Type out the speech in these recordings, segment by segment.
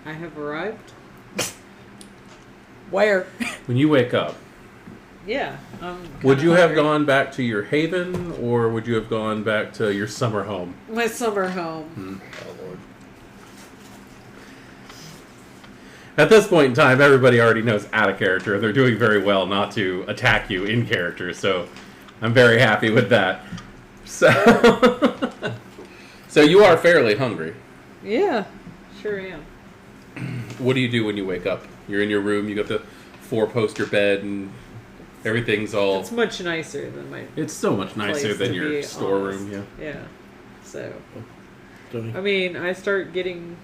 I have arrived. Where? When you wake up, Yeah. would you have gone back to your haven, or would you have gone back to your summer home? My summer home. Oh, Lord. At this point in time, everybody already knows out of character, and they're doing very well not to attack you in character, so I'm very happy with that. So, so you are fairly hungry. Yeah, sure am. What do you do when you wake up? You're in your room, you got the four-poster bed, and everything's all... It's much nicer than my... It's so much nicer place, than to your be storeroom, honest. Yeah. So, Tony, I mean, I start getting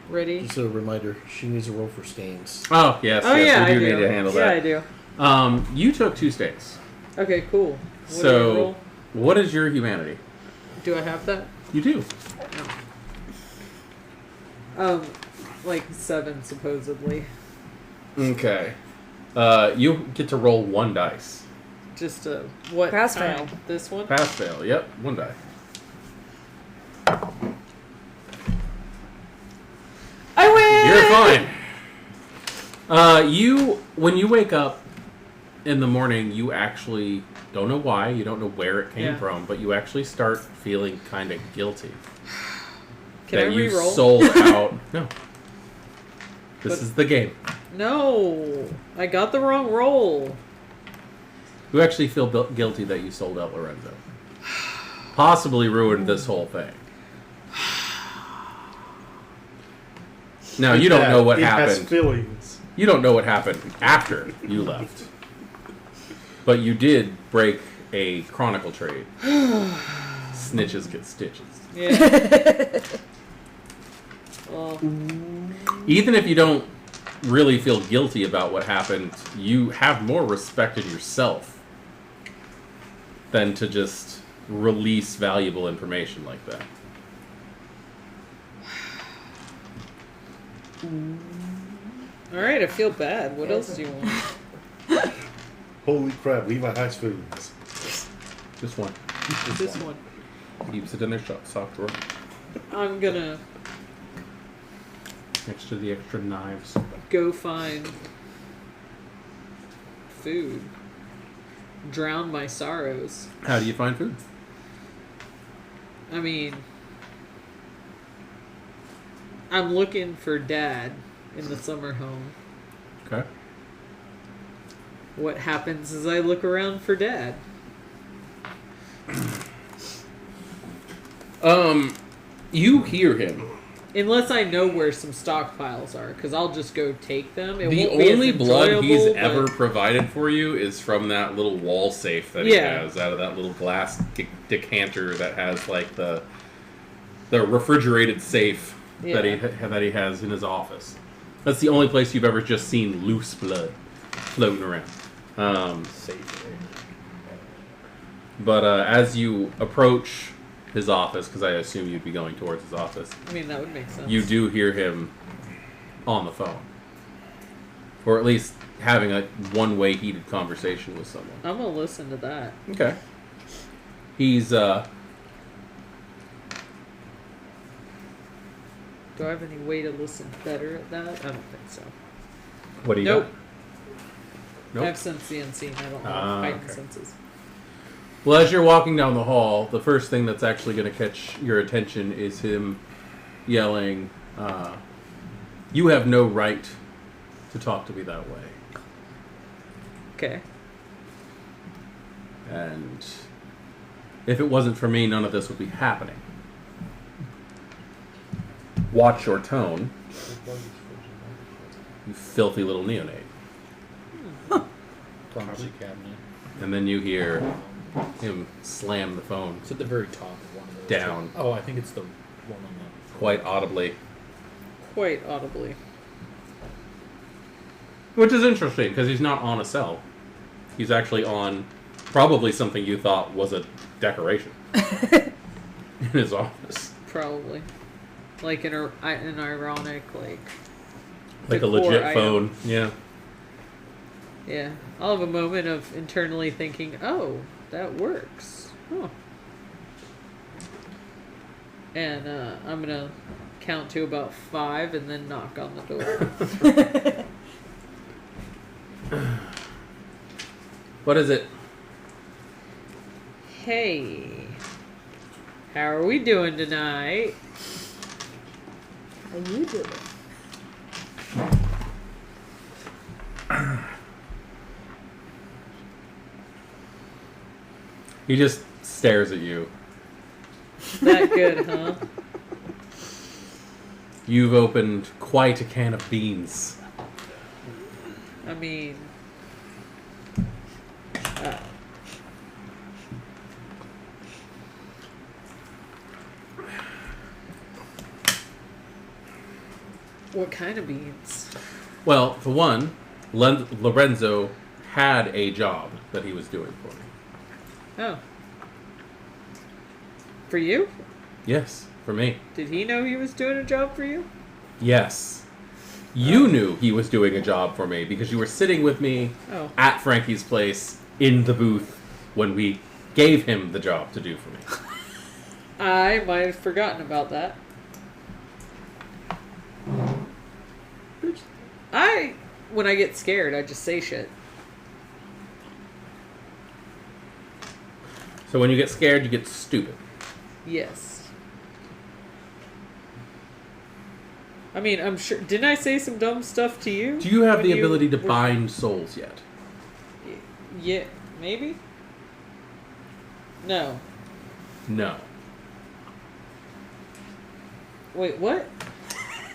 ready. just a reminder, she needs a roll for stains. Oh, yes, Oh, yes, yeah, we I do do. need to handle Yeah, I that. do. You took 2 states. Okay, cool. What do I So, roll? what is your humanity? Do I have that? You do. Like 7, supposedly. Okay. You get to roll 1 dice. Just a... What Pass kind? fail. This one? Pass fail. Yep, 1 die. I win! You're fine. When you wake up in the morning, you actually don't know why, you don't know where it came from, but you actually start feeling kind of guilty. Can that I you re-roll? sold out. No. This is the game. No. I got the wrong roll. You actually feel guilty that you sold out Lorenzo. Possibly ruined this whole thing. Now, you don't know what It has happened. feelings. You don't know what happened after you left. But you did break a chronicle trade. Snitches get stitches. Yeah. Well, Even if you don't really feel guilty about what happened, you have more respect in yourself than to just release valuable information like that. alright, I feel bad. What else do you want? Holy crap, Levi Heights foods. Just one. This one. Keeps it in their sock drawer. I'm gonna Next to the extra knives. go find food. Drown my sorrows. How do you find food? I mean, I'm looking for Dad in the summer home. Okay. What happens is I look around for Dad. You hear him. Unless I know where some stockpiles are, because I'll just go take them. It The won't be as only blood he's enjoyable, ever but- provided for you is from that little wall safe that he Yeah. has, out of that little glass decanter that has like the refrigerated safe that he has in his office. That's the only place you've ever just seen loose blood floating around. But as you approach his office, because I assume you'd be going towards his office, I mean, that would make sense. you do hear him on the phone. Or at least having a one-way heated conversation with someone. I'm going to listen to that. Okay. He's, Do I have any way to listen better at that? I don't think so. what do you Nope. got? I Nope. have sense the unseen. I don't know heightened okay. senses. Well, as you're walking down the hall, the first thing that's actually going to catch your attention is him yelling, "You have no right to talk to me that way." Okay. And if it wasn't for me, none of this would be happening. Watch your tone, you filthy little neonate. Pharmacy cabinet. And then you hear him slam the phone It's at the very top of one of those. down Oh, I think it's the one on the... quite audibly. Quite audibly. Which is interesting, because he's not on a cell. He's actually on probably something you thought was a decoration in his office. Probably. Like an ironic, Like a decor legit item. phone. Yeah. Yeah. I'll have a moment of internally thinking, oh, that works. Huh. And I'm going to count to about 5 and then knock on the door. What is it? Hey, how are we doing tonight? How you doing? He just stares at you. That good, huh? You've opened quite a can of beans. I mean, what kind of beans? Well, for one, Lorenzo had a job that he was doing for me. Oh. For you? Yes, for me. Did he know he was doing a job for you? Yes. You knew he was doing a job for me because you were sitting with me Oh. at Frankie's place in the booth when we gave him the job to do for me. I might have forgotten about that. When I get scared, I just say shit. So when you get scared, you get stupid. Yes. I mean, I'm sure. Didn't I say some dumb stuff to you? Do you have when the ability to were- bind souls yet? Yeah, maybe? No. No. Wait, what?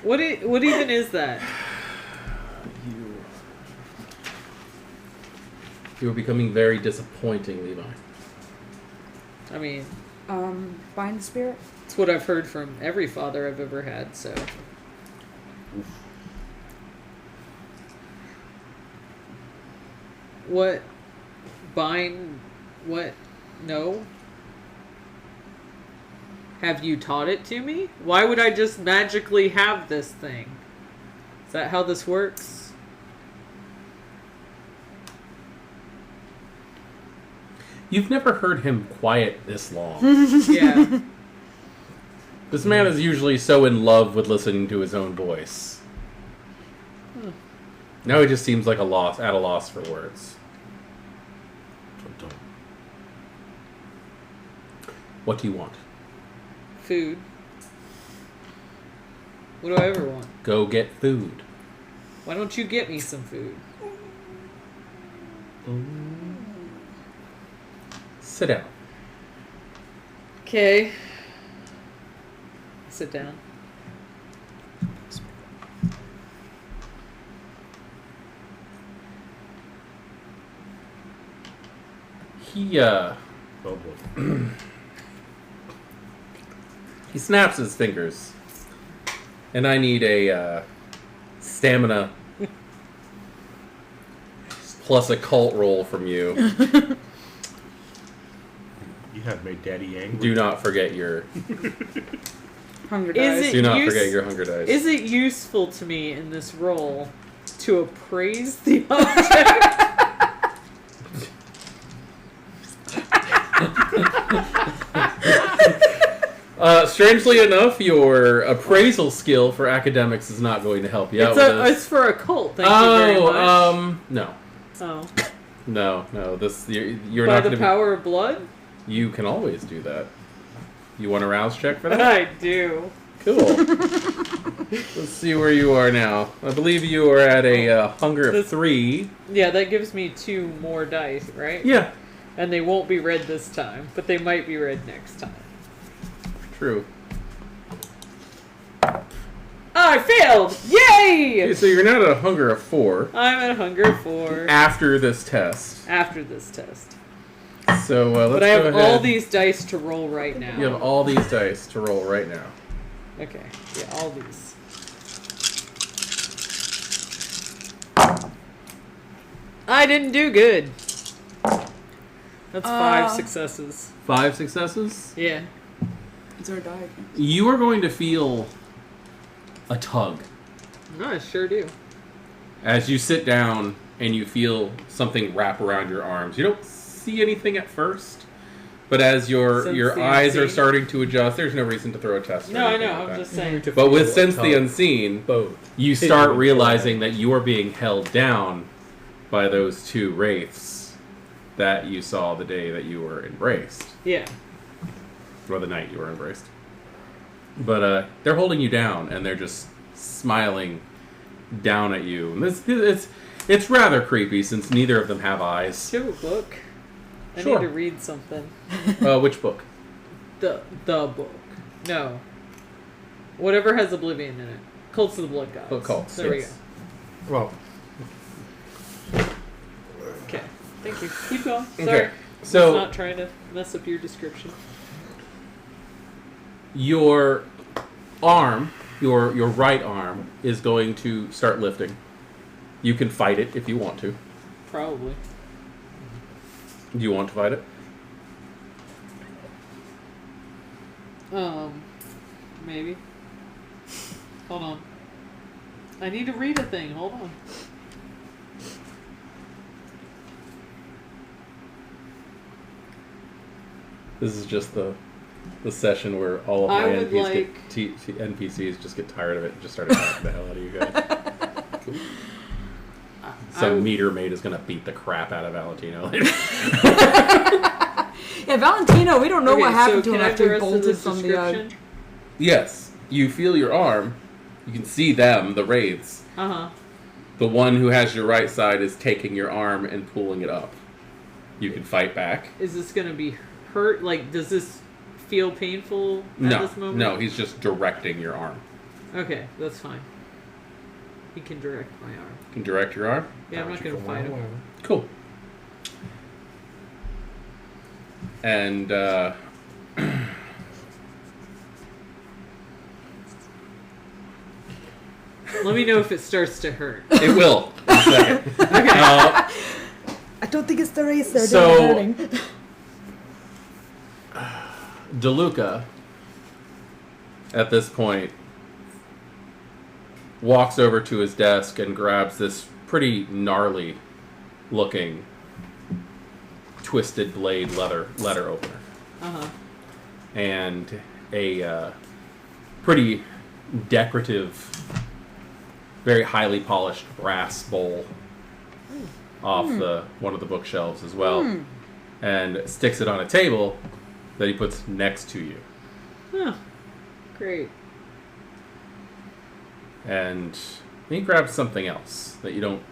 What even is that? You are becoming very disappointing, Levi. I mean, Bind the spirit? it's what I've heard from every father I've ever had, so. What? Bind? What? No? Have you taught it to me? Why would I just magically have this thing? Is that how this works? You've never heard him quiet this long. Yeah. This man is usually so in love with listening to his own voice. Now he just seems like at a loss for words. What do you want? Food. What do I ever want? Go get food. Why don't you get me some food? Sit down. Okay. Sit down. Oh boy. He snaps his fingers. And I need a stamina plus a cult roll from you. You have made Daddy angry. Do not forget your Hunger Is dice. it- do not use- forget your hunger dice. Is it useful to me in this role to appraise the object? Strangely enough, your appraisal skill for academics is not going to help you out with this. It's for a cult. Thank you very much. No. Oh, No. This you're by not the going to. power of blood. You can always do that. You want a rouse check for that? I do. Cool. Let's see where you are now. I believe you are at a hunger of This- 3. Yeah, that gives me 2 more dice, right? Yeah, And they won't be red this time, but they might be red next time. true. I failed! Yay! Okay, so you're now at a hunger of 4 I'm at hunger 4 after this test. after this test. So let's But I go have ahead. all these dice to roll right now. You have all these dice to roll right now. Okay, yeah, all these. I didn't do good. That's 5 successes. 5 successes. Yeah. It's our die. You are going to feel a tug No, I sure do. as you sit down and you feel something wrap around your arms. You don't see anything at first, But as your Sense the eyes are unseen. starting to adjust, there's no reason to throw a test. or No, I anything know. like I'm that. just saying. But with Sense the Unseen, Both. you Hidden start in realizing plain that you are being held down by those two wraiths that you saw the day that you were embraced. Yeah. Or the night you were embraced. But they're holding you down, and they're just smiling down at you. And it's rather creepy, since neither of them have eyes. Do you have a book? I Sure. need to read something. Which book? The book. No. Whatever has Oblivion in it. Cults of the Blood Gods. Oh, Cults, There yes. Well, we go. Okay. Thank you. Keep going. Sorry. Okay. I So was not trying to mess up your description. your arm, your right arm, is going to start lifting. You can fight it if you want to. Probably. Do you want to fight it? Maybe. Hold on. I need to read a thing. Hold on. This is just the session where all of I my would NPCs just get tired of it and just start attacking the hell out of you guys. Cool. Some meter maid is going to beat the crap out of Valentino later. Yeah, Valentino, we don't know what Okay, happened so to him can I have after the he rest of bolted this from the... description? Yes, you feel your arm. You can see them, the wraiths. Uh-huh. The one who has your right side is taking your arm and pulling it up. You can fight back. Is this going to be hurt? Like, does this feel painful at No, this moment? no, he's just directing your arm. Okay, that's fine. He can direct my arm. You can direct your arm? Yeah, I'm not going to fight him. Cool. And, Let me know if it starts to hurt. it will in a second. I don't think it's the race they're So- hurting. DeLuca, at this point, walks over to his desk and grabs this pretty gnarly looking twisted blade letter opener. Uh-huh. And a pretty decorative, very highly polished brass bowl off one of the bookshelves as well, and sticks it on a table that he puts next to you. Huh. Great. And he grabs something else that you don't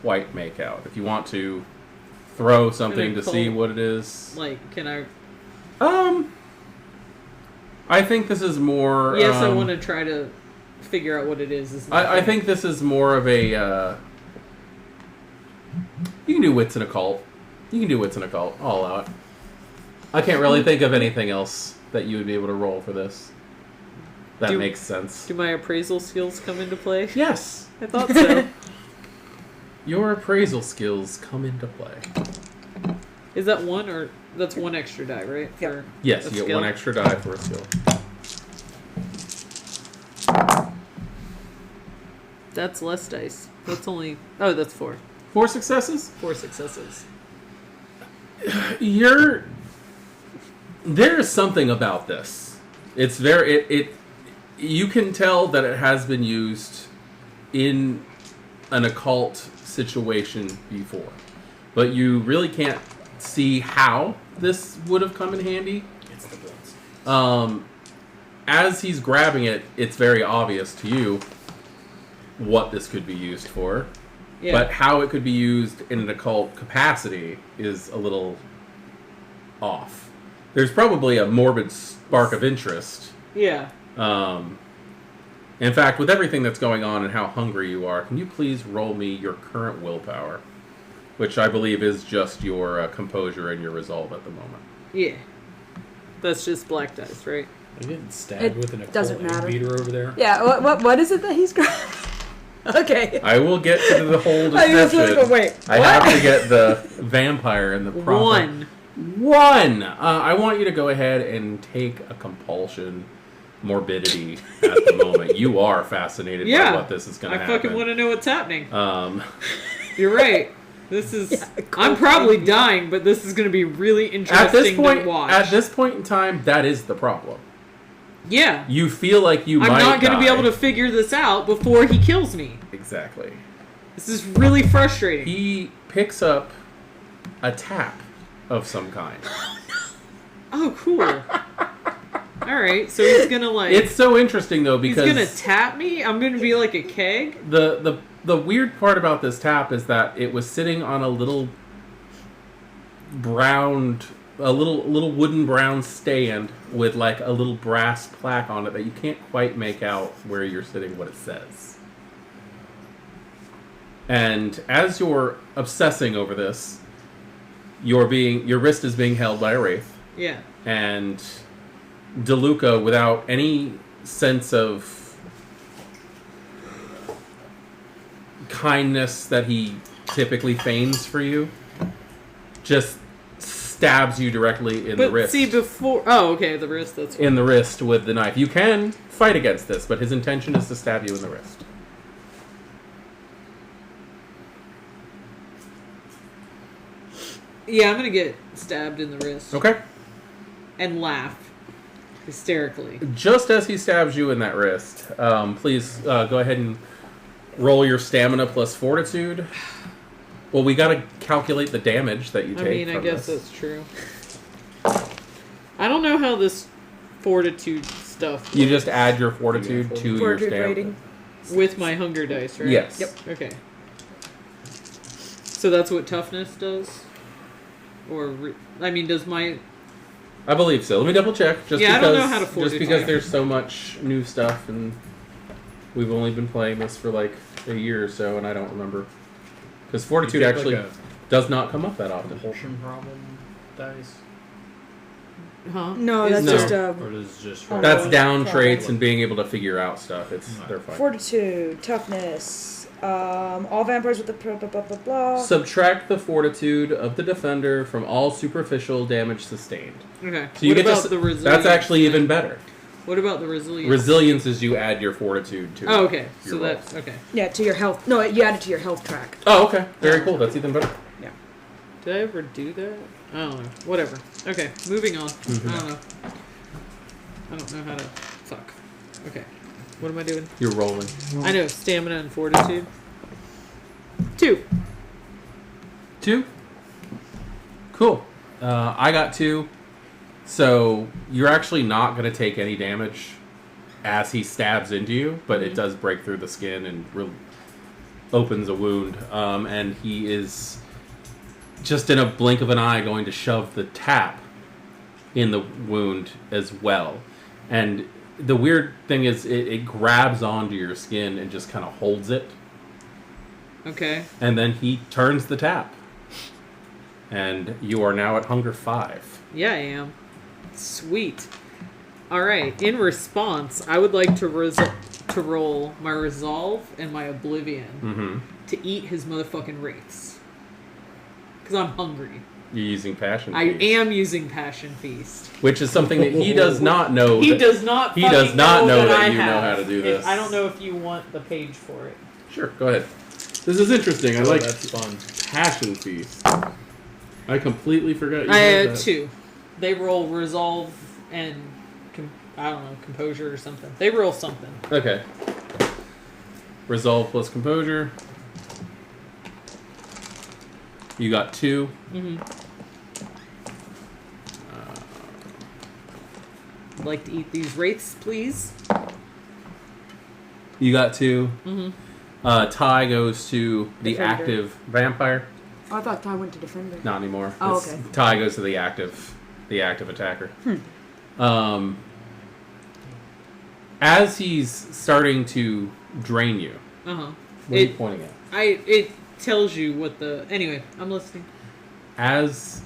quite make out. If you want to throw something to see what it is, Like, can I... I think this is more. Yes, I want to try to figure out what it is. I think this is more of a. You can do wits in a cult. You can do wits in a cult. I'll allow it. I can't really think of anything else that you would be able to roll for this. That makes sense. Do my appraisal skills come into play? Yes, I thought so. your appraisal skills come into play. Is that one or... That's one extra die, right? Yep. Yes, A you get skill? one extra die for a skill. That's less dice. That's only... Oh, that's 4. 4 successes? 4 successes. There's something about this. It's very you can tell that it has been used in an occult situation before, but you really can't see how this would have come in handy. It's the bloods. As he's grabbing it, it's very obvious to you what this could be used for. Yeah. But how it could be used in an occult capacity is a little off. There's probably a morbid spark of interest. Yeah. In fact, with everything that's going on and how hungry you are, can you please roll me your current willpower? Which I believe is just your composure and your resolve at the moment. Yeah. That's just black dice, right? Are you getting stabbed It with an occult doesn't matter. meter over there? Yeah, what is it that he's grabbing? Okay. I will get to the whole I was deception. like, oh, wait, I what? have to get the vampire and the proper... 1! I want you to go ahead and take a compulsion morbidity at the moment. You are fascinated by what this is going to happen. I fucking want to know what's happening. Um, You're right. This is. Yeah, I'm probably dying, but this is going to be really interesting to watch. At this point in time, that is the problem. Yeah. You feel like you I'm might not going to be die. able to figure this out before he kills me. Exactly. This is really frustrating. He picks up a tap of some kind. Oh, cool. Alright, so he's going to like... It's so interesting though because he's going to tap me? I'm going to be like a keg? the weird part about this tap is that it was sitting on a little little wooden brown stand with like a little brass plaque on it that you can't quite make out where you're sitting what it says. And as you're obsessing over this, your wrist is being held by a wraith. Yeah. And DeLuca, without any sense of kindness that he typically feigns for you, just stabs you directly in the wrist. See, before... Oh, okay, the wrist, that's... In the wrist with the knife. You can fight against this, but his intention is to stab you in the wrist. Yeah, I'm going to get stabbed in the wrist. Okay. And laugh. Hysterically. Just as he stabs you in that wrist, please go ahead and roll your stamina plus fortitude. Well, we got to calculate the damage that you take. I mean, I from guess this. that's true. I don't know how this fortitude stuff works. You just add your fortitude to your Fortitude stamina. rating. With my hunger dice, right? Yes. Yep. Okay. So that's what toughness does? Or, does my... I believe so. Let me double check. I don't know how to fortitude. Just because there's so much new stuff, and we've only been playing this for like a year or so, and I don't remember. Because fortitude You get, actually like, does not come up that often. Compulsion problem dice? Huh? No, that's No. just Or does it just... Oh, That's down Problem. traits and being able to figure out stuff. They're fine. fortitude, toughness. All vampires with the blah blah blah blah blah. Subtract the fortitude of the defender from all superficial damage sustained. Okay. So you what get about to, the resilience? that's actually even better. What about the resilience? Resilience is you add your fortitude to. Oh, okay. your So roll. that's... Okay. Yeah, to your health. No, you add it to your health track. Oh, okay. Very cool. That's even better. Did I ever do that? I don't know. Whatever. Okay, moving on. Mm-hmm. I don't know. I don't know how to... Fuck. Okay. What am I doing? You're rolling. I know. Stamina and fortitude. 2. 2? Cool. I got 2. So you're actually not going to take any damage as he stabs into you, but it does break through the skin and opens a wound. And he is just in a blink of an eye going to shove the tap in the wound as well. And the weird thing is it grabs onto your skin and just kind of holds it. Okay. And then he turns the tap. And you are now at hunger 5. Yeah, I am. Sweet. Alright, in response, I would like to roll my resolve and my oblivion to eat his motherfucking wraiths. Because I'm hungry. You're using passion I feast. am using Passion Feast. Which is something that he does not know. He does not He does not know that I you know have. how to do this. I don't know if you want the page for it. Sure, go ahead. This is interesting. I like That's fun. passion feast. I completely forgot you I had had that. 2. They roll resolve and I don't know, composure or something. They roll something. Okay. Resolve plus composure. You got 2. I'd like to eat these wraiths, please. You got 2. Ty goes to the Defender. active vampire. Oh, I thought Ty went to defender. Not anymore. Oh, It's- okay. Ty goes to the active attacker. As he's starting to drain you, Uh-huh. what are you pointing at? It tells you what the... Anyway, I'm listening. As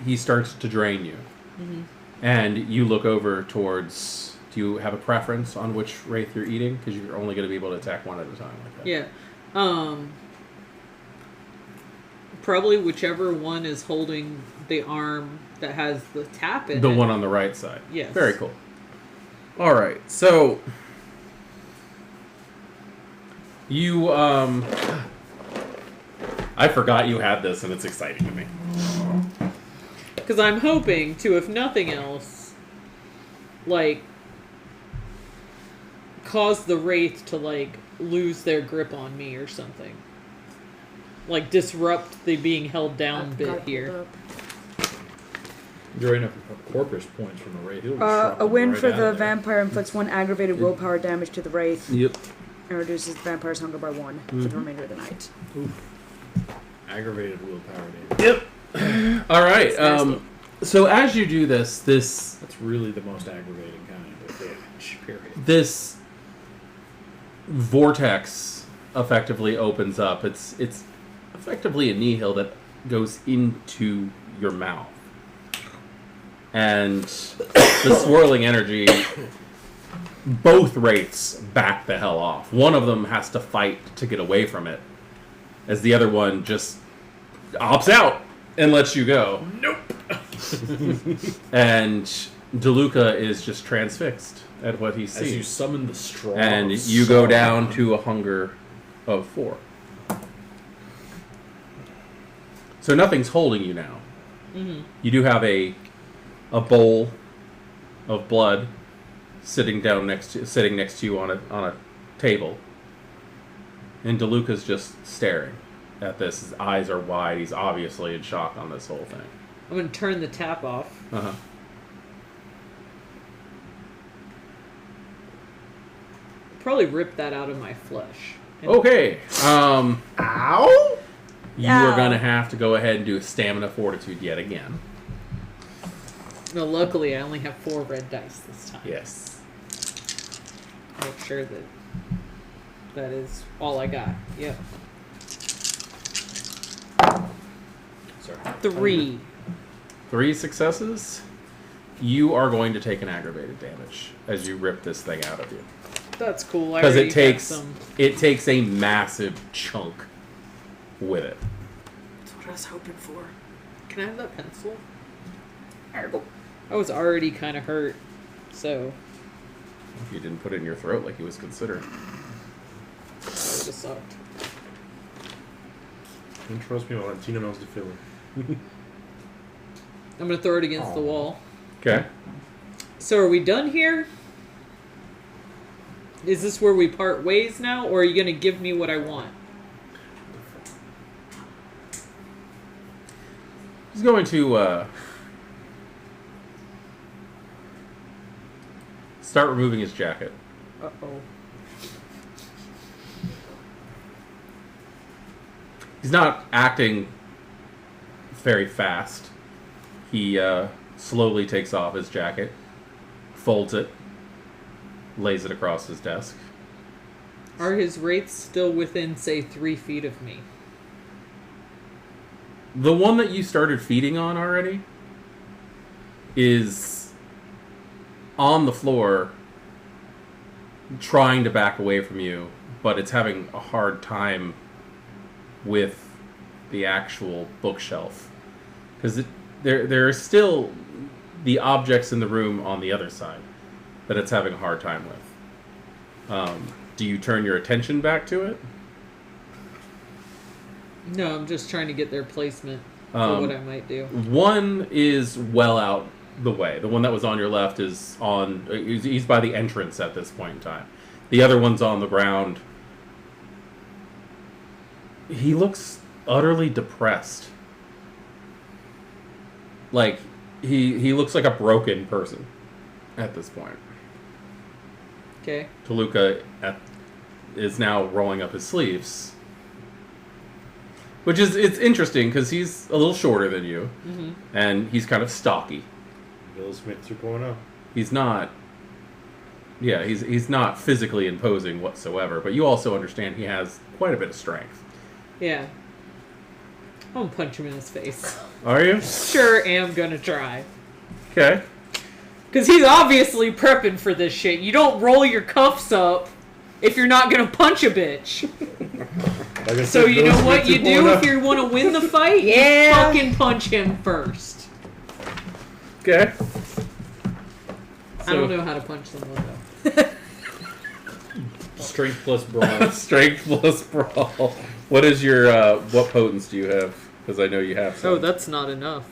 he starts to drain you, and you look over towards... Do you have a preference on which wraith you're eating? Because you're only going to be able to attack one at a time like that. Yeah. Probably whichever one is holding the arm that has the tap in The it. one on the right side. Yes. Very cool. All right. So you I forgot you had this, and it's exciting to me. Because I'm hoping to, if nothing else, like, cause the Wraith to, like, lose their grip on me or something. Like, disrupt the being held down bit here. You're enough corpus points from the Wraith. A win for the vampire inflicts 1 aggravated willpower damage to the Wraith. Yep. And reduces the vampire's hunger by 1 for the remainder of the night. Oof. Aggravated willpower damage. Yep. All right. So as you do this, That's really the most aggravating kind of damage, period. this vortex effectively opens up. It's effectively a nihil that goes into your mouth. And the swirling energy, both wraiths back the hell off. One of them has to fight to get away from it, as the other one just opts out and lets you go. Nope. And DeLuca is just transfixed at what he sees. As you summon the straw. And you go down to a hunger of 4. So nothing's holding you now. Mm-hmm. You do have a bowl of blood sitting next to you on a table, and DeLuca's just staring at this. His eyes are wide. He's obviously in shock on this whole thing. I'm going to turn the tap off. Uh-huh. Probably rip that out of my flesh. And Okay. Ow! You are going to have to go ahead and do a stamina fortitude yet again. No, luckily I only have 4 red dice this time. Yes. Make sure that is all I got. Yep. Sorry. 3. 3 successes. You are going to take an aggravated damage as you rip this thing out of you. That's cool. I Because already it takes got some. it takes a massive chunk with it. That's what I was hoping for. Can I have that pencil? I was already kind of hurt, so If you didn't put it in your throat like he was considering. that would have sucked. And trust me, Valentina knows the feeling. I'm gonna throw it against the wall. Okay. So are we done here? Is this where we part ways now, or are you gonna give me what I want? He's going to start removing his jacket. Uh-oh. He's not acting very fast. He slowly takes off his jacket, folds it, lays it across his desk. Are his wraiths still within, say, 3 feet of me? The one that you started feeding on already is on the floor trying to back away from you, but it's having a hard time with the actual bookshelf. Because there are still the objects in the room on the other side that it's having a hard time with. Do you turn your attention back to it? No, I'm just trying to get their placement for what I might do. One is well out the way. The one that was on your left is on... He's by the entrance at this point in time. The other one's on the ground. He looks utterly depressed. Like, he looks like a broken person at this point. Okay. DeLuca is now rolling up his sleeves. Which is, it's interesting because he's a little shorter than you, and he's kind of stocky. Bill Smith 2.0. He's not, yeah, he's not physically imposing whatsoever, but you also understand he has quite a bit of strength. Yeah. I'm gonna punch him in his face. Are you? Sure am gonna try. Okay. Because he's obviously prepping for this shit. You don't roll your cuffs up if you're not gonna punch a bitch. Like I So said, you Bill know what Smith you do 2.0. if you want to win the fight? Yeah. You fucking punch him first. Okay. I don't know how to punch someone though. Strength plus brawn. Strength plus brawl. What is your what potence do you have? Because I know you have some. Oh, that's not enough.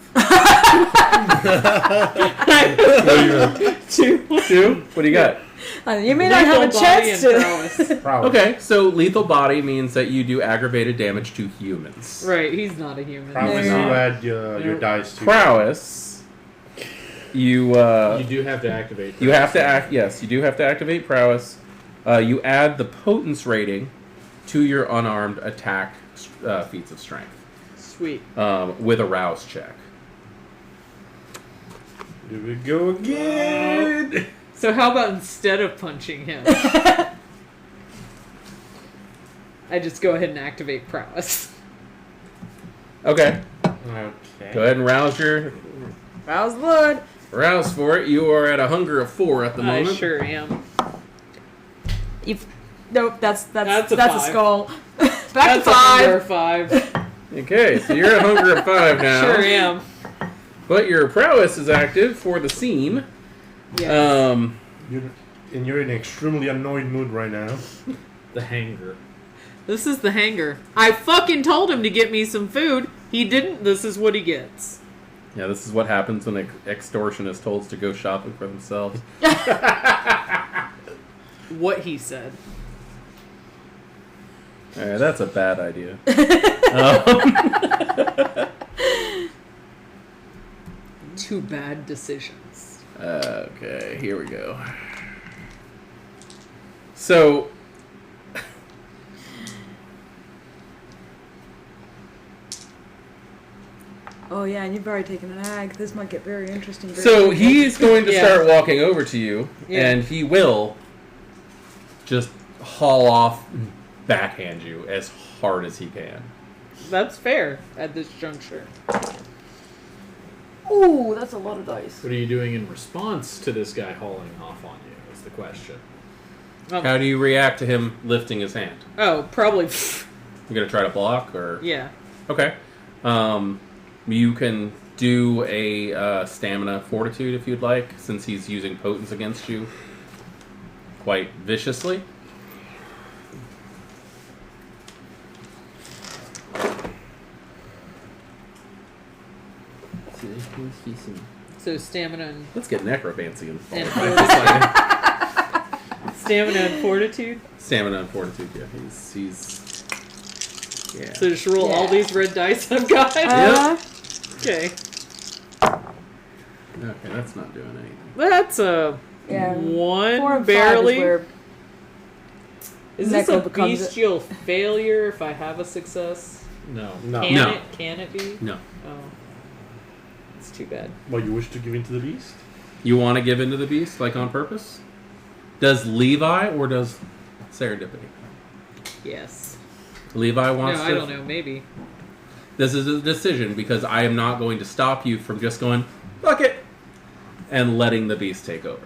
Two. What do you got? You may not have a Lethal body chance and to. prowess. Prowess. Okay, so lethal body means that you do aggravated damage to humans. Right, he's not a human. Prowess, you Yeah. add your dice to. Prowess, you You do have to activate. you have to act. Yes, you do have to activate prowess. You add the potence rating to your unarmed attack feats of strength Sweet. with a rouse check. Here we go again. So how about instead of punching him, I just go ahead and activate prowess? Okay, Okay. go ahead and rouse Blood. rouse for it. You are at a hunger of 4 at the I moment. sure am. Nope, that's That's a a five. skull. Back That's to a number 5. 5. Okay, so you're at a hunger of 5 now. Sure am. But your prowess is active for the seam. Yeah. You're in an extremely annoyed mood right now. The hanger. This is the hanger. I fucking told him to get me some food. He didn't. This is what he gets. Yeah, this is what happens when an extortionist told to go shopping for themselves. What he said. Alright, that's a bad idea. Two bad decisions. Okay, here we go. So, Oh yeah, and you've already taken an ag. This might get very interesting. very so quickly. he's going to Yeah. start walking over to you, Yeah. and he will just haul off and backhand you as hard as he can. That's fair at this juncture. Ooh, that's a lot of dice. What are you doing in response to this guy hauling off on you? Is the question. How do you react to him lifting his hand? Oh, probably. You gonna try to block, or Yeah. okay? You can do a stamina fortitude if you'd like, since he's using potence against you quite viciously. So stamina Let's get necromancy in. and stamina and fortitude. Stamina and fortitude, yeah. He's yeah. So just roll all Yeah. these red dice I've got. Okay. Okay, that's not doing anything. That's a Yeah. 1 4 and 5 barely. is where Is this Necro a becomes it. bestial failure if I have a success? No. No. Can No. it? Can it be? No. Oh, it's too bad. Well, you wish to give in to the beast? You want to give in to the beast, like on purpose? Does Levi or does Serendipity? Yes. Levi No, wants I to. don't know. Maybe. This is a decision because I am not going to stop you from just going, fuck it, and letting the beast take over.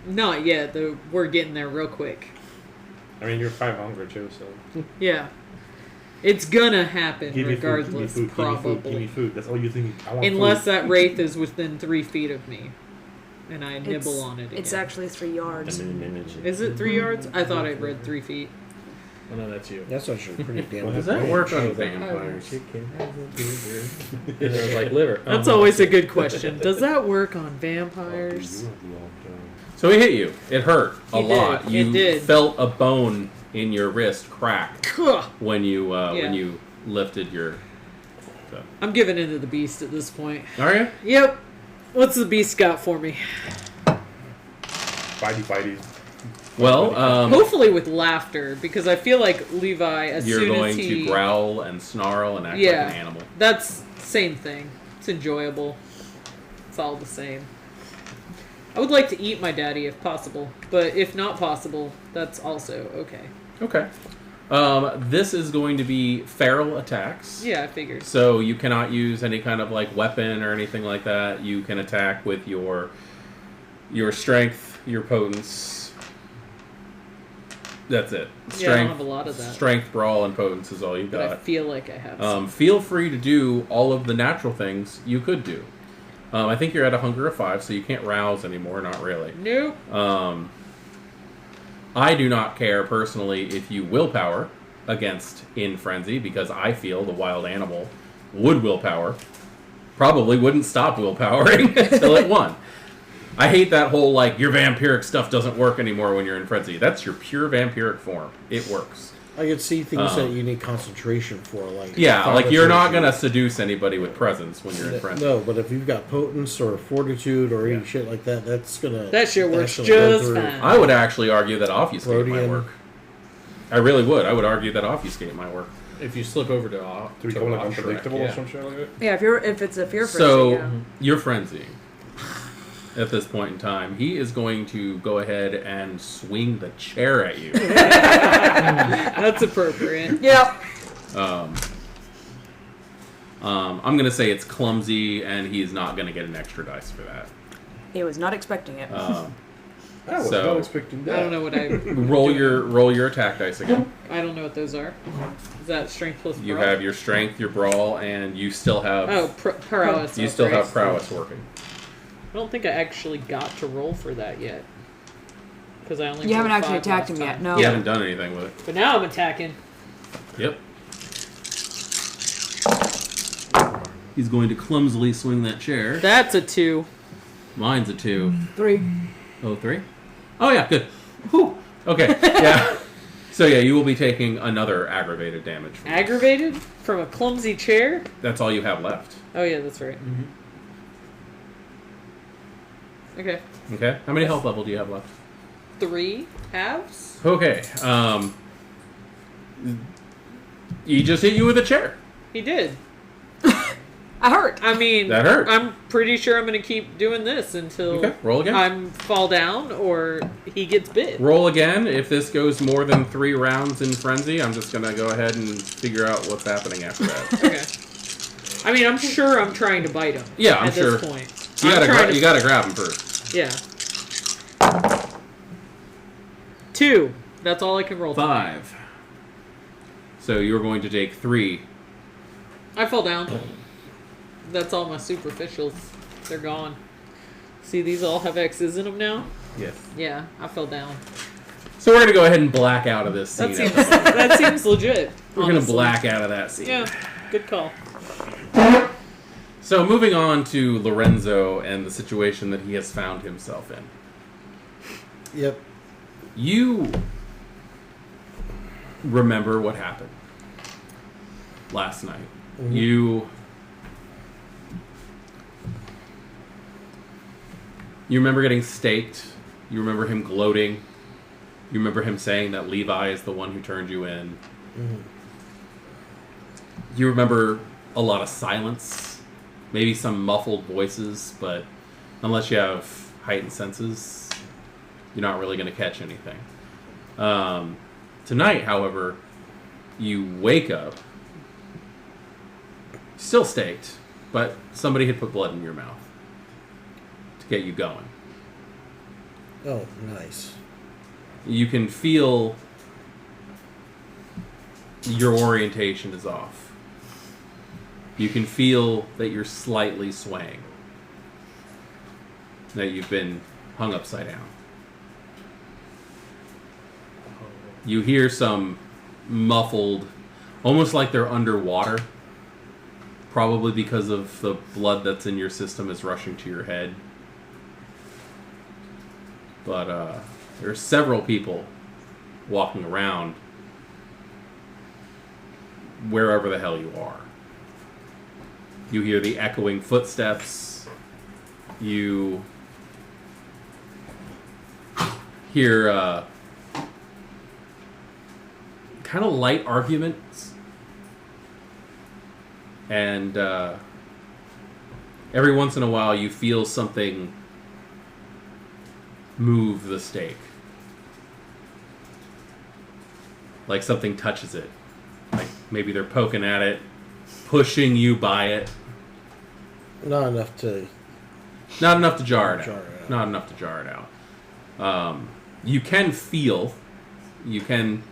Not yet, though. We're getting there real quick. I mean, you're 5 hunger too, so. Yeah. It's gonna happen Give me food, regardless, give me food, probably. give me food. That's all you think. I want Unless food. that wraith is within 3 feet of me. And I nibble on it again. It's actually 3 yards. Is it 3 yards? I thought I read 3 feet. Oh, no, that's you. That's actually pretty damn Does good. that work on vampires? It's like liver. That's always a good question. Does that work on vampires? So he hit you. It hurt a He did. lot. It You did. felt a bone in your wrist crack Ugh. when you Yeah. when you lifted your. So. I'm giving in to the beast at this point. Are you? Yep. What's the beast got for me? Bitey. Well, Hopefully with laughter, because I feel like Levi, as you're soon as going he... to growl and snarl and act like Yeah. an animal. That's same thing. It's enjoyable. It's all the same. I would like to eat my daddy if possible, but if not possible, that's also okay. Okay. This is going to be feral attacks. Yeah, I figured. So you cannot use any kind of like weapon or anything like that. You can attack with your strength, your potence. That's it. Yeah, I don't have a lot of that. Strength, brawl, and potence is all you But I got. feel like I have some. Feel free to do all of the natural things you could do. I think you're at a hunger of 5, so you can't rouse anymore. Not really. Nope. I do not care personally if you willpower against in frenzy, because I feel the wild animal would willpower. Probably wouldn't stop willpowering until it won. I hate that whole, like, your vampiric stuff doesn't work anymore when you're in frenzy. That's your pure vampiric form. It works. I could see things that you need concentration for, like... Yeah, like, you're not going to seduce anybody with presence when you're in frenzy. No, but if you've got potence or fortitude or any shit like that, that's going to... That shit works just fine. I would actually argue that obfuscate might Rhodian. work. I really would. I would argue that obfuscate might work. If you slip over to To become like unpredictable or some shit like that? Yeah, if it's a fear frenzy, So, yeah. you're frenzying at this point in time. He is going to go ahead and swing the chair at you. That's appropriate. Yep. I'm going to say it's clumsy, and he's not going to get an extra dice for that. He was not expecting it. I was So- not expecting that. I don't know what I... Roll your attack dice again. I don't know what those are. Is that strength plus You brawl? have your strength, your brawl, and you still have prowess. you still have upgrades. prowess working. I don't think I actually got to roll for that yet. Because I only You haven't rolled actually 5 attacked last him yet, time. no. You haven't done anything with it. But now I'm attacking. Yep. He's going to clumsily swing that chair. That's a 2. Mine's a 2. 3. Oh, 3? Oh, yeah, good. Whew. Okay, yeah. So, yeah, you will be taking another aggravated damage. From this. Aggravated? From a clumsy chair? That's all you have left. Oh yeah, that's right. Okay. Okay. How many health level do you have left? 3 halves? Okay. He just hit you with a chair. He did. I hurt. I mean, That hurt. I'm pretty sure I'm going to keep doing this until Okay, roll again. I fall down or he gets bit. Roll again. If this goes more than 3 rounds in frenzy, I'm just going to go ahead and figure out what's happening after that. Okay. I mean, I'm sure I'm trying to bite him. Yeah, I'm at sure. this point. You I'm gotta, trying to- you gotta grab him first. Yeah. 2. That's all I can roll. 5. So you're going to take 3. I fall down. That's all my superficials. They're gone. See, these all have X's in them now? Yes. Yeah, I fell down. So we're gonna go ahead and black out of this scene. That seems, that seems legit. We're gonna honestly. black out of that scene. Yeah, good call. So moving on to Lorenzo and the situation that he has found himself in. Yep. You remember what happened last night. Mhm. You remember getting staked. You remember him gloating. You remember him saying that Levi is the one who turned you in. Mhm. You remember a lot of silence, maybe some muffled voices, but unless you have heightened senses, you're not really going to catch anything. Tonight, however, you wake up, still staked, but somebody had put blood in your mouth to get you going. Oh, nice. You can feel your orientation is off. You can feel that you're slightly swaying. That you've been hung upside down. You hear some muffled, almost like they're underwater. Probably because of the blood that's in your system is rushing to your head. But there are several people walking around wherever the hell you are. You hear the echoing footsteps. You hear kind of light arguments. And every once in a while you feel something move the stake. Like something touches it. Like maybe they're poking at it, pushing you by it. Not enough to... Not enough to jar it out. Jar it out. Not enough to jar it out. You can feel, you can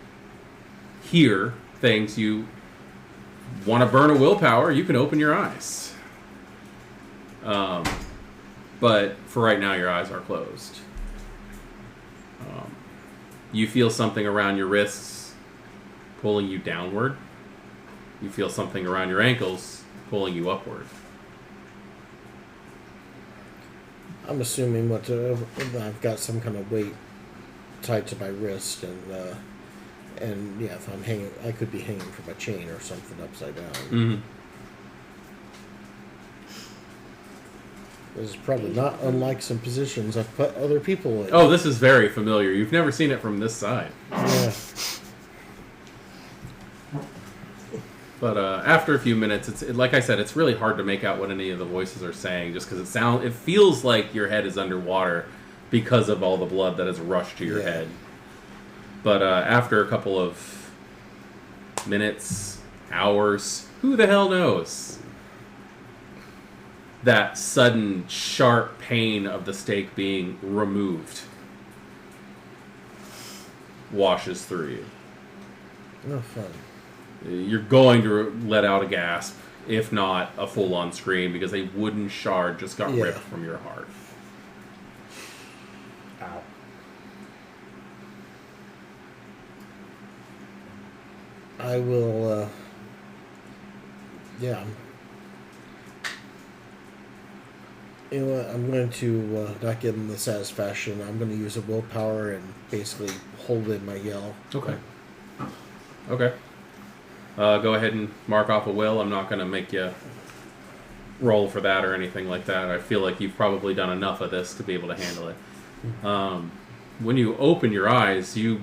hear things. You want to burn a willpower, you can open your eyes. But for right now, your eyes are closed. You feel something around your wrists pulling you downward. You feel something around your ankles pulling you upward. I'm assuming I've got some kind of weight tied to my wrist, and yeah, if I'm hanging, I could be hanging from a chain or something upside down. Mm-hmm. This is probably not unlike some positions I've put other people in. Oh, this is very familiar. You've never seen it from this side. Yeah. But after a few minutes, like I said, it's really hard to make out what any of the voices are saying, just because it feels like your head is underwater because of all the blood that has rushed to your head. But after a couple of minutes, hours, who the hell knows? That sudden, sharp pain of the stake being removed washes through you. No fun. You're going to let out a gasp, if not a full-on scream, because a wooden shard just got ripped from your heart. Ow. I will, You know what, I'm going to not give them the satisfaction. I'm going to use a willpower and basically hold in my yell. Okay. Okay. Go ahead and mark off a will. I'm not going to make you roll for that or anything like that. I feel like you've probably done enough of this to be able to handle it. When you open your eyes, your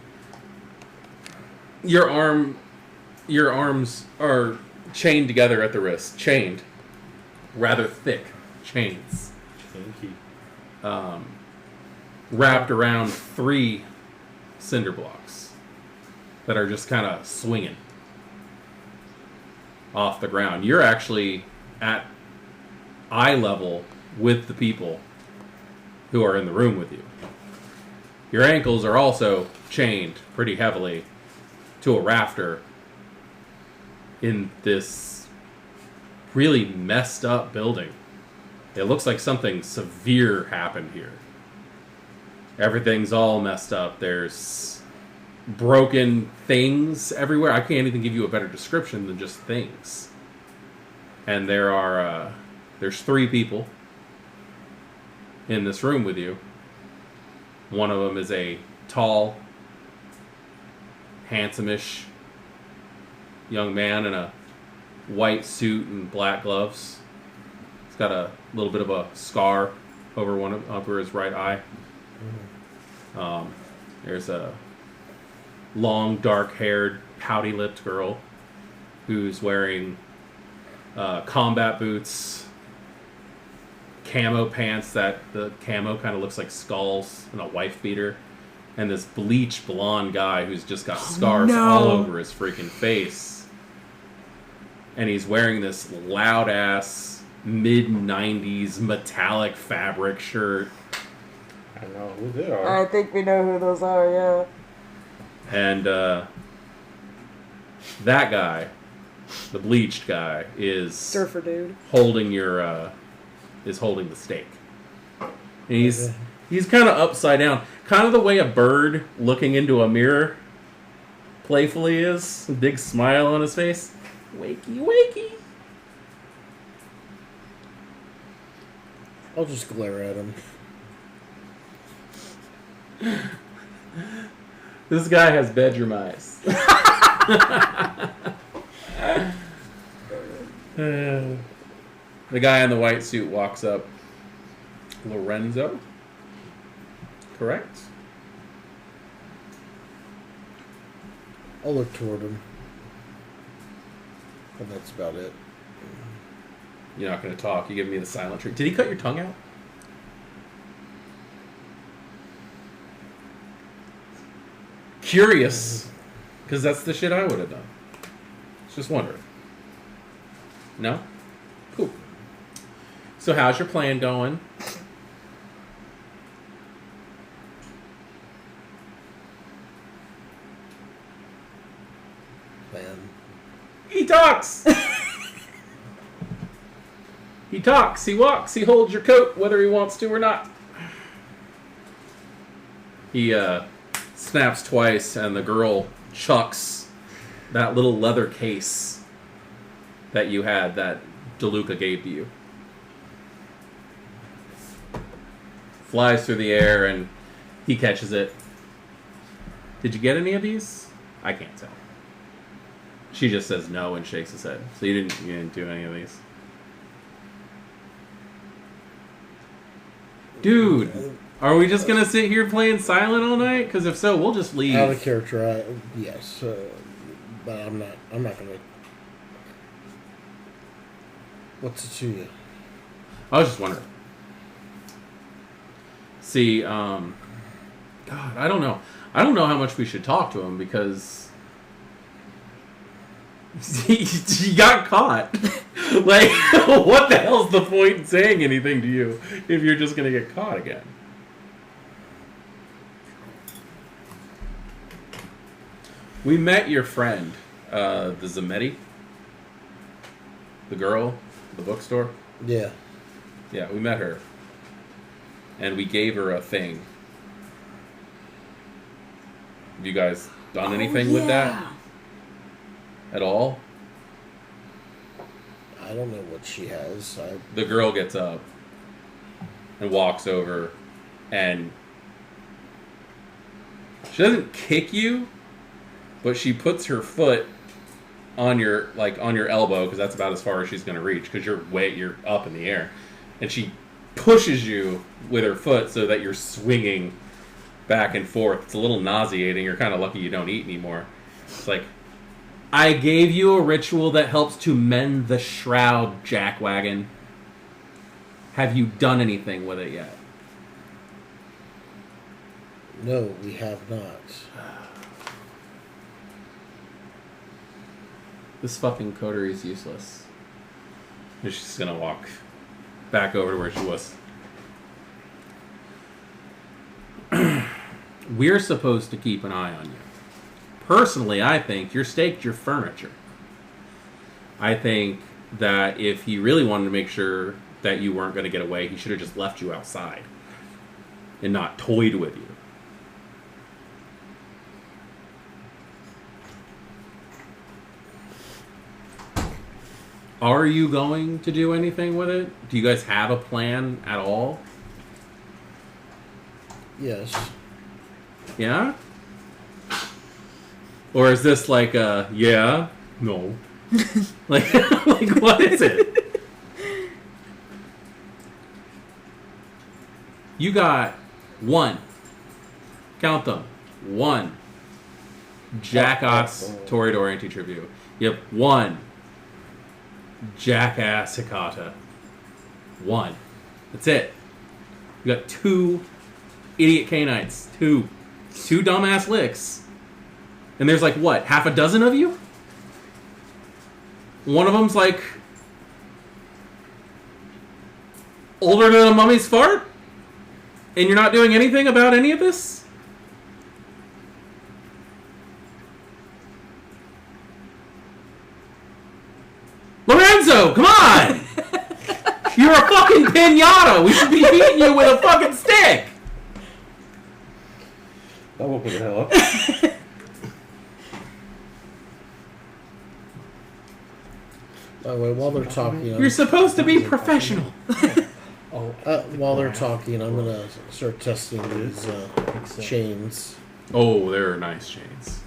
arms are chained together at the wrist. Chained. Rather thick chains. Kinky. Wrapped around 3 cinder blocks that are just kind of swinging off the ground. You're actually at eye level with the people who are in the room with you. Your ankles are also chained pretty heavily to a rafter in this really messed up building. It looks like something severe happened here. Everything's all messed up. There's broken things everywhere. I can't even give you a better description than just things. And there's 3 people in this room with you. One of them is a tall, handsome-ish young man in a white suit and black gloves. He's got a little bit of a scar over his right eye. There's a long, dark-haired, pouty-lipped girl who's wearing combat boots, camo pants that the camo kind of looks like skulls, and a wife beater, and this bleached blonde guy who's just got scars all over his freaking face. And he's wearing this loud-ass, mid-90s metallic fabric shirt. I know who they are. I think we know who those are, yeah. And that guy, the bleached guy, is Surfer dude. holding holding the stake. And he's kind of upside down, kind of the way a bird looking into a mirror playfully is. A big smile on his face. Wakey, wakey. I'll just glare at him. This guy has bedroom eyes. The guy in the white suit walks up. Lorenzo? Correct? I'll look toward him. And that's about it. You're not going to talk. You give me the silent treatment. Did he cut your tongue out? Curious. Because that's the shit I would have done. Just wondering. No? Cool. So how's your plan going? Man. He talks! He talks, he walks, he holds your coat whether he wants to or not. He snaps twice, and the girl chucks that little leather case that you had that DeLuca gave to you. Flies through the air, and he catches it. Did you get any of these? I can't tell. She just says no and shakes his head. So you didn't do any of these. Dude, are we just gonna sit here playing silent all night? Because if so, we'll just leave. Out of character, yes, but I'm not gonna. What's it to you? I was just wondering. See, God, I don't know. I don't know how much we should talk to him because he got caught. Like, what the hell's the point in saying anything to you if you're just gonna get caught again? We met your friend, the Zametti, the girl, the bookstore. Yeah. Yeah, we met her. And we gave her a thing. Have you guys done anything with that? At all? I don't know what she has. The girl gets up and walks over, and she doesn't kick you, but she puts her foot on your elbow, because that's about as far as she's going to reach, because you're up in the air, and she pushes you with her foot so that you're swinging back and forth. It's a little nauseating. You're kind of lucky you don't eat anymore. It's like, I gave you a ritual that helps to mend the shroud, jackwagon. Have you done anything with it yet? No, we have not. This fucking coterie is useless. And she's gonna walk back over to where she was. We're supposed to keep an eye on you. Personally, I think you're staked your furniture. I think that if he really wanted to make sure that you weren't going to get away, he should have just left you outside and not toyed with you. Are you going to do anything with it? Do you guys have a plan at all? Yes. Yeah? Or is this like a, yeah, no? like what is it? You got one. Count them. One. Jackass Toreador Anti-Tribute. You have one. Jackass Hikata. One. That's it. You got two idiot Canites. Two dumbass licks. And there's like, what, half a dozen of you? One of them's like older than a mummy's fart? And you're not doing anything about any of this? Lorenzo, come on! You're a fucking pinata! We should be beating you with a fucking stick! That woke me the hell up. By the way, while they're talking, You're supposed to be professional. while they're talking, I'm gonna start testing these chains, Oh, they're nice chains.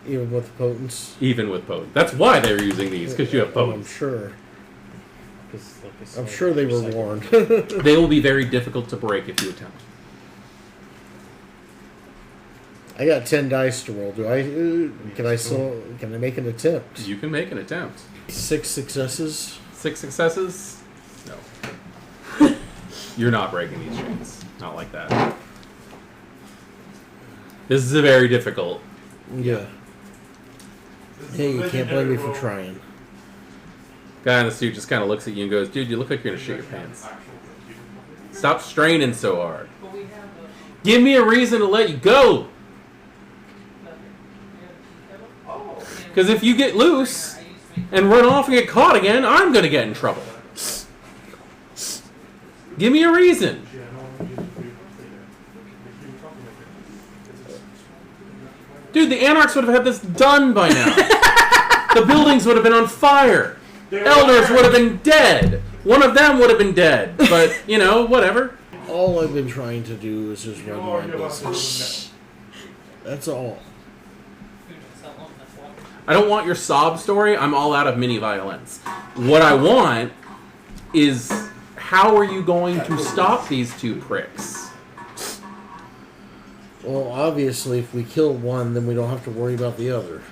even with potence. Even with potent. That's why they're using these, because you have I'm potence. sure. I'm sure they were warned. They will be very difficult to break if you attempt. I got 10 dice to roll. Can I make an attempt? You can make an attempt. 6 successes. 6 successes? No. You're not breaking these chains. Not like that. This is a very difficult. Yeah. Hey, you can't blame me for trying. Guy in the suit just kind of looks at you and goes, dude, you look like you're going to shit your pants. Stop straining so hard. Give me a reason to let you go. Because if you get loose and run off and get caught again, I'm going to get in trouble. Give me a reason. Dude, the Anarchs would have had this done by now. The buildings would have been on fire. Elders would have been dead. One of them would have been dead. But, whatever. All I've been trying to do is just run my business. That's all. I don't want your sob story. I'm all out of mini violence. What I want is, how are you going to stop these two pricks? Well, obviously, if we kill one, then we don't have to worry about the other.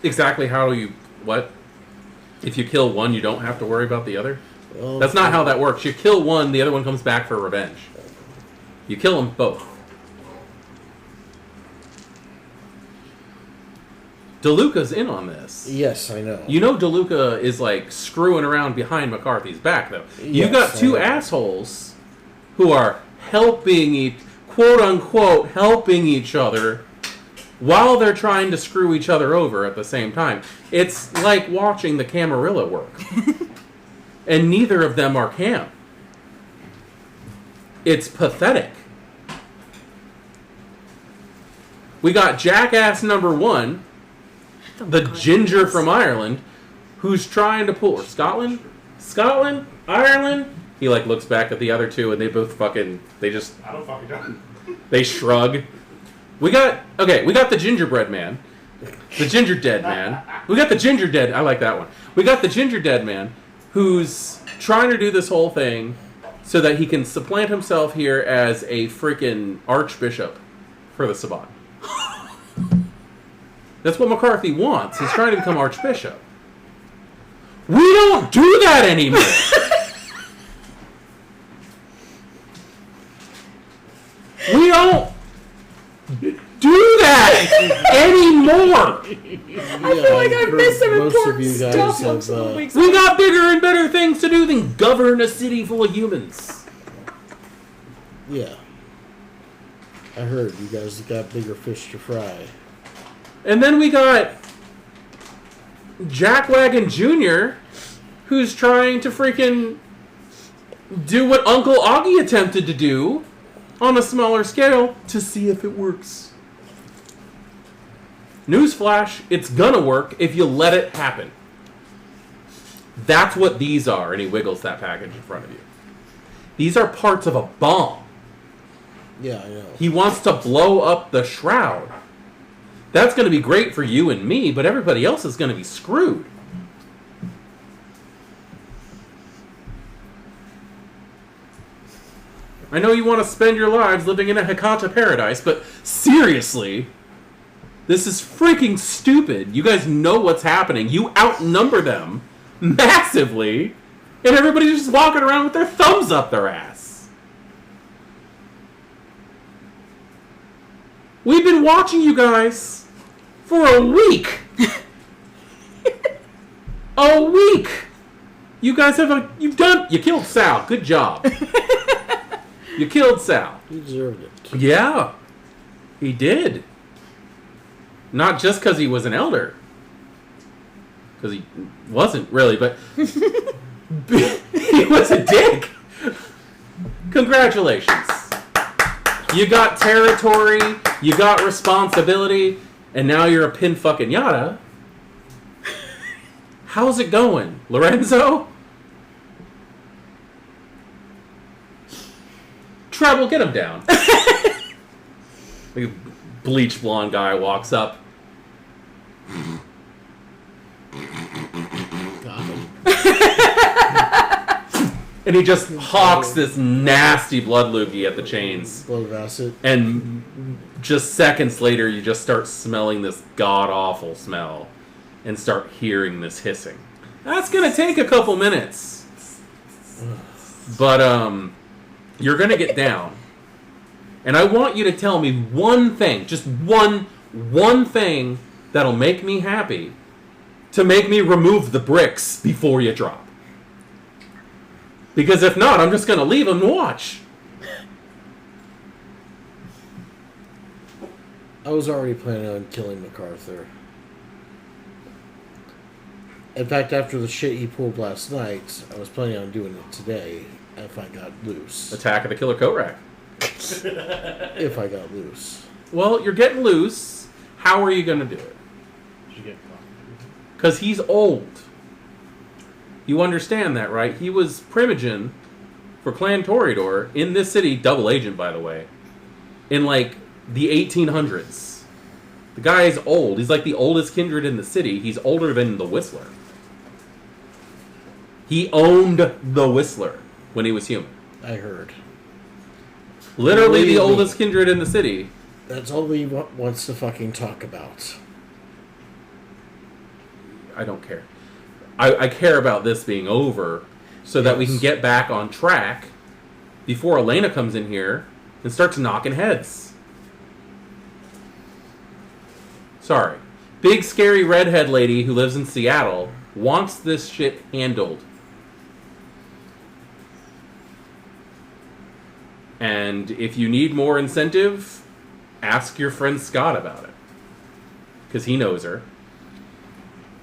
Exactly how do you... What? If you kill one, you don't have to worry about the other? Well, That's not how that works. You kill one, the other one comes back for revenge. You kill them both. DeLuca's in on this. Yes, I know. You know DeLuca is, screwing around behind McCarthy's back, though. You've Yes, got two I know. assholes who are helping quote-unquote, helping each other while they're trying to screw each other over at the same time. It's like watching the Camarilla work. And neither of them are Cam. It's pathetic. We got jackass number one, the ginger from Ireland, who's trying to pull... Or Scotland? Ireland? He, looks back at the other two, and they both fucking... They just... I don't fucking know. They shrug. We got the gingerbread man. The ginger dead man. We got the ginger dead... I like that one. We got the ginger dead man, who's trying to do this whole thing so that he can supplant himself here as a freaking archbishop for the Sabbat. That's what McCarthy wants. He's trying to become archbishop. We don't do that anymore. We don't do that anymore. I feel like I've missed some important stuff on some of the weeks. We got bigger and better things to do than govern a city full of humans. Yeah. I heard you guys got bigger fish to fry. And then we got Jackwagon Jr., who's trying to freaking do what Uncle Augie attempted to do on a smaller scale to see if it works. Newsflash, it's gonna work if you let it happen. That's what these are, and he wiggles that package in front of you. These are parts of a bomb. Yeah, I know. He wants to blow up the shroud. That's going to be great for you and me, but everybody else is going to be screwed. I know you want to spend your lives living in a Hekata paradise, but seriously, this is freaking stupid. You guys know what's happening. You outnumber them massively, and everybody's just walking around with their thumbs up their ass. We've been watching you guys for a week. A week. You guys you killed Sal. Good job. You killed Sal. He deserved it. Yeah, he did. Not just because he was an elder. Because he wasn't really, but he was a dick. Congratulations. You got territory, you got responsibility, and now you're a pin fucking yada. How's it going, Lorenzo? Treble, get him down. The bleach blonde guy walks up. Got him. And he just hawks this nasty blood loogie at the chains. Blood of acid. And just seconds later, you just start smelling this god-awful smell. And start hearing this hissing. That's going to take a couple minutes. But, you're going to get down. And I want you to tell me one thing, just one thing that'll make me happy to make me remove the bricks before you drop. Because if not, I'm just going to leave them and watch. I was already planning on killing MacArthur. In fact, after the shit he pulled last night, I was planning on doing it today if I got loose. Attack of the Killer Coat Rack. If I got loose. Well, you're getting loose. How are you going to do it? Did you get caught? Because he's old. You understand that, right? He was Primogen for Clan Toreador in this city, double agent, by the way, in like the 1800s. The guy is old. He's like the oldest kindred in the city. He's older than the Whistler. He owned the Whistler when he was human. I heard. Literally the Believe me. oldest kindred in the city. That's all he wants to fucking talk about. I don't care. I care about this being over so that we can get back on track before Elena comes in here and starts knocking heads. Sorry. Big scary redhead lady who lives in Seattle wants this shit handled. And if you need more incentive, ask your friend Scott about it. Because he knows her.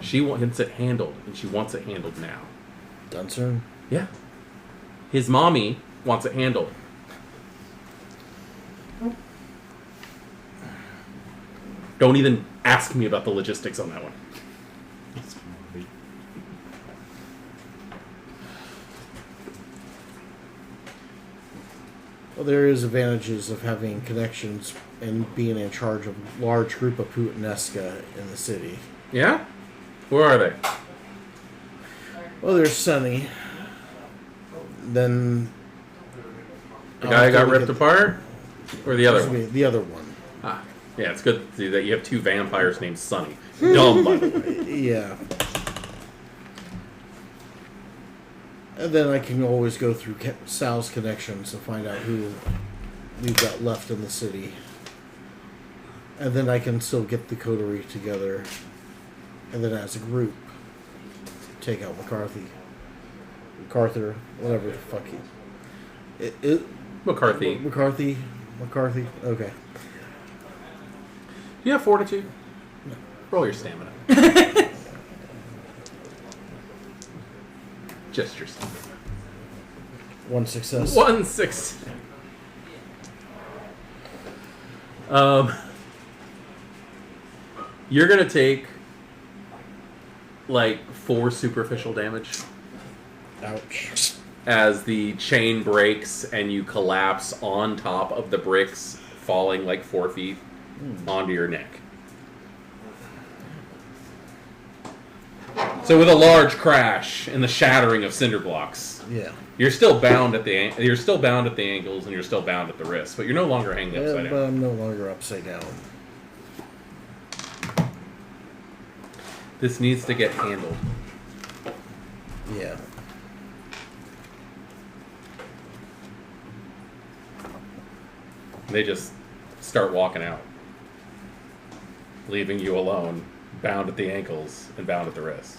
She wants it handled, and she wants it handled now. Done soon? Yeah. His mommy wants it handled. Don't even ask me about the logistics on that one. Well, there is advantages of having connections and being in charge of a large group of Putanesca in the city. Yeah? Where are they? Well, there's Sunny. Then The guy who got ripped apart? Or the other one? The other one. Ah, yeah, it's good to see that you have two vampires named Sonny. Dumb, by the way. Yeah. And then I can always go through Sal's connections and find out who we've got left in the city. And then I can still get the coterie together. And then as a group, take out MacArthur, whatever the fuck he... McCarthy. McCarthy, okay. Do you have fortitude? No. Roll your stamina. Just your stamina. 1 success. 1 6. You're gonna take like 4 superficial damage Ouch. as the chain breaks and you collapse on top of the bricks, falling like 4 feet onto your neck. So with a large crash and the shattering of cinder blocks, Yeah. you're still bound at the ankles and you're still bound at the wrists, but you're no longer hanging upside But down. I'm no longer upside down. This needs to get handled. Yeah. They just start walking out, leaving you alone, bound at the ankles and bound at the wrists.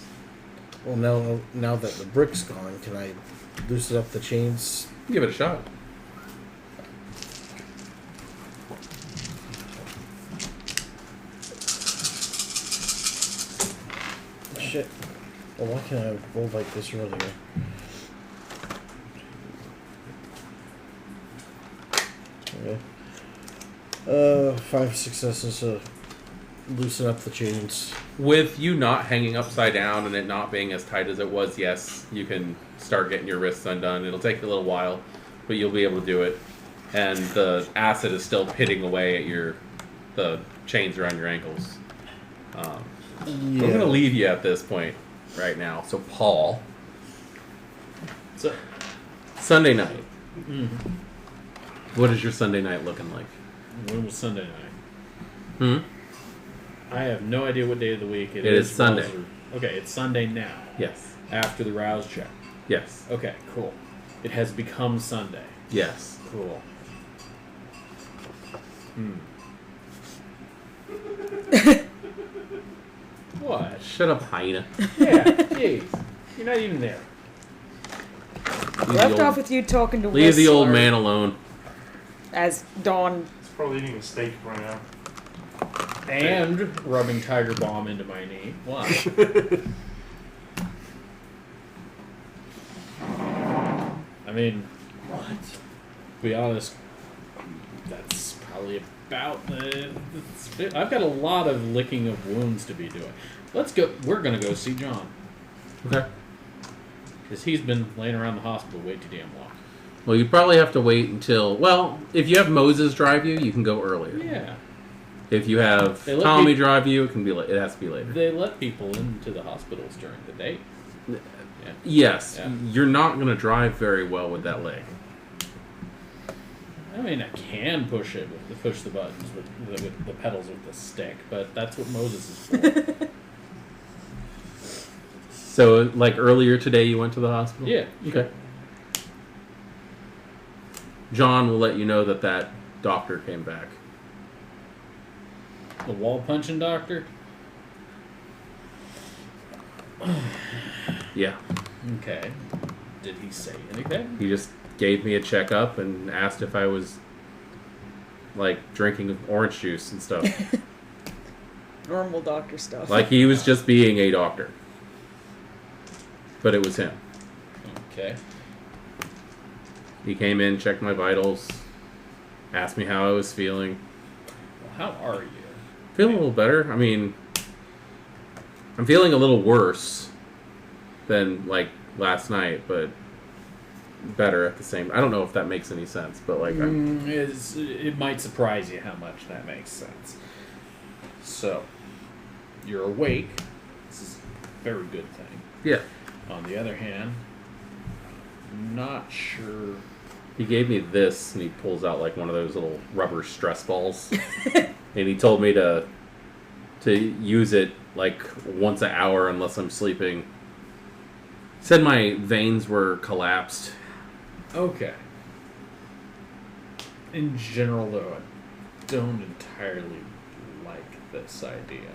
Well, now that the brick's gone, can I loosen up the chains? Give it a shot. Shit. Well, why can't I roll like this earlier? Okay. 5 successes to loosen up the chains. With you not hanging upside down and it not being as tight as it was, yes, you can start getting your wrists undone. It'll take a little while, but you'll be able to do it. And the acid is still pitting away at the chains around your ankles. I'm going to leave you at this point right now. So, Paul. Sunday night. Mm-hmm. What is your Sunday night looking like? When was Sunday night? I have no idea what day of the week It is Sunday. Okay, it's Sunday now. Yes. After the rouse check. Yes. Okay, cool. It has become Sunday. Yes. Cool. What? Shut up, hyena. Yeah, jeez. You're not even there. Left off with you talking to Leave the old Whistler man alone. as Dawn. He's probably eating a steak right now. And rubbing Tiger Balm into my knee. Why? I mean, what? To be honest, that's Probably about I've got a lot of licking of wounds to be doing. Let's go. We're gonna go see John Okay. because he's been laying around the hospital way too damn long. Well, you probably have to wait until. Well, if you have Moses drive you, you can go earlier. Yeah, If you have They let Tommy me- drive you, it can be. It has to be later. they let people into the hospitals during the day. Yes, Yeah. you're not going to drive very well with that leg. I mean, I can push the buttons with the pedals with the stick, but that's what Moses is for. So, like earlier today, you went to the hospital. Yeah. Okay. John will let you know that doctor came back. The wall punching doctor. Yeah. Okay. Did he say anything? He just gave me a checkup and asked if I was like drinking orange juice and stuff. Normal doctor stuff. Like he was just being a doctor. But it was him. Okay. He came in, checked my vitals, asked me how I was feeling. Well, how are you? Feeling a little better. I mean, I'm feeling a little worse than like last night, but better at the same. I don't know if that makes any sense, but like It might surprise you how much that makes sense. So, you're awake. This is a very good thing. yeah. On the other hand, I'm not sure. He gave me this, and he pulls out like one of those little rubber stress balls, and he told me to use it like once an hour unless I'm sleeping. He said my veins were collapsed. Okay. In general, though, I don't entirely like this idea.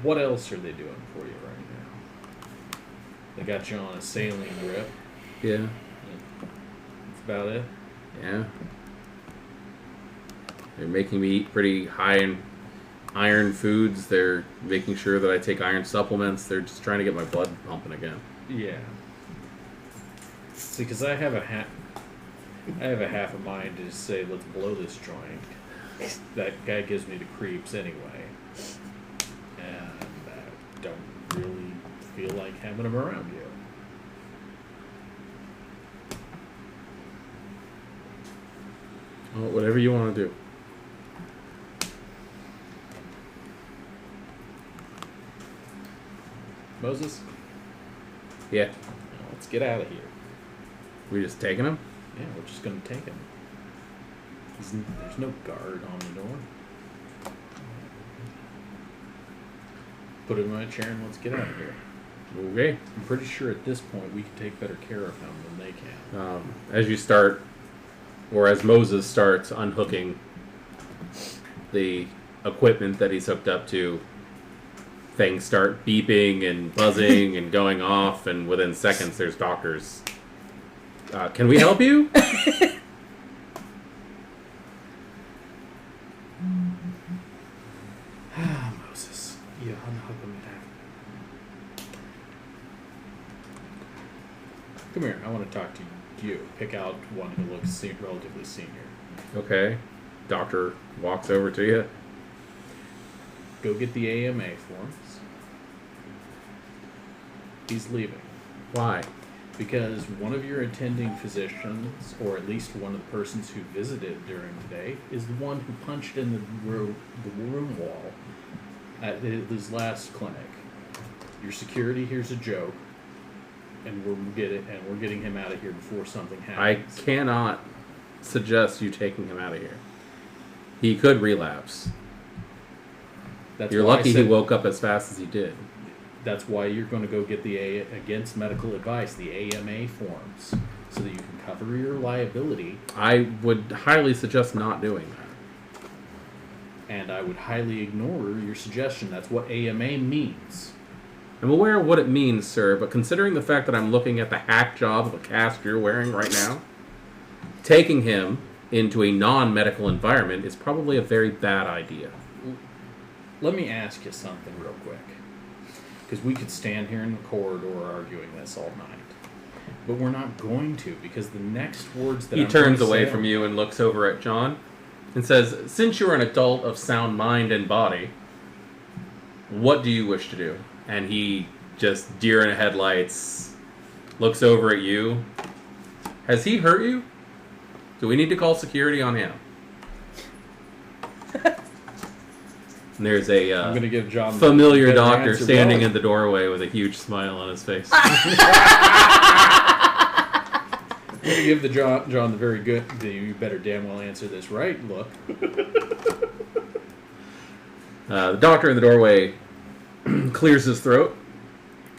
What else are they doing for you right now? They got you on a saline drip. Yeah, That's about it. yeah. They're making me eat pretty high in iron foods. They're making sure that I take iron supplements. They're just trying to get my blood pumping again. Yeah. See, because I have a half a mind to just say, let's blow this joint. That guy gives me the creeps anyway, and I don't really feel like having him around you. Well, whatever you want to do. Moses, Yeah. now let's get out of here. We just taking him? Yeah, we're just gonna take him. There's no guard on the door. Put him in a chair and let's get out of here. Okay. I'm pretty sure at this point we can take better care of him than they can. As you start, or as Moses starts unhooking the equipment that he's hooked up to, things start beeping and buzzing and going off, and within seconds there's doctors. Can we help you? Moses, you unhook him down. Come here, I want to talk to you. Pick out one who looks relatively senior. Okay. Doctor walks over to you. Go get the AMA forms. He's leaving. Why? Because one of your attending physicians, or at least one of the persons who visited during the day, is the one who punched in the room wall at his last clinic. Your security here's a joke, and we're getting him out of here before something I happens. cannot suggest you taking him out of here. He could relapse. That's You're why I lucky he said- woke up as fast as he did. That's why you're going to go get the against medical advice, the AMA forms, so that you can cover your liability. I would highly suggest not doing that. And I would highly ignore your suggestion. That's what AMA means. I'm aware of what it means, sir, but considering the fact that I'm looking at the hack job of a cast you're wearing right now, taking him into a non-medical environment is probably a very bad idea. Let me ask you something real quick. Because we could stand here in the corridor arguing this all night. But we're not going to, because the next words that He I'm going turns to away say- from you and looks over at John and says, "Since you're an adult of sound mind and body, what do you wish to do?" And he just, deer in headlights, looks over at you. Has he hurt you? Do we need to call security on him? And there's a I'm going to give John the familiar better doctor answer. standing No. in the doorway with a huge smile on his face. I'm going to give John the very good, you better damn well answer this right look. The doctor in the doorway clears his throat,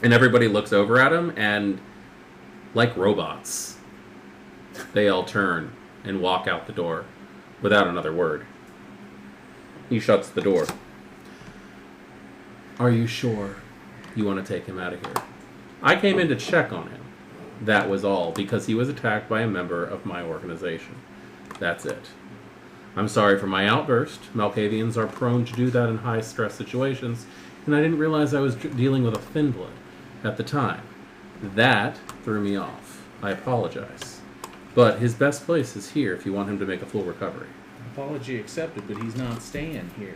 and everybody looks over at him, and like robots, they all turn and walk out the door without another word. He shuts the door. Are you sure you want to take him out of here? I came in to check on him. That was all, because he was attacked by a member of my organization. That's it. I'm sorry for my outburst. Malkavians are prone to do that in high-stress situations, and I didn't realize I was dealing with a Finblood at the time. That threw me off. I apologize. But his best place is here if you want him to make a full recovery. Apology accepted, but he's not staying here.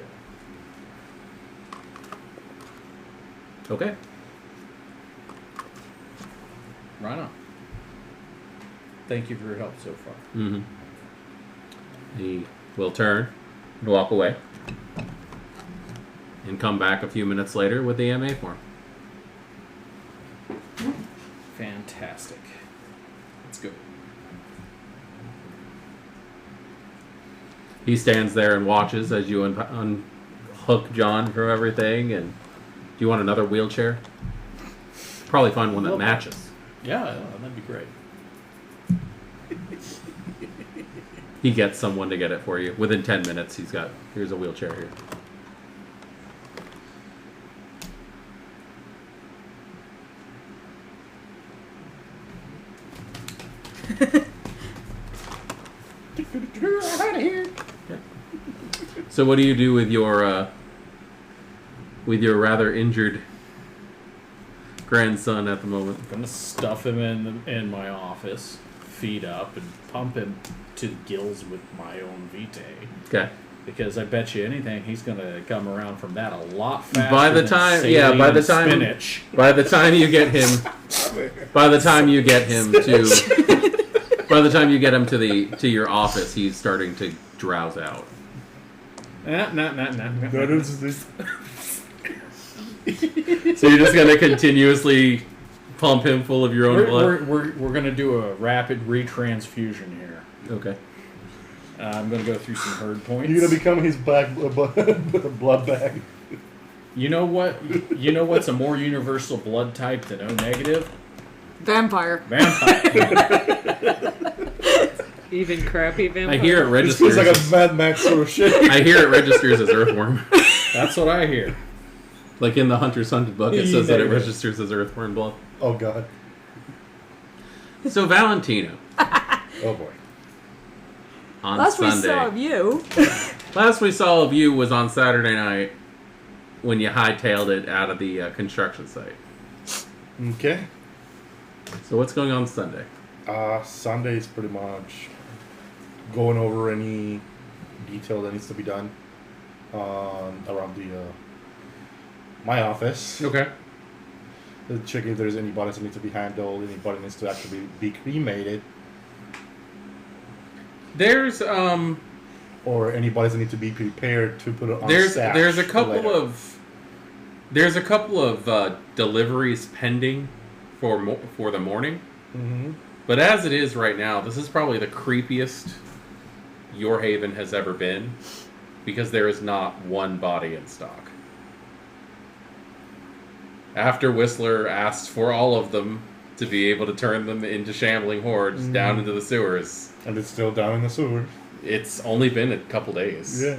Okay? Right on. Thank you for your help so far. Mm-hmm. He will turn and walk away. And come back a few minutes later with the MA form. Fantastic. Let's go. He stands there and watches as you unhook John from everything. And do you want another wheelchair? Probably find one that matches. Yeah, that'd be great. He gets someone to get it for you. Within 10 minutes, here's a wheelchair here. Out of here. So what do you do with your rather injured grandson at the moment? I'm gonna stuff him in my office, feet up, and pump him to the gills with my own vitae. Okay. Because I bet you anything he's gonna come around from that a lot faster. By the than time, saline by the and time, spinach. by the time you get him, by the time you get him to your office, he's starting to drowse out. That is this. So you're just gonna continuously pump him full of your own blood. We're gonna do a rapid retransfusion here. Okay. I'm gonna go through some herd points. You're gonna become his blood bag. You know what? You know what's a more universal blood type than O negative? Vampire. Vampire. Even crappy vampire. I hear it This registers. feels like a Mad Max sort of shit. I hear it registers as earthworm. That's what I hear. Like in the Hunter's Hunted book, it says that it registers as earthworm blood. Oh god. So Valentino Oh boy. on Last Sunday. we saw of you. Last we saw of you was on Saturday night when you hightailed it out of the construction site. Okay. So what's going on Sunday? Sunday is pretty much going over any detail that needs to be done around the my office. Okay. Check if there's any bodies that need to be handled, any body needs to actually be cremated, There's or any bodies that need to be prepared to put it on there's stash there's a for couple later. of deliveries pending for the morning. Mhm. But as it is right now, this is probably the creepiest Your Haven has ever been, because there is not one body in stock. After Whistler asked for all of them to be able to turn them into shambling hordes down into the sewers, And it's still down in the sewer. it's only been a couple days. Yeah.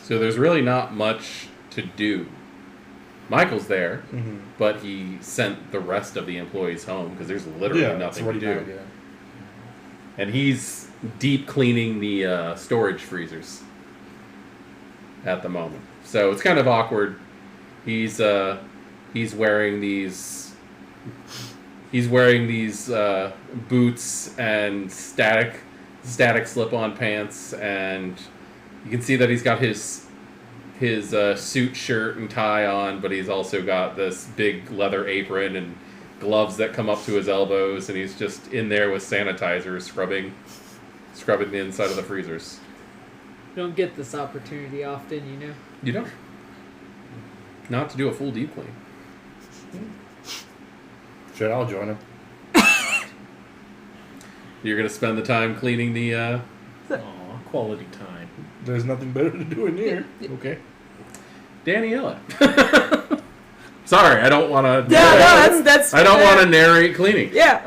So there's really not much to do. Michael's there, Mm-hmm. but he sent the rest of the employees home because there's literally Yeah, it's nothing to already do. done, yeah. And he's deep cleaning the storage freezers at the moment. So it's kind of awkward. He's wearing these He's wearing these boots and static slip-on pants, and you can see that he's got his suit shirt and tie on, but he's also got this big leather apron and gloves that come up to his elbows, and he's just in there with sanitizer scrubbing the inside of the freezers. You don't get this opportunity often, you know. You don't. Not to do a full deep clean. Shit, I'll join him. You're gonna spend the time cleaning the. Aw, quality time. There's nothing better to do in here. Okay. Daniela. Sorry, I don't want to. Yeah, no, that's. I don't want to narrate cleaning. Yeah.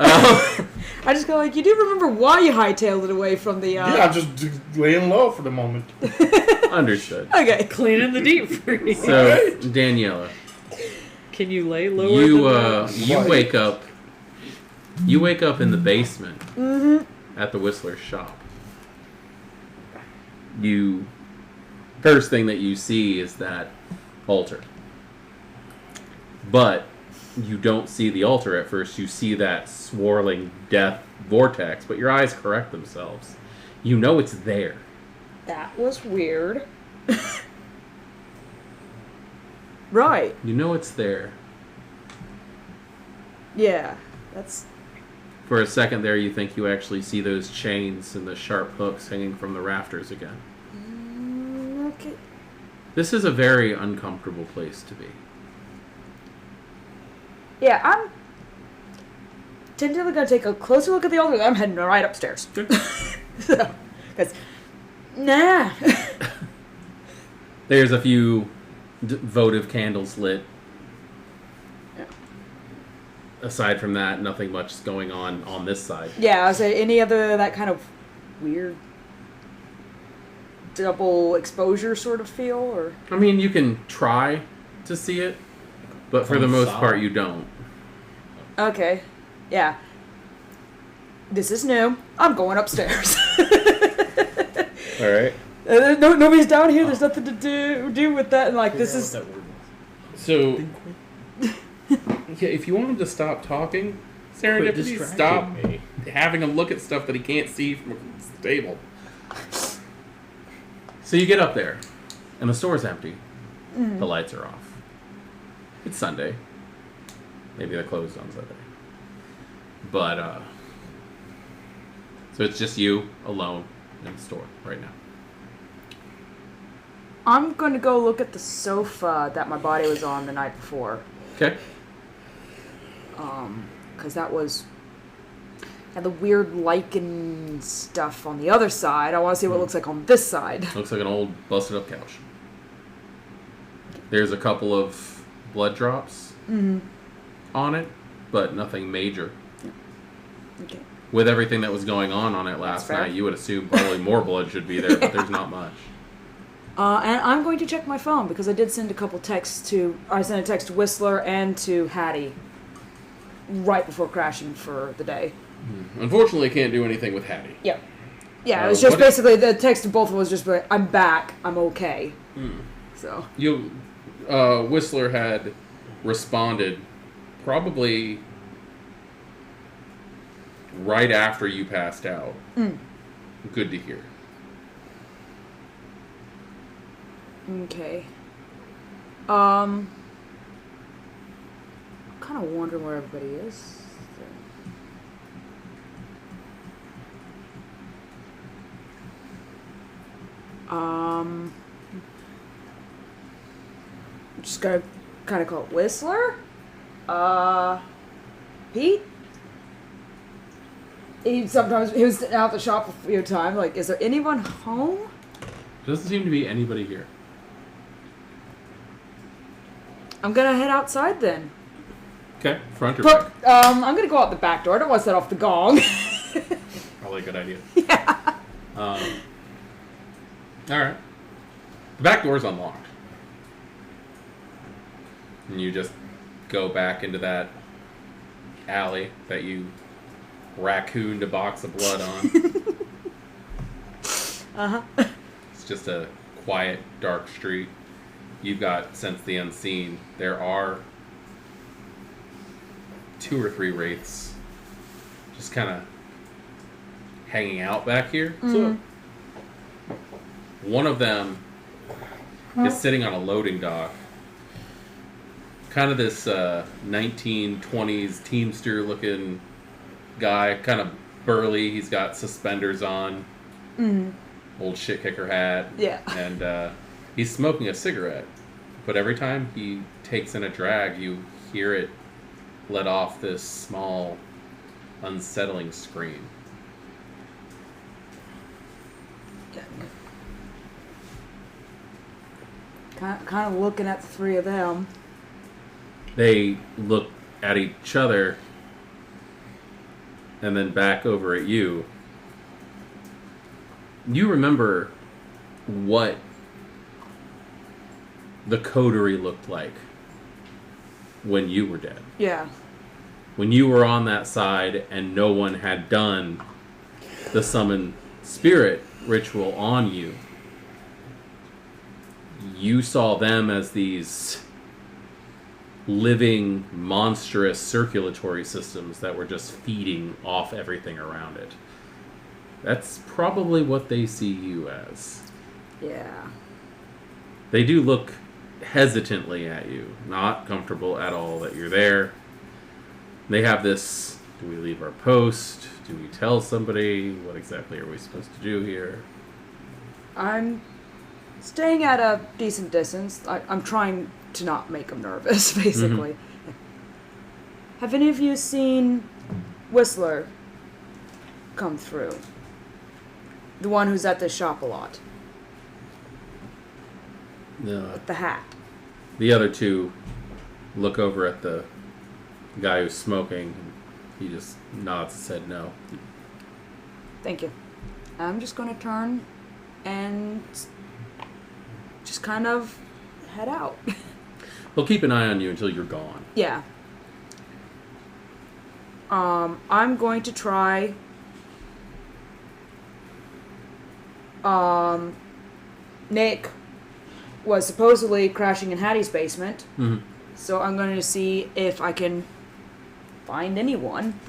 I just go like, you do remember why you hightailed it away from the. Yeah, I'm just laying low for the moment. Understood. Okay. Cleaning the deep freeze. So, Daniela, Can you lay lower than that? you wake up. You wake up in the basement at the Whistler's shop. First thing that you see is that altar. But you don't see the altar at first. You see that swirling death vortex, but your eyes correct themselves. You know it's there. That was weird. Right. You know it's there. Yeah. That's. For a second there, you think you actually see those chains and the sharp hooks hanging from the rafters again. Okay. This is a very uncomfortable place to be. Yeah, I'm tentatively gonna take a closer look at the altar. I'm heading right upstairs. So, because, nah. There's a few votive candles lit. Yeah. Aside from that, nothing much is going on this side. Yeah, I say any other that kind of weird double exposure sort of feel, or I mean, you can try to see it, but for the most Solid. part, you don't. okay, yeah. This is new. I'm going upstairs. All right. Nobody's down here. There's nothing to do with that. And like this is. That word was. So, yeah, if you want him to stop talking, Quit serendipity, distracting stop me. having him look at stuff that he can't see from the table. So you get up there, and the store's empty. The lights are off. It's Sunday. Maybe they're closed on Sunday. But, so it's just you alone in the store right now. I'm going to go look at the sofa that my body was on the night before. Okay. Because that was. And the weird lichen stuff on the other side. I want to see what it looks like on this side. Looks like an old busted up couch. There's a couple of blood drops on it, but nothing major. Okay. With everything that was going on it last fair. night, you would assume probably more blood should be there, but there's not much. And I'm going to check my phone because I did send a couple texts to. I sent a text to Whistler and to Hattie right before crashing for the day. Unfortunately, I can't do anything with Hattie. Yeah. Yeah, it was just what- basically the text to both of us was just like, I'm back, I'm okay. So. Whistler had responded probably right after you passed out. Good to hear. Okay. I'm kind of wondering where everybody is. Just gonna kind of call it Whistler. Pete. He was out at the shop a few times. Like, is there anyone home? Doesn't seem to be anybody here. I'm gonna head outside then. Okay, front or back? I'm gonna go out the back door. I don't want to set off the gong. Probably a good idea. Yeah. All right. The back door's unlocked. And you just go back into that alley that you raccooned a box of blood on. It's just a quiet, dark street. You've got Sense the Unseen. There are 2 or 3 wraiths just kind of hanging out back here. Mm-hmm. One of them is sitting on a loading dock. Kind of this 1920s Teamster looking guy, kind of burly. He's got suspenders on, old shit kicker hat. Yeah. And he's smoking a cigarette. But every time he takes in a drag, you hear it let off this small, unsettling scream. Kind of looking at the three of them. They look at each other and then back over at you. You remember what the coterie looked like when you were dead. Yeah. When you were on that side and no one had done the summon spirit ritual on you. You saw them as these living, monstrous circulatory systems that were just feeding off everything around it. That's probably what they see you as. Yeah. They do look hesitantly at you, not comfortable at all that you're there. They have this, do we leave our post? Do we tell somebody? What exactly are we supposed to do here? I'm staying at a decent distance. I'm trying to not make them nervous, basically. Have any of you seen Whistler come through? The one who's at the shop a lot. No. With the hat. The other two look over at the guy who's smoking. He just nods and said no. Thank you. I'm just going to turn and just kind of head out. They'll keep an eye on you until you're gone. Yeah. I'm going to try Nick was supposedly crashing in Hattie's basement. Mm-hmm. So I'm going to see if I can find anyone.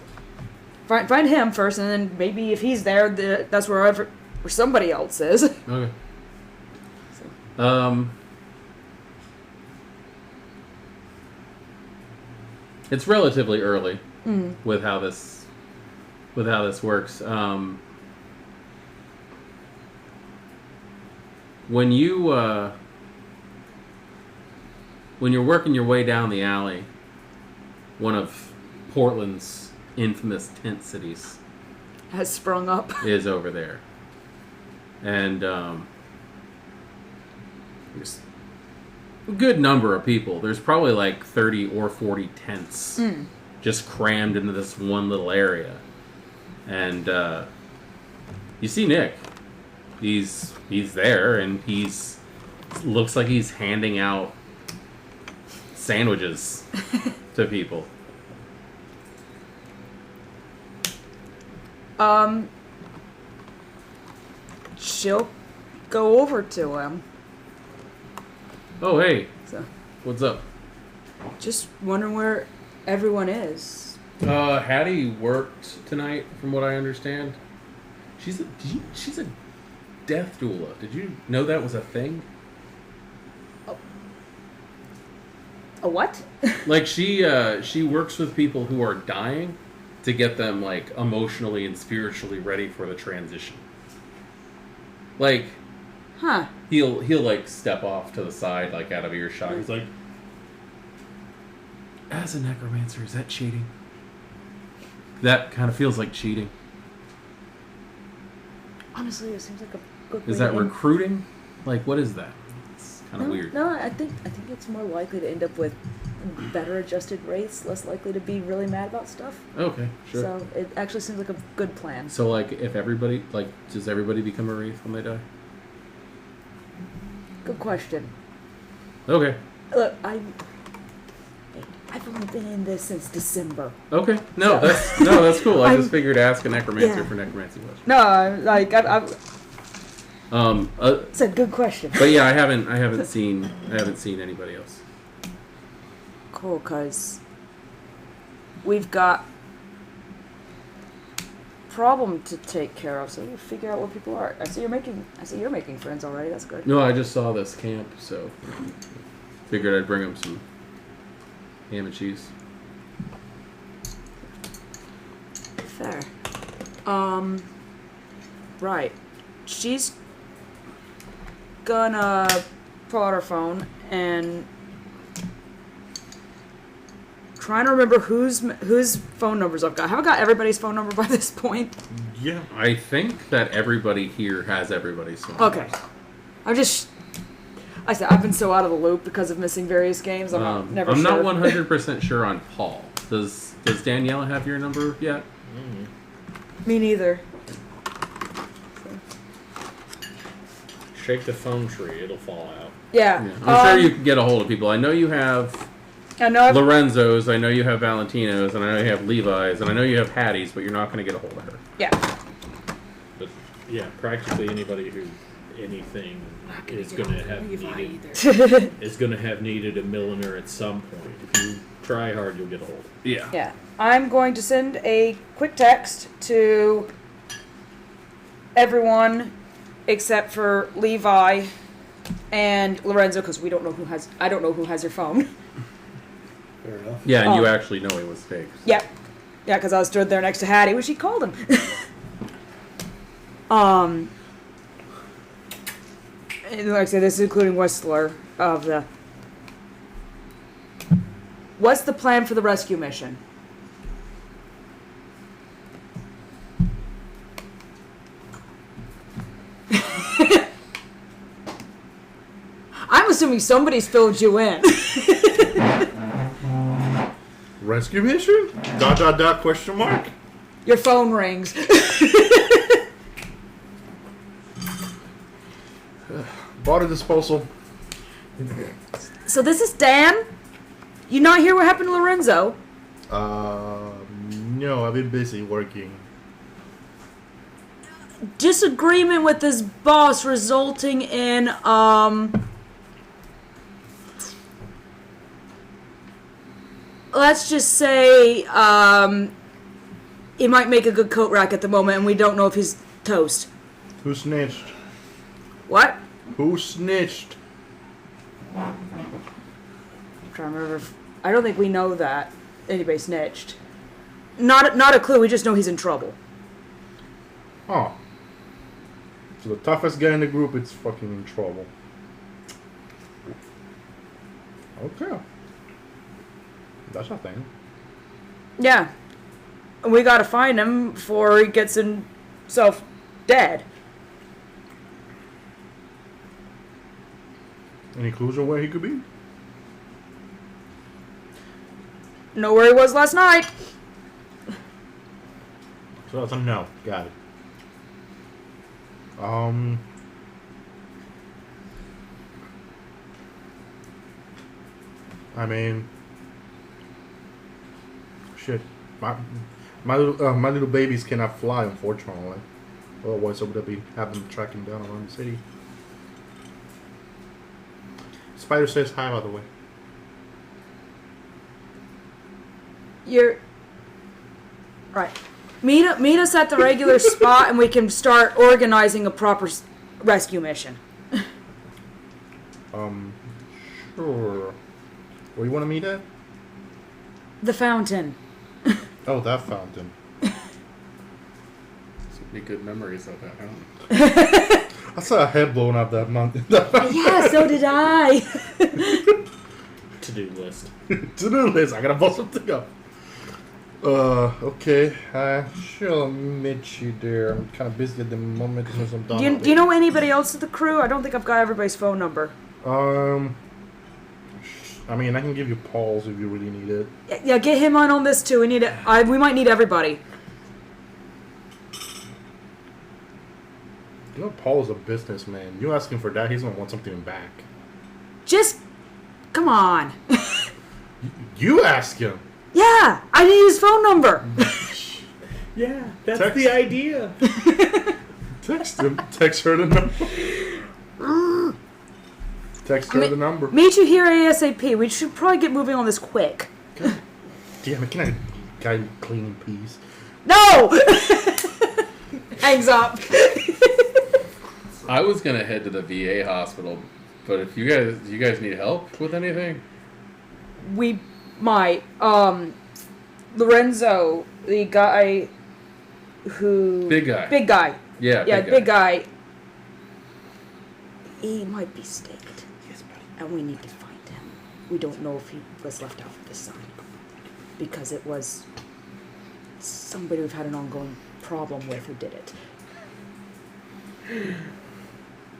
Find him first, and then maybe if he's there, that's where somebody else is. Okay. It's relatively early with how this works. When you're working your way down the alley, one of Portland's infamous tent cities Has sprung up. is over there, and there's a good number of people. There's probably like 30 or 40 tents just crammed into this one little area. And you see Nick. He's there, and looks like he's handing out sandwiches to people. She'll go over to him. Oh, hey. So, What's up? just wondering where everyone is. Hattie worked tonight, from what I understand. She's a death doula. Did you know that was a thing? A what? Like she works with people who are dying to get them like emotionally and spiritually ready for the transition. Like, Huh. he'll like step off to the side, like out of earshot. He's like, as a necromancer, is that cheating? That kind of feels like cheating. Honestly, it seems like a good way Is that to end. recruiting? Like, what is that? It's kind of weird. No, I think it's more likely to end up with better adjusted rates, less likely to be really mad about stuff. Okay, sure. So it actually seems like a good plan. So, like, if everybody, like, does everybody become a wraith when they die? Good question. Okay. Look, I've only been in this since December. Okay. No, So- that's cool. I I'm- just figured to ask a necromancer Yeah. for necromancy questions. No, I it's a good question. But yeah, I haven't seen anybody else. Cool, cause we've got problem to take care of, so we'll figure out where people are. I see you're making friends already. That's good. No, I just saw this camp, so figured I'd bring them some ham and cheese. Fair. Right. She's gonna pull out her phone and trying to remember whose phone numbers I've got. Have I got everybody's phone number by this point? Yeah. I think that everybody here has everybody's phone Okay. numbers. I've been so out of the loop because of missing various games. I'm never I'm sure. not 100% sure on Paul. Does Danielle have your number yet? Me neither. Shake the phone tree, it'll fall out. Yeah. Yeah. I'm sure you can get a hold of people. I know you have I know I've Lorenzo's, I know you have Valentino's, and I know you have Levi's, and I know you have Hattie's, but you're not going to get a hold of her. Yeah. But yeah, practically anybody who anything is going to have needed a milliner at some point. If you try hard, you'll get a hold. Yeah. Yeah. I'm going to send a quick text to everyone except for Levi and Lorenzo because I don't know who has your phone. Fair enough. Yeah, and you Oh. actually know it was fake. So. Yep. Yeah, because I stood there next to Hattie when she called him. And like I said, this is including Whistler of the. What's the plan for the rescue mission? I'm assuming somebody's filled you in. Rescue mission? ... question mark? Your phone rings. Body disposal. So this is Dan. You not hear what happened to Lorenzo? No, I've been busy working. Disagreement with his boss resulting in let's just say he might make a good coat rack at the moment and we don't know if he's toast. Who snitched? What? Who snitched? I'm trying to remember if, I don't think we know that anybody snitched. Not a clue, we just know he's in trouble. Oh. So the toughest guy in the group is fucking in trouble. Okay. That's a thing. Yeah. And we gotta find him before he gets himself dead. Any clues on where he could be? Know where he was last night. So that's a no. Got it. I mean, shit. My little babies cannot fly, unfortunately. Otherwise, I would have have them track him down around the city. Spider says hi, by the way. You're right. Meet us at the regular spot, and we can start organizing a proper rescue mission. Sure. Where you want to meet at? The fountain. Oh, that fountain. So many good memories of that, huh? I saw a head blown up that month. Yeah, so did I. To-do list. To-do list. I gotta bust something up. Okay. Sure, I'll meet you there. I'm kind of busy at the moment since I'm done. Do you know anybody else of the crew? I don't think I've got everybody's phone number. I mean, I can give you Paul's if you really need it. Yeah, get him on this too. We need it. We might need everybody. You know, Paul is a businessman. You ask him for that, he's gonna want something back. Just come on. You ask him. Yeah, I need his phone number. Yeah, that's Text. the idea. Text him. Text her the number. Text her the number. Meet you here ASAP. We should probably get moving on this quick. God damn it! Can I Guy cleaning peas. No! Hangs up. I was gonna head to the VA hospital, but if you guys need help with anything, We might. Lorenzo, the guy who... big guy. Big guy. Yeah, Yeah, big big guy. He might be staked. Yes, buddy. And we need to find him. We don't know if he was left out of the sign. Because it was somebody we've had an ongoing problem with who did it.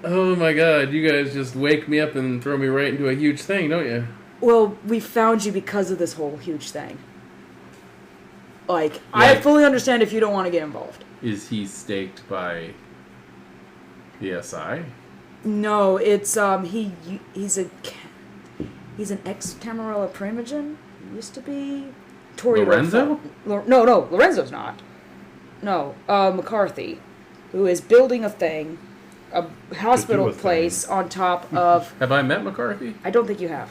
Oh my god, you guys just wake me up and throw me right into a huge thing, don't you? Well, we found you because of this whole huge thing. Like, I fully understand if you don't want to get involved. Is he staked by the SI? No, it's he's an ex-Tamarella Primogen. He used to be Lorenzo? No, Lorenzo's not. No, McCarthy, who is building a thing, a hospital place on top of. Have I met McCarthy? I don't think you have.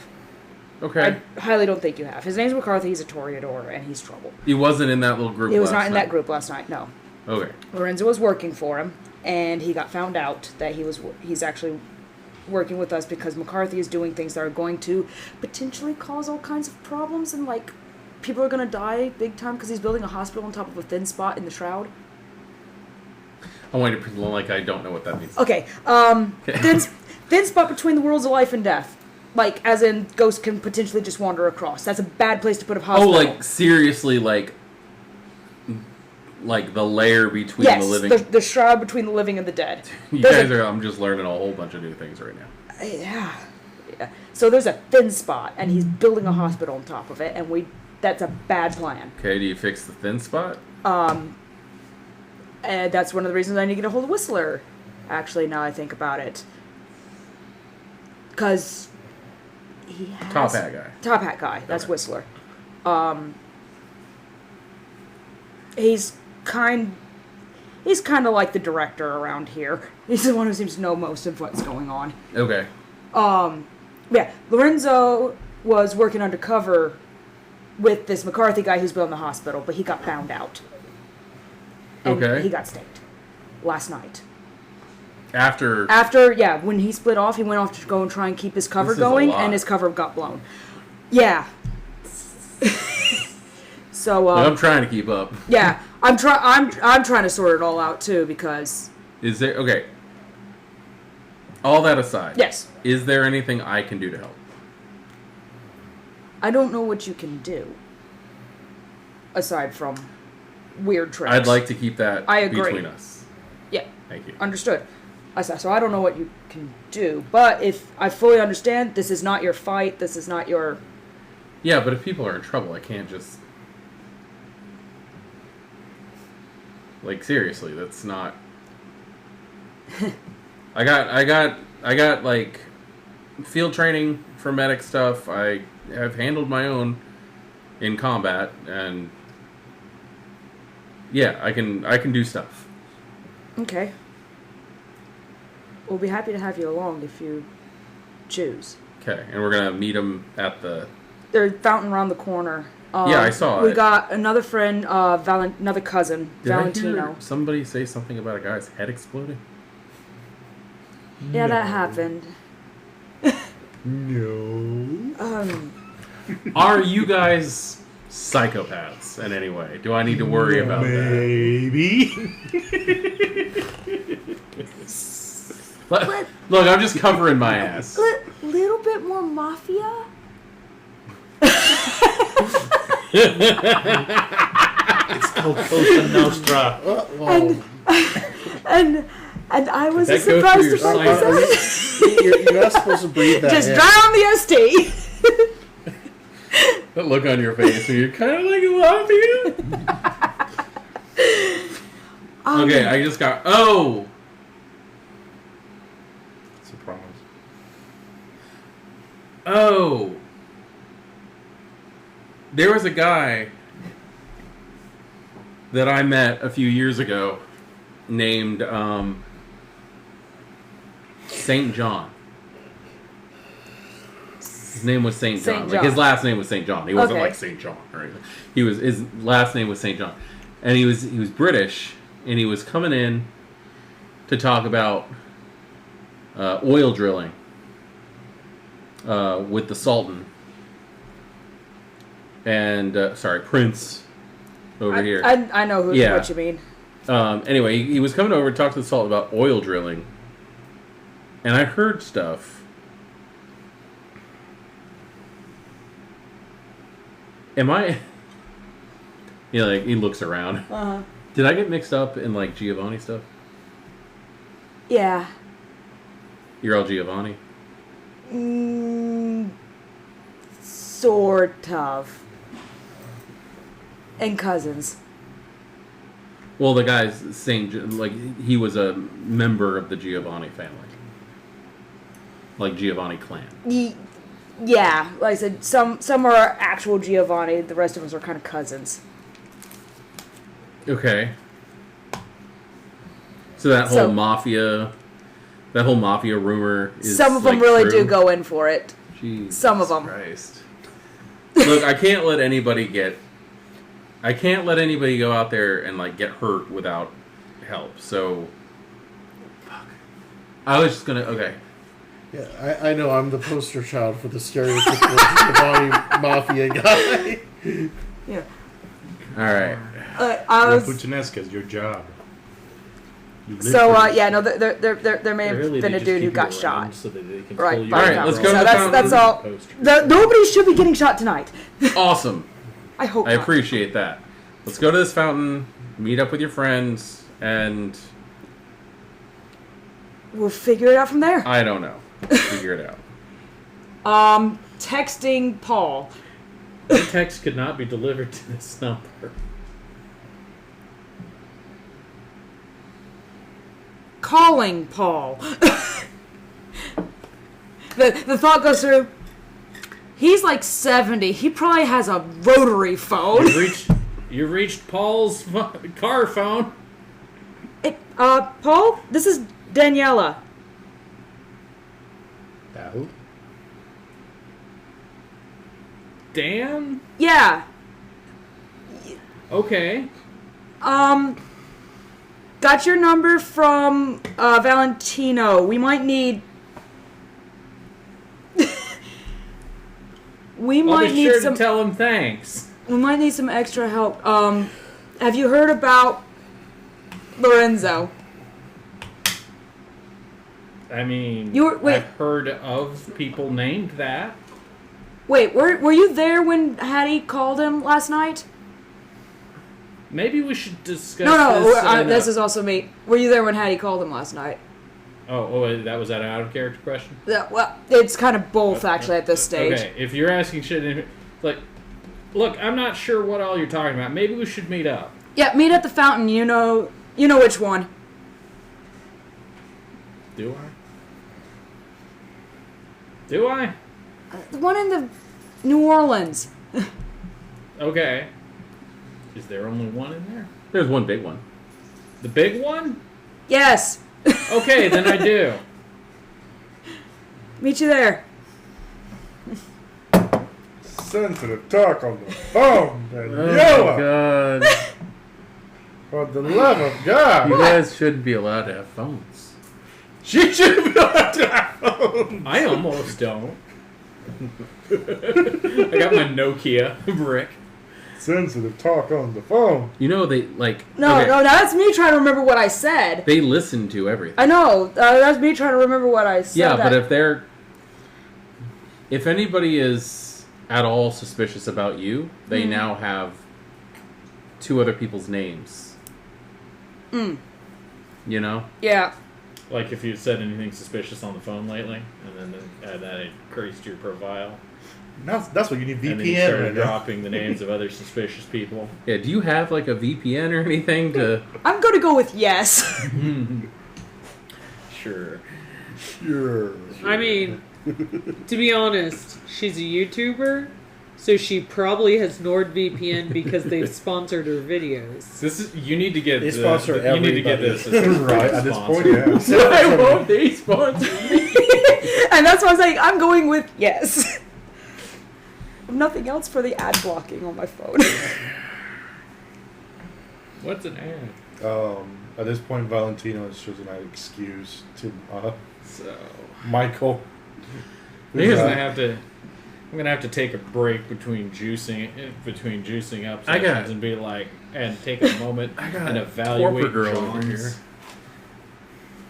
Okay. I highly don't think you have. His name's McCarthy. He's a Toreador, and he's trouble. He wasn't in that little group. He was last not in night. that group last night. No. Okay. Lorenzo was working for him, and he got found out that he's actually working with us because McCarthy is doing things that are going to potentially cause all kinds of problems, and like people are gonna die big time because he's building a hospital on top of a thin spot in the shroud. I want you to pretend like I don't know what that means. Okay. Thin spot between the worlds of life and death. Like, as in, ghosts can potentially just wander across. That's a bad place to put a hospital. Oh, like seriously, like the layer between yes, the living. the shroud between the living and the dead. You guys are. I'm just learning a whole bunch of new things right now. Yeah. So there's a thin spot, and he's building a hospital on top of it, and that's a bad plan. Okay, do you fix the thin spot? And that's one of the reasons I need to get a hold of Whistler. Actually, now I think about it. Because he has... Top hat guy. Top hat guy. That's Okay. Whistler. He's kind of like the director around here. He's the one who seems to know most of what's going on. Okay. Yeah, Lorenzo was working undercover with this McCarthy guy who's building the hospital, but he got found out. And Okay. he got staked last night. After, Yeah, when he split off, he went off to go and try and keep his cover This is a going, lot. and his cover got blown. Yeah. So, I'm trying to keep up. yeah, I'm trying to sort it all out too, because Is there okay? All that aside, yes, is there anything I can do to help? I don't know what you can do aside from weird tricks. I'd like to keep that I agree. between us. Yeah, Thank you. understood. So I don't know what you can do, but if I fully understand, this is not your fight. This is not your. Yeah, but if people are in trouble, I can't just like seriously. That's not. I got like field training for medic stuff. I have handled my own in combat, and yeah, I can do stuff. Okay. We'll be happy to have you along if you choose. Okay, and we're gonna meet him at the. There's a fountain around the corner. Yeah, I saw We it. got another friend, another cousin, Did I Valentino. hear somebody say something about a guy's head exploding? Yeah, that happened. No. Are you guys psychopaths in any way? Do I need to worry about that? Maybe. Look, I'm just covering my ass. Little bit more mafia. It's called Cosa Nostra. Well, And I was That goes surprised through to your find this out. you're not supposed to breathe that Just in. drown the ST. That look on your face, and you're kind of like mafia. Okay, I just got. Oh, Surprise. oh. There was a guy that I met a few years ago named St. John. His name was St. John. St. Like his John. last name was St. John. He wasn't Okay. like St. John or anything. His last name was St. John, and he was British, and he was coming in to talk about oil drilling with the Sultan and Prince over here. I know what you mean. Anyway, he was coming over to talk to the Sultan about oil drilling, and I heard stuff. Am I? Like he looks around. Uh-huh. Did I get mixed up in like Giovanni stuff? Yeah. You're all Giovanni. Sort of. And cousins. Well, the guy's like he was a member of the Giovanni family, like Giovanni clan. Yeah, like I said, some are actual Giovanni. The rest of us are kind of cousins. Okay. So that whole mafia rumor is Some of them like, really true? do go in for it. Jesus Some of them. Christ. Look, I can't let anybody go out there and like get hurt without help. So, fuck. I was just gonna Yeah, I know I'm the poster child for the stereotypical Giovanni Mafia guy. Yeah. All right. I was. Puttanesca is your job. So no, there may have Really, been they a just dude who keep got you shot. around so that they can Right. pull you by All the right, let's camera. go to So the that's fountain. all. Nobody should be getting shot tonight. Awesome. I hope. I not. appreciate that. Let's go to this fountain, meet up with your friends, and We'll figure it out from there. I don't know. Figure it out. Texting Paul. The text could not be delivered to this number. Calling Paul. the thought goes through. He's like 70. He probably has a rotary phone. You reached Paul's car phone. Hey, Paul, this is Daniela. Who? Dan? Yeah. Okay. Got your number from Valentino. We might need. We I'll might be need sure some. to tell him thanks. We might need some extra help. Have you heard about Lorenzo? I mean, wait. I've heard of people named that. Wait, were you there when Hattie called him last night? Maybe we should discuss No, this. this is also me. Were you there when Hattie called him last night? Oh, that was an out of character question? Yeah, well, it's kind of both actually at this stage. Okay, if you're asking shit, look, I'm not sure what all you're talking about. Maybe we should meet up. Yeah, meet at the fountain. You know which one. Do I? Do I? The one in the New Orleans. Okay. Is there only one in there? There's one big one. The big one? Yes. Okay, then I do. Meet you there. Sensitive talk on the phone, Oh Daniela. my god. For the love of God. You guys shouldn't be allowed to have phones. She should be allowed to have phone. I almost don't. I got my Nokia brick. Sensitive talk on the phone. You know they like No, okay, no, that's me trying to remember what I said. they listen to everything. I know. That's me trying to remember what I said. Yeah, but if anybody is at all suspicious about you, they now have two other people's names. You know? Yeah. Like if you said anything suspicious on the phone lately, and then that increased your profile, That's what you need and then you VPN started right now. dropping the names of other suspicious people. Yeah, do you have like a VPN or anything to I'm going to go with yes. Sure. Sure. I mean, to be honest, she's a YouTuber, so she probably has NordVPN because they've sponsored her videos. You need to get They sponsor you need to get everybody. this as a Right, at this sponsor. point, yeah. Why won't they sponsor me? And that's why I was like, I'm going with yes. have nothing else for the ad blocking on my phone. What's an ad? At this point, Valentino has chosen an excuse to So Michael. I'm gonna have to take a break between juicing up I got- sessions and be like, and take a moment I got and a evaluate torpor girl over John's here.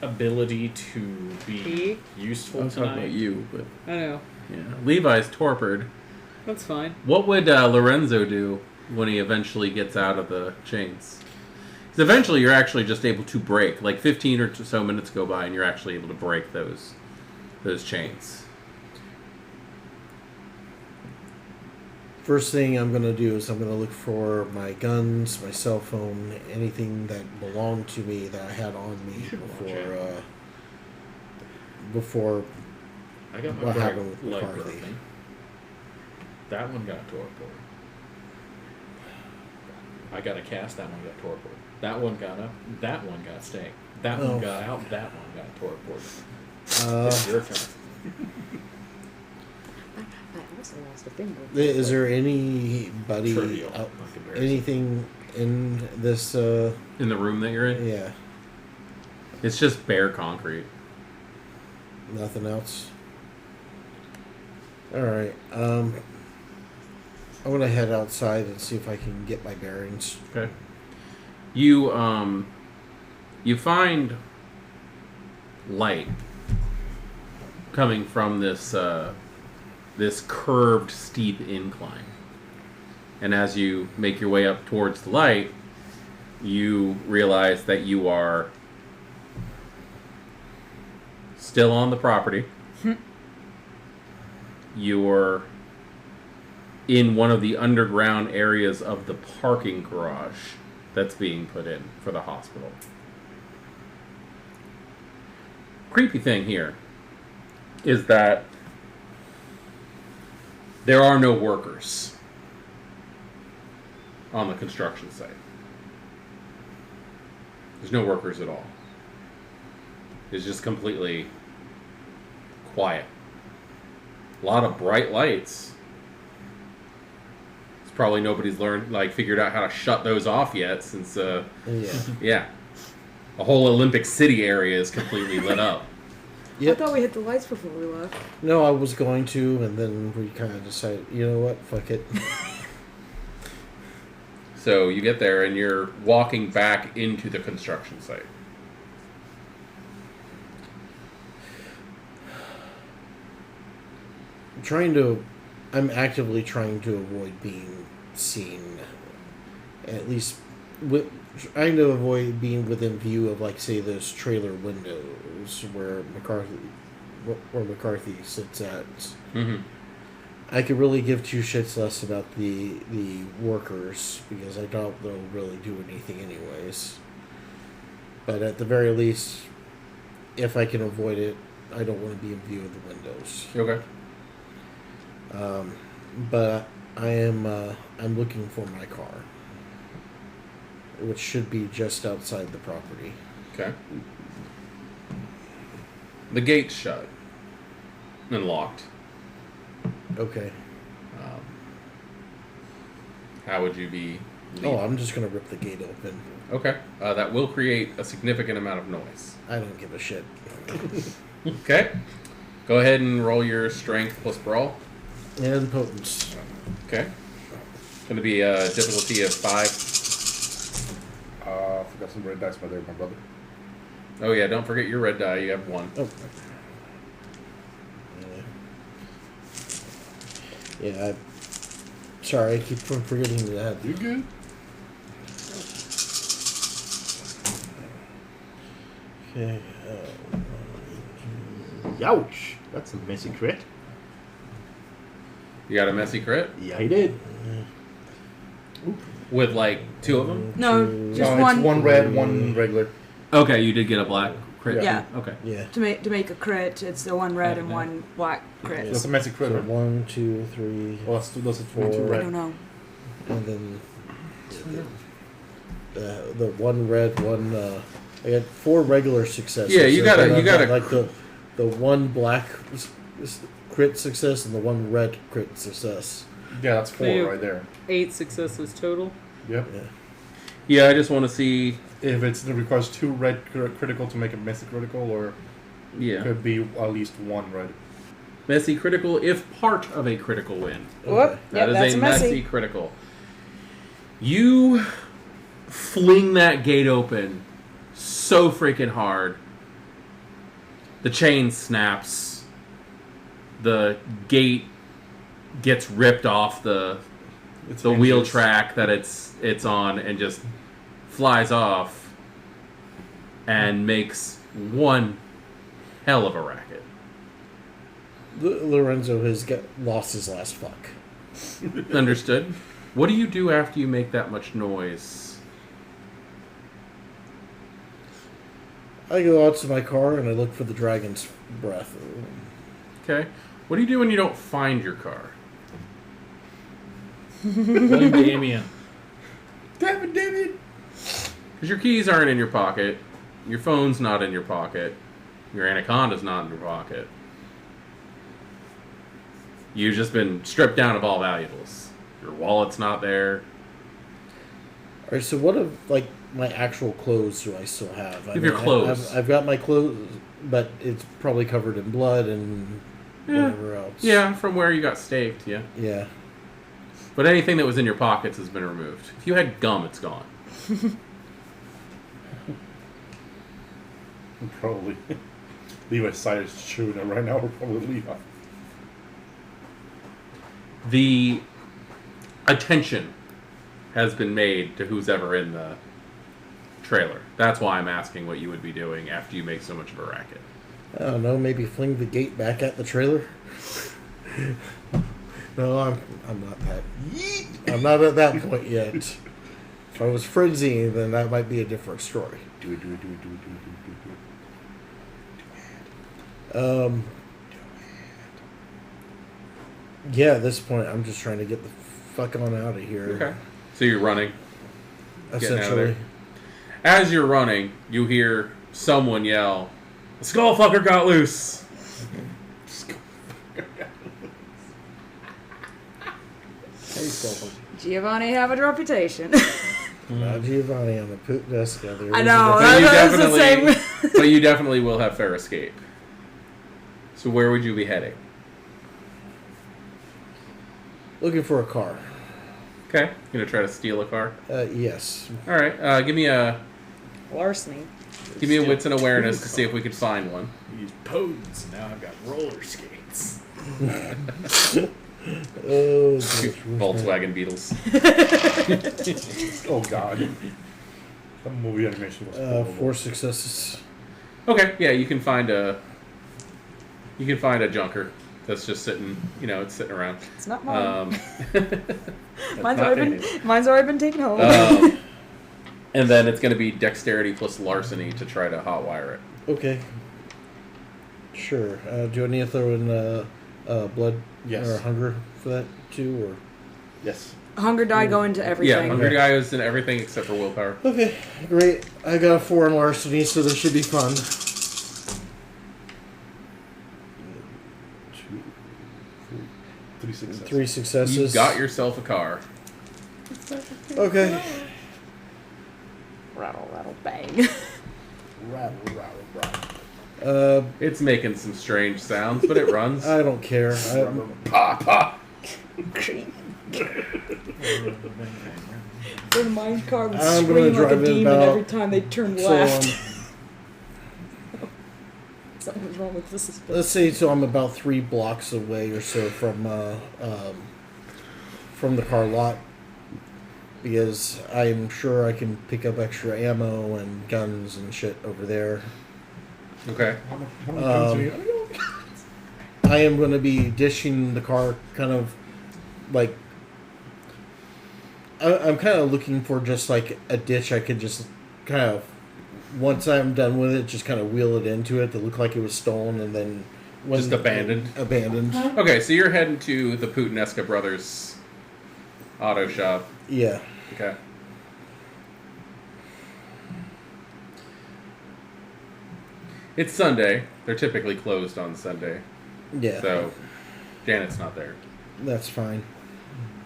ability to be He? useful I'm talking tonight. about you, but I know. yeah, Levi's torpid. That's fine. What would Lorenzo do when he eventually gets out of the chains? Because eventually you're actually just able to break. Like 15 or so minutes go by and you're actually able to break those chains. First thing I'm going to do is I'm going to look for my guns, my cell phone, anything that belonged to me that I had on me before I got my what right happened with leg McCarthy. broken. That one got torpor. I got a cast. That one got torpor. That one got up. That one got staked. That Oh. one got out. That one got torpor. Uh, It's your turn. I also lost a finger. is there anybody, Trivial. by comparison. anything in this, In the room that you're in? yeah, It's just bare concrete. nothing else? Alright, I'm going to head outside and see if I can get my bearings. Okay. You find light coming from this this curved steep incline. And as you make your way up towards the light, you realize that you are still on the property. You're in one of the underground areas of the parking garage that's being put in for the hospital. Creepy thing here is that there are no workers on the construction site. There's no workers at all. It's just completely quiet. A lot of bright lights. It's probably nobody's figured out how to shut those off yet since, Yeah. yeah. The whole Olympic City area is completely lit up. I thought we hit the lights before we left. No, I was going to, and then we kind of decided, you know what, fuck it. So you get there and you're walking back into the construction site. I'm actively trying to avoid being seen. At least, trying to avoid being within view of, like, say, those trailer windows where McCarthy sits at. Mm-hmm. I could really give two shits less about the workers because I doubt they'll really do anything anyways. But at the very least, if I can avoid it, I don't want to be in view of the windows. Okay. But I'm looking for my car, which should be just outside the property. Okay. The gate's shut and locked. Okay. How would you be leaving? Oh, I'm just gonna rip the gate open. Okay. That will create a significant amount of noise. I don't give a shit. Okay. Go ahead and roll your strength plus brawl. And potence. Okay. Going to be a difficulty of 5. Forgot some red dice by there, my brother. Oh yeah, don't forget your red die. You have 1. Oh. Yeah. Sorry, I keep forgetting that. You good? Okay. Ouch! That's a messy crit. You got a messy crit Yeah, he did. with like 2 of them. No, just No, one. it's one red, one regular. Okay, you did get a black crit. Yeah. Okay. Yeah. To make a crit, it's the one red and Okay. one black crit. That's a messy crit. So right? 1, 2, 3, Well, those are two Four. I red. don't know. and then the one red, one. I had 4 regular successes. Yeah, you gotta- And you I've got, gotta- like the one black crit success and the one red crit success. Yeah, that's 4 Maybe- right there. 8 successes total. Yep. Yeah. Yeah, I just want to see. If it requires 2 red critical to make a messy critical, or Yeah. could be at least 1 red. Messy critical if part of a critical win. Whoop. That Yep, is that's a a messy messy. critical. You fling that gate open so freaking hard. The chain snaps. The gate gets ripped off the It's wheel hinges. track that it's on and just flies off and makes one hell of a racket. Lorenzo has lost his last fuck. Understood. What do you do after you make that much noise? I go out to my car and I look for the dragon's breath. Okay. What do you do when you don't find your car? Blame Damien. Damn it, David! Because your keys aren't in your pocket, your phone's not in your pocket, your anaconda's not in your pocket. You've just been stripped down of all valuables. Your wallet's not there. Alright, so what of, like, my actual clothes do I still have? You have your clothes. I've got my clothes, but it's probably covered in blood and whatever else. Yeah, from where you got staked, yeah. Yeah. But anything that was in your pockets has been removed. If you had gum, it's gone. Probably. Levi's side is chewing it right now. We're probably Levi. The attention has been made to who's ever in the trailer. That's why I'm asking what you would be doing after you make so much of a racket. I don't know, maybe fling the gate back at the trailer? No, I'm not that. I'm not at that point yet. If I was frenzying, then that might be a different story. Do it. Yeah, at this point, I'm just trying to get the fuck on out of here. Okay. So you're running. Getting out of there. Essentially. As you're running, you hear someone yell, "The skullfucker got loose!" Hey, Sculpin. Giovanni have a reputation. Not Giovanni on the poop desk. I know. But you That's the same. definitely, but you definitely will have fair escape. So where would you be heading? Looking for a car. Okay, you gonna try to steal a car. Yes. All right, give me a Larceny. wits and awareness to see if we can find one. Used podes, now I've got roller skates. Oh, Two Volkswagen Beetles. Oh god. That movie animation was horrible. 4 successes. Okay, yeah, you can find a junker that's just sitting. It's sitting around. It's not mine. Mine's Mine's already been taken home. And then it's going to be dexterity plus larceny to try to hotwire it. Okay. Sure. Do I need to throw in blood Yes. or hunger for that too? Or Yes. Hunger die go into everything. Yeah, Hungry Guy is in everything except for willpower. okay, great. I got a 4 in larceny, so this should be fun. 2, 3 successes. 3 successes. You got yourself a car. Okay. Rattle, rattle, bang. Rattle, rattle, rattle. It's making some strange sounds, but it runs. I don't care. Pa pa. The mine car would I'm scream gonna like a drive it demon about- every time they turned So left. Something's wrong with this. let's say I'm about 3 blocks away or so from the car lot, because I'm sure I can pick up extra ammo and guns and shit over there. Okay. How many guns do you have? I am going to be dishing the car kind of like... I'm kind of looking for just like a ditch I could just kind of, once I'm done with it, just kind of wheel it into it to look like it was stolen and then... Just abandoned? Abandoned. Okay, so you're heading to the Putinesca Brothers auto shop. Yeah. Okay. It's Sunday. They're typically closed on Sunday. Yeah. So, Janet's not there. That's fine.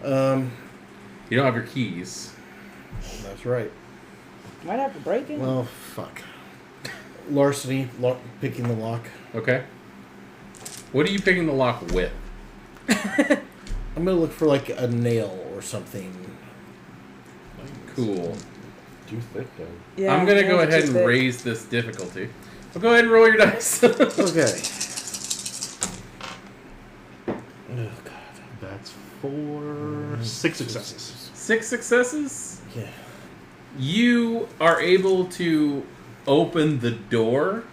You don't have your keys. That's right. Might have to break it. Well, fuck. Larceny, picking the lock. Okay. What are you picking the lock with? I'm gonna look for like a nail or something. Cool. Too thick, though. Yeah, I'm gonna go nails are ahead too and thick. raise this difficulty. Well, go ahead and roll your dice. Okay. Oh god. That's 6 successes. 6 successes. Yeah. You are able to open the door.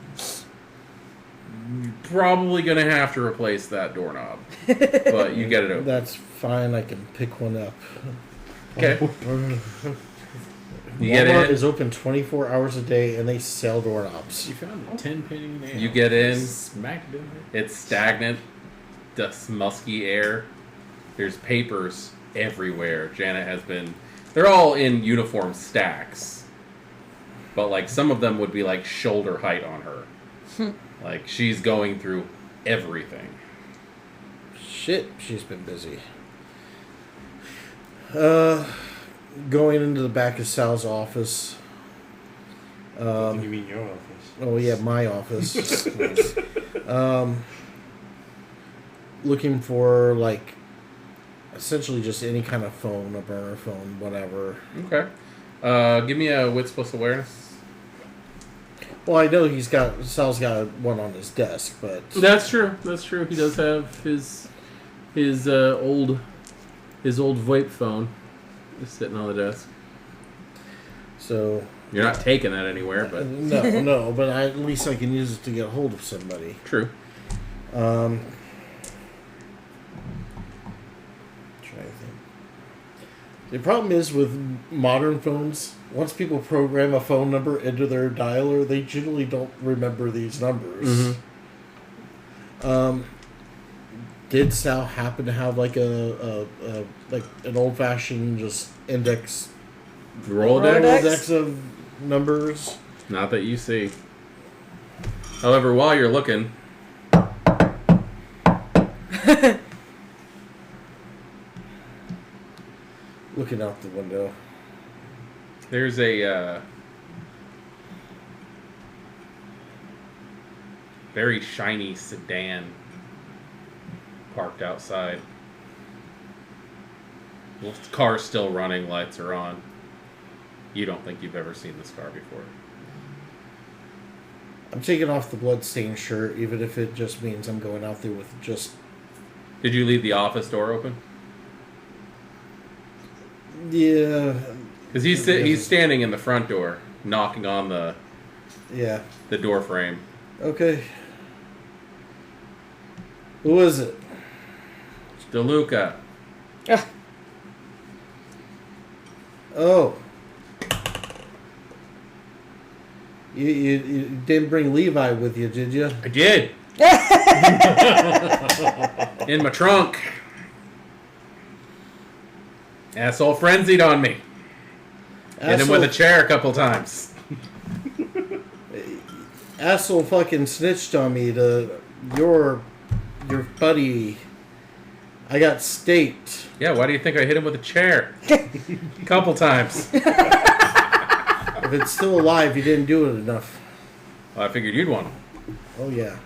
You're probably gonna have to replace that doorknob, but you get it open. That's fine. I can pick one up. Okay. You get Walmart in. is open 24 hours a day, and they sell doorknobs. You found a 10-penny nail. You get in. Smacked in it. It's stagnant, dust, musky air. There's papers everywhere. Janet has been. They're all in uniform stacks, but like some of them would be like shoulder height on her. Like she's going through everything. Shit, she's been busy. Going into the back of Sal's office. You mean your office? Oh yeah, my office. Looking for like essentially just any kind of phone, a burner phone, whatever. Okay. Give me a wits plus awareness. Well, I know Sal's got one on his desk, but That's true. That's true. He does have his old VoIP phone is sitting on the desk. so You're not taking that anywhere, but no, but at least I can use it to get a hold of somebody. true. Trying to think. The problem is with modern phones, once people program a phone number into their dialer, they generally don't remember these numbers. Did Sal happen to have like a like an old fashioned just index Rolodex? of numbers? Not that you see. However, while you're looking, Looking out the window. there's a very shiny sedan parked outside. Well, the car's still running, lights are on. You don't think you've ever seen this car before. I'm taking off the bloodstained shirt, even if it just means I'm going out there with just. Did you leave the office door open? Yeah. Because he's standing in the front door, knocking on the Yeah. door frame. Okay. Who is it? It's DeLuca. Oh. You didn't bring Levi with you, did you? I did. In my trunk. Asshole frenzied on me. Hit him with a chair a couple times. Asshole fucking snitched on me to your buddy. I got staked. Yeah, why do you think I hit him with a chair? A couple times. If it's still alive, you didn't do it enough. Well, I figured you'd want him. Oh yeah.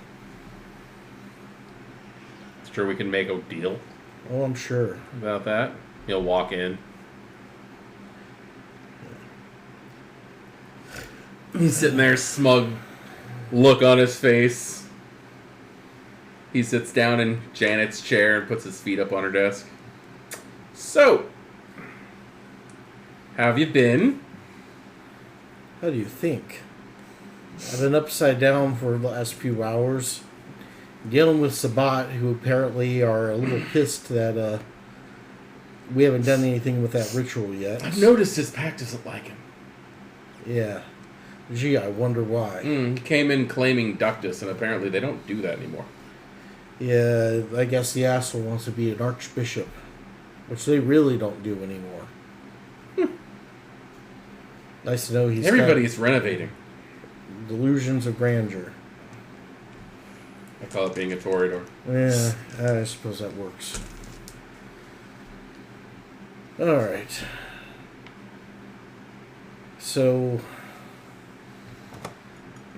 Sure we can make a deal Oh, I'm sure. about that. He'll walk in. He's sitting there, smug look on his face. He sits down in Janet's chair and puts his feet up on her desk. So, how have you been? How do you think? I've been upside down for the last few hours, dealing with Sabat, who apparently are a little pissed that we haven't done anything with that ritual yet. I've noticed his pack doesn't like him. Yeah. Gee, I wonder why. He came in claiming Ductus, and apparently they don't do that anymore. Yeah, I guess the asshole wants to be an archbishop, which they really don't do anymore. Nice to know he's Everybody's renovating. got delusions of grandeur. I call it being a Toreador. Yeah, I suppose that works. All right. So.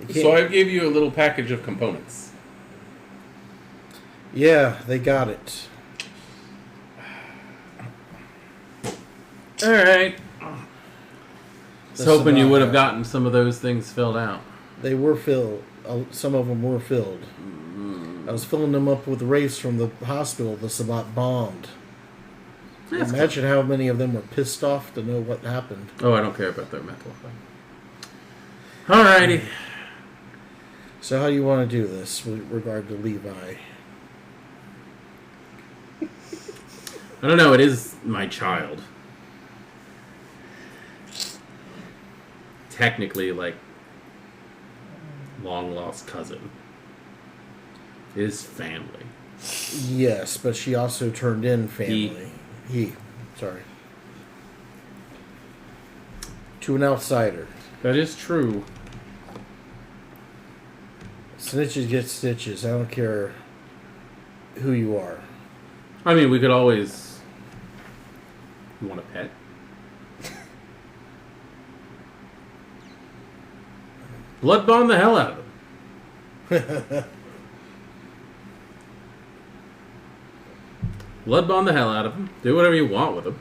So I gave you a little package of components. Yeah, they got it. All right. I was That's hoping you about would have that. gotten some of those things filled out. They were filled. Some of them were filled. I was filling them up with wraiths from the hospital the Sabat bombed. That's Imagine how many of them were pissed off to know what happened. Oh, I don't care about their mental thing. Alrighty. So how do you want to do this with regard to Levi? I don't know, it is my child. Technically, like, long-lost cousin. His family. Yes, but she also turned in family. Sorry. To an outsider. That is true. Snitches get stitches. I don't care who you are. I mean, we could always... You want a pet? Blood bond the hell out of him. Blood bond the hell out of him. Do whatever you want with him.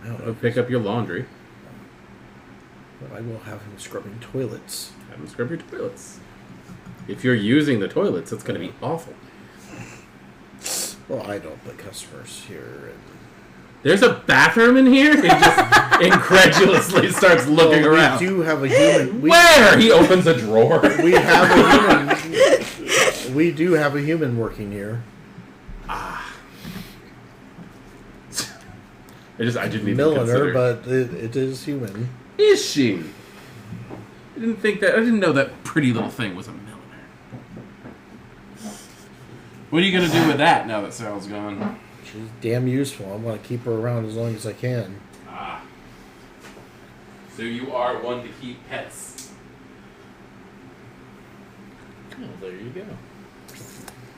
I don't know. Pick up your laundry. I will have him scrubbing toilets. Have him scrub your toilets. If you're using the toilets, it's going to be awful. Well, I don't, but customers here. There's a bathroom in here? He just incredulously starts looking around. We do have a human. Where? He opens a drawer. We have a human. We do have a human working here. I didn't even Milliner, consider. but it is human. Is she? I didn't know that pretty little thing was a milliner. What are you gonna do with that now that Sal's gone? She's damn useful. I'm going to keep her around as long as I can. Ah. So you are one to keep pets. Oh, there you go.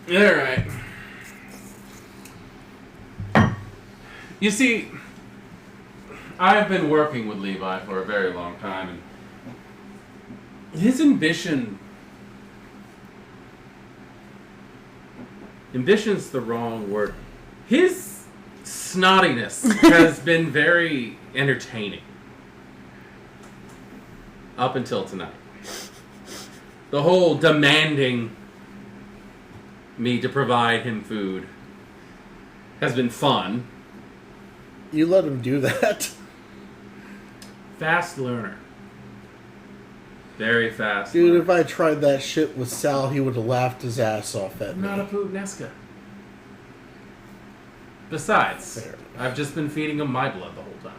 Alright. You see, I've been working with Levi for a very long time, and his ambition's the wrong word. His snottiness has been very entertaining. Up until tonight. The whole demanding me to provide him food has been fun. You let him do that? Fast learner. Very fast Dude, learner. if I tried that shit with Sal, he would have laughed his ass off at I'm me. not a Puttanesca. Besides, Fair. I've just been feeding him my blood the whole time.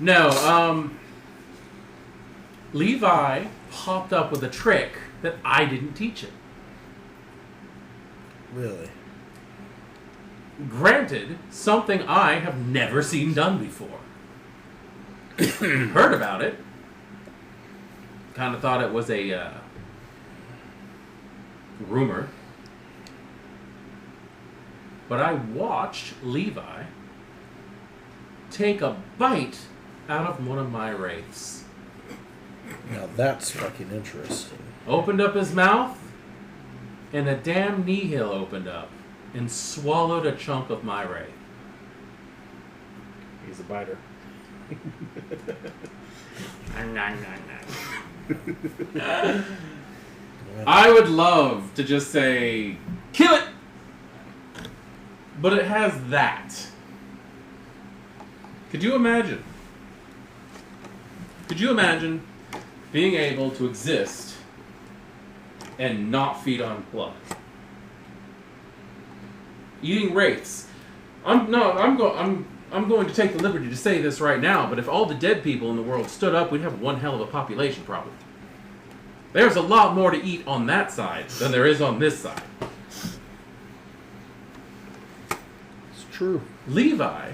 No, Levi popped up with a trick that I didn't teach him. Really? Granted, something I have never seen done before. Heard about it. Kind of thought it was a rumor. But I watched Levi take a bite out of one of my wraiths. Now that's fucking interesting. Opened up his mouth, and a damn nihil opened up and swallowed a chunk of my wraith. He's a biter. I would love to just say, kill it! But it has that. Could you imagine? Could you imagine being able to exist and not feed on blood? Eating wraiths. I'm going to take the liberty to say this right now, but if all the dead people in the world stood up, we'd have one hell of a population problem. There's a lot more to eat on that side than there is on this side. It's true. Levi,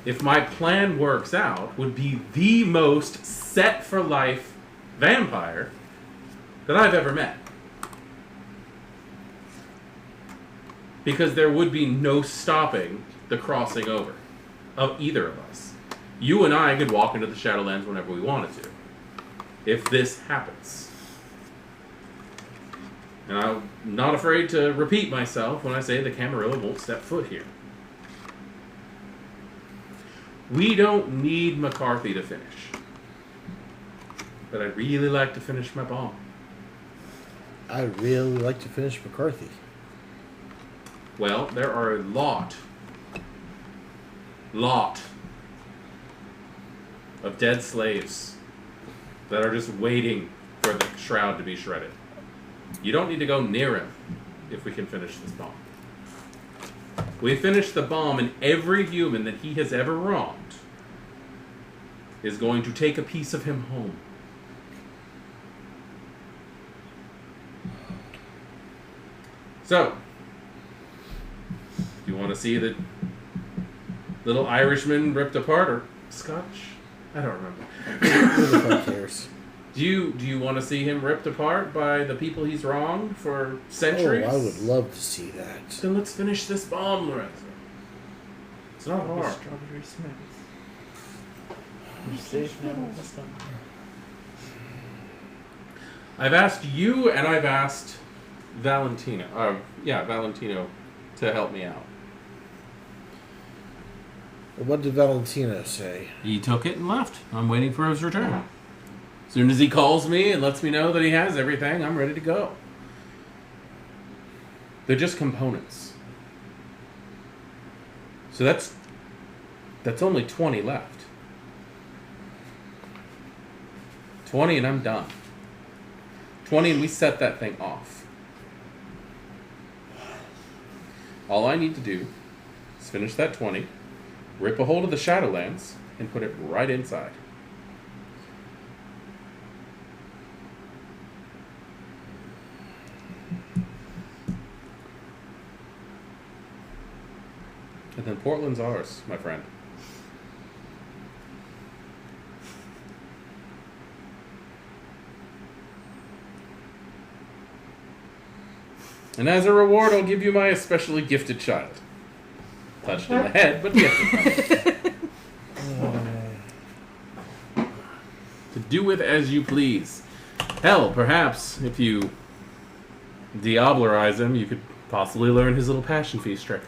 if my plan works out, would be the most set-for-life vampire that I've ever met. Because there would be no stopping the crossing over of either of us. You and I could walk into the Shadowlands whenever we wanted to. If this happens. And I'm not afraid to repeat myself when I say the Camarilla won't step foot here. We don't need McCarthy to finish. But I'd really like to finish my bomb. I'd really like to finish McCarthy. Well, there are a lot of dead slaves that are just waiting for the shroud to be shredded. You don't need to go near him if we can finish this bomb. We finish the bomb, and every human that he has ever wronged is going to take a piece of him home. So, you want to see the little Irishman ripped apart, or Scotch? I don't remember. Who the fuck cares? Do you want to see him ripped apart by the people he's wronged for centuries? Oh, I would love to see that. Then let's finish this bomb, Lorenzo. It's not hard. Strawberry Smith. You're safe now. This time. I've asked you, and I've asked Valentino to help me out. What did Valentino say? He took it and left. I'm waiting for his return. As soon as he calls me and lets me know that he has everything, I'm ready to go. They're just components. So that's only 20 left. 20 and I'm done. 20 and we set that thing off. All I need to do is finish that 20, rip a hold of the Shadowlands, and put it right inside. And then Portland's ours, my friend. And as a reward, I'll give you my especially gifted child. Touched in the head, but gifted. To do with as you please. Hell, perhaps, if you Diablerize him, you could possibly learn his little passion feast trick.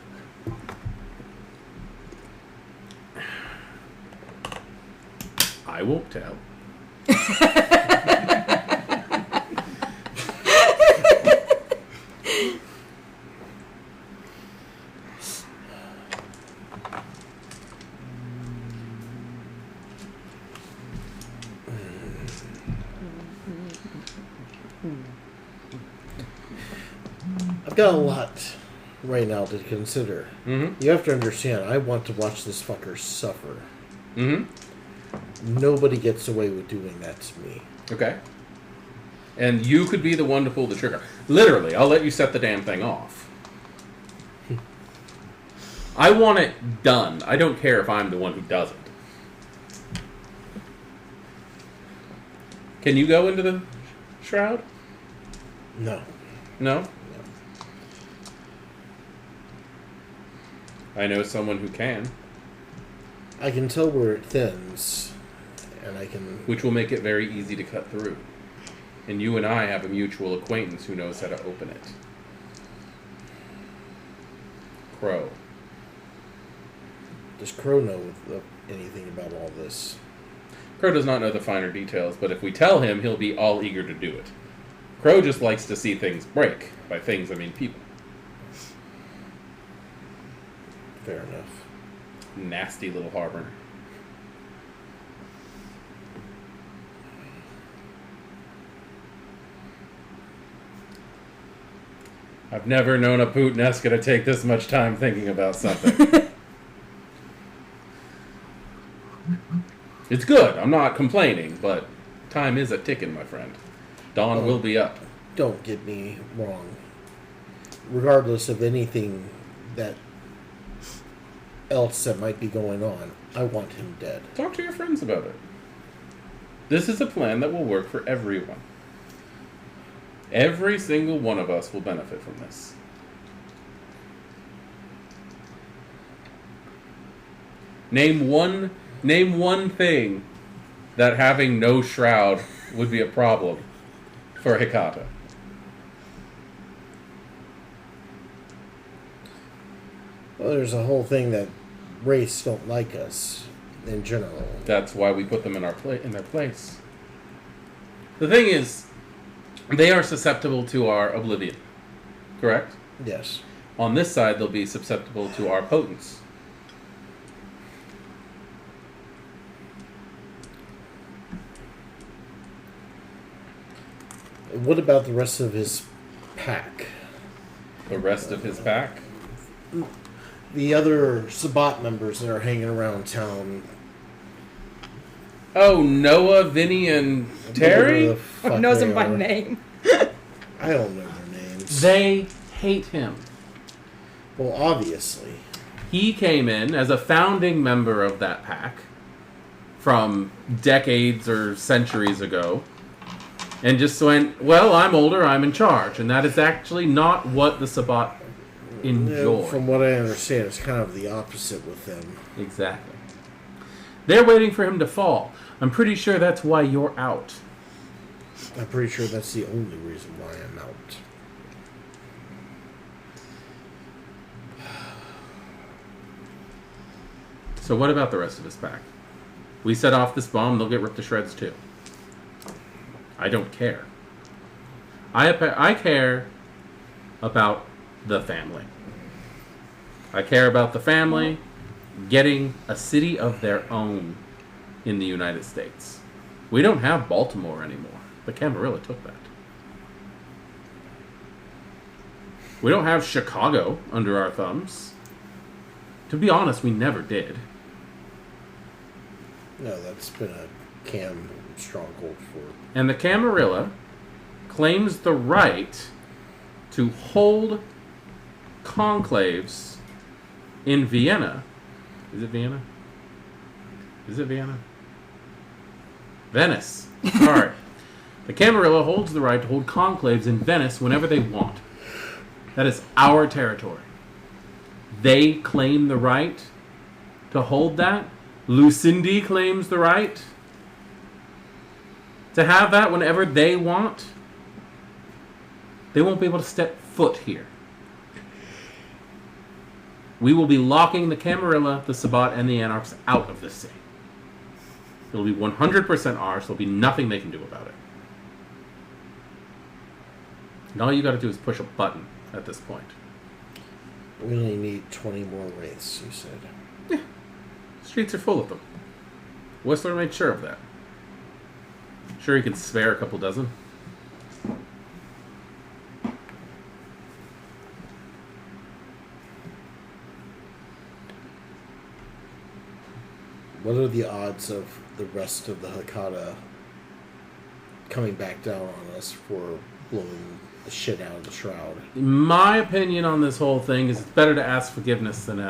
I won't tell. I've got a lot right now to consider. Mm-hmm. You have to understand, I want to watch this fucker suffer. Mm-hmm. Nobody gets away with doing that to me. Okay. And you could be the one to pull the trigger. Literally, I'll let you set the damn thing off. I want it done. I don't care if I'm the one who does it. Can you go into the shroud? No. No? I know someone who can. I can tell where it thins, and I can... Which will make it very easy to cut through. And you and I have a mutual acquaintance who knows how to open it. Crow. Does Crow know anything about all this? Crow does not know the finer details, but if we tell him, he'll be all eager to do it. Crow just likes to see things break. By things, I mean people. Fair enough. Nasty little harbor. I've never known a Puttanesca to take this much time thinking about something. It's good. I'm not complaining, but time is a-ticking, my friend. Dawn will be up. Don't get me wrong. Regardless of anything else that might be going on, I want him dead. Talk to your friends about it. This is a plan that will work for everyone. Every single one of us will benefit from this. Name one thing that having no shroud would be a problem for Hikata. Well, there's a whole thing that race don't like us in general. That's why we put them in their place. The thing is, they are susceptible to our oblivion. Correct? Yes. On this side, they'll be susceptible to our potence. What about the rest of his pack? The rest of his pack? The other Sabbat members that are hanging around town. Oh, Noah, Vinny, and Terry? Whatever the fuck Knows they him by are. name. I don't know their names. They hate him. Well, obviously. He came in as a founding member of that pack from decades or centuries ago and just went, well, I'm older, I'm in charge. And that is actually not what the Sabbat enjoy. From what I understand, it's kind of the opposite with them. Exactly. They're waiting for him to fall. I'm pretty sure that's why you're out. I'm pretty sure that's the only reason why I'm out. So what about the rest of his pack? We set off this bomb, they'll get ripped to shreds too. I don't care. I care about the family. I care about the family getting a city of their own in the United States. We don't have Baltimore anymore. The Camarilla took that. We don't have Chicago under our thumbs. To be honest, we never did. No, that's been a Cam stronghold for... And the Camarilla claims the right to hold conclaves in Vienna. Is it Vienna? Is it Vienna? Venice. Sorry. The Camarilla holds the right to hold conclaves in Venice whenever they want. That is our territory. They claim the right to hold that. Lucindy claims the right to have that whenever they want. They won't be able to step foot here. We will be locking the Camarilla, the Sabbat, and the Anarchs out of this city. It'll be 100% ours. There'll be nothing they can do about it. And all you got to do is push a button at this point. We only need 20 more wraiths, you said. Yeah. Streets are full of them. Whistler made sure of that. Sure he could spare a couple dozen. What are the odds of the rest of the Hikata coming back down on us for blowing the shit out of the shroud? My opinion on this whole thing is it's better to ask forgiveness than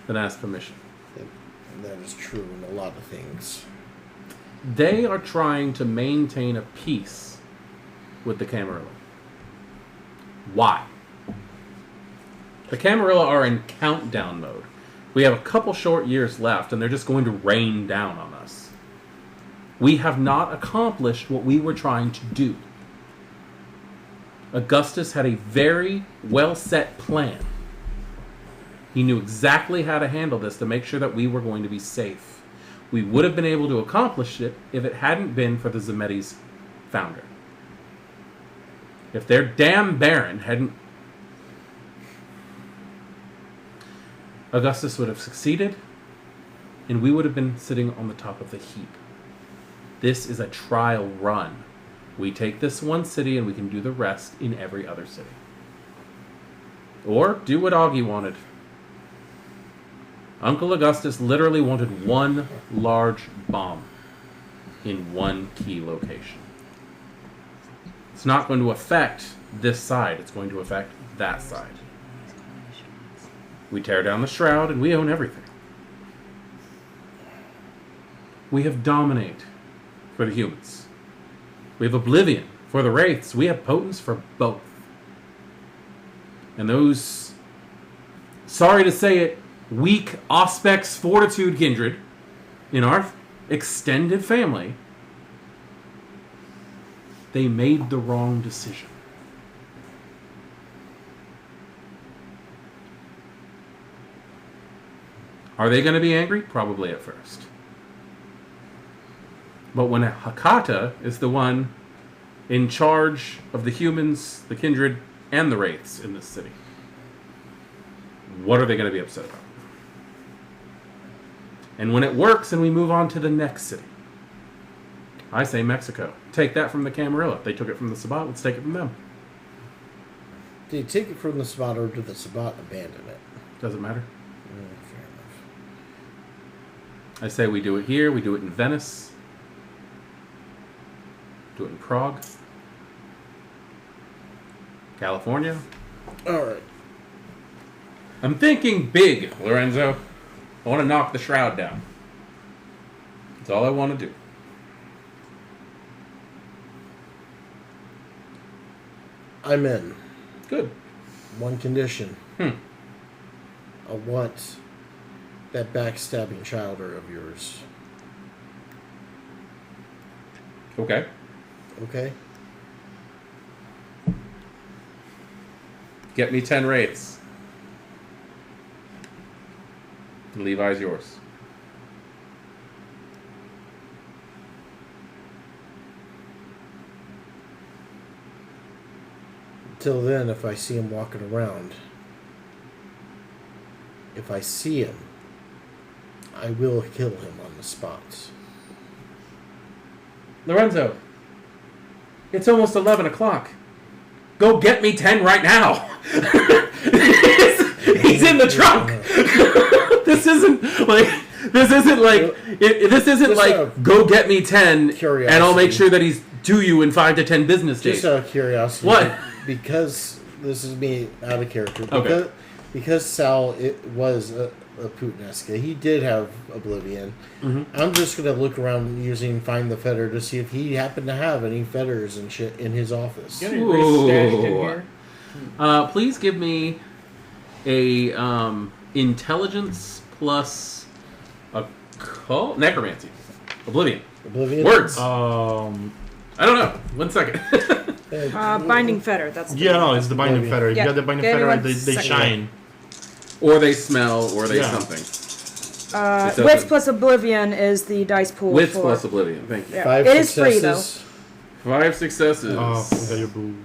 ask permission. And that is true in a lot of things. They are trying to maintain a peace with the Camarilla. Why? The Camarilla are in countdown mode. We have a couple short years left, and they're just going to rain down on us. We have not accomplished what we were trying to do. Augustus had a very well-set plan. He knew exactly how to handle this to make sure that we were going to be safe. We would have been able to accomplish it if it hadn't been for the Zemeti's founder. If their damn Baron hadn't... Augustus would have succeeded, and we would have been sitting on the top of the heap. This is a trial run. We take this one city, and we can do the rest in every other city. Or do what Augie wanted. Uncle Augustus literally wanted one large bomb in one key location. It's not going to affect this side. It's going to affect that side. We tear down the shroud and we own everything. We have dominate for the humans. We have oblivion for the wraiths. We have potence for both. And those, sorry to say it, weak Auspex Fortitude Kindred in our extended family, they made the wrong decision. Are they going to be angry? Probably at first. But when Hakata is the one in charge of the humans, the Kindred, and the Wraiths in this city, what are they going to be upset about? And when it works and we move on to the next city, I say Mexico. Take that from the Camarilla. They took it from the Sabbat. Let's take it from them. Do you take it from the Sabbat or do the Sabbat abandon it? Doesn't matter. Fair enough. I say we do it here. We do it in Venice. Do it in Prague. California. All right. I'm thinking big, Lorenzo. I want to knock the shroud down. That's all I want to do. I'm in. Good. One condition. I want that backstabbing childer of yours. Okay. Okay? Get me 10 wraiths. And Levi's yours. Till then, if I see him walking around, if I see him, I will kill him on the spot. Lorenzo, it's almost 11 o'clock. Go get me 10 right now. He's in the trunk. This isn't like go get me 10 Curiosity. and I'll make sure that he's due you in 5 to 10 business days. Just out of curiosity. What? Because this is me out of character. Okay. Because Sal was a Putinesca, he did have Oblivion. Mm-hmm. I'm just going to look around using Find the Fetter to see if he happened to have any fetters and shit in his office. Got any wraiths stashed in here? Please give me a intelligence plus a necromancy. Oblivion. Oblivion? Words. I don't know. 1 second. Binding fetter. That's the Yeah, no, it's the binding fetter. If Yeah, you got the binding give me fetter, 1 they second. shine. Or they smell, or they Yeah. something. Wits plus Oblivion is the dice pool. Wits for, plus Oblivion. Thank you. Yeah. 5 It is free, successes. 5 successes. Oh, you got your boo.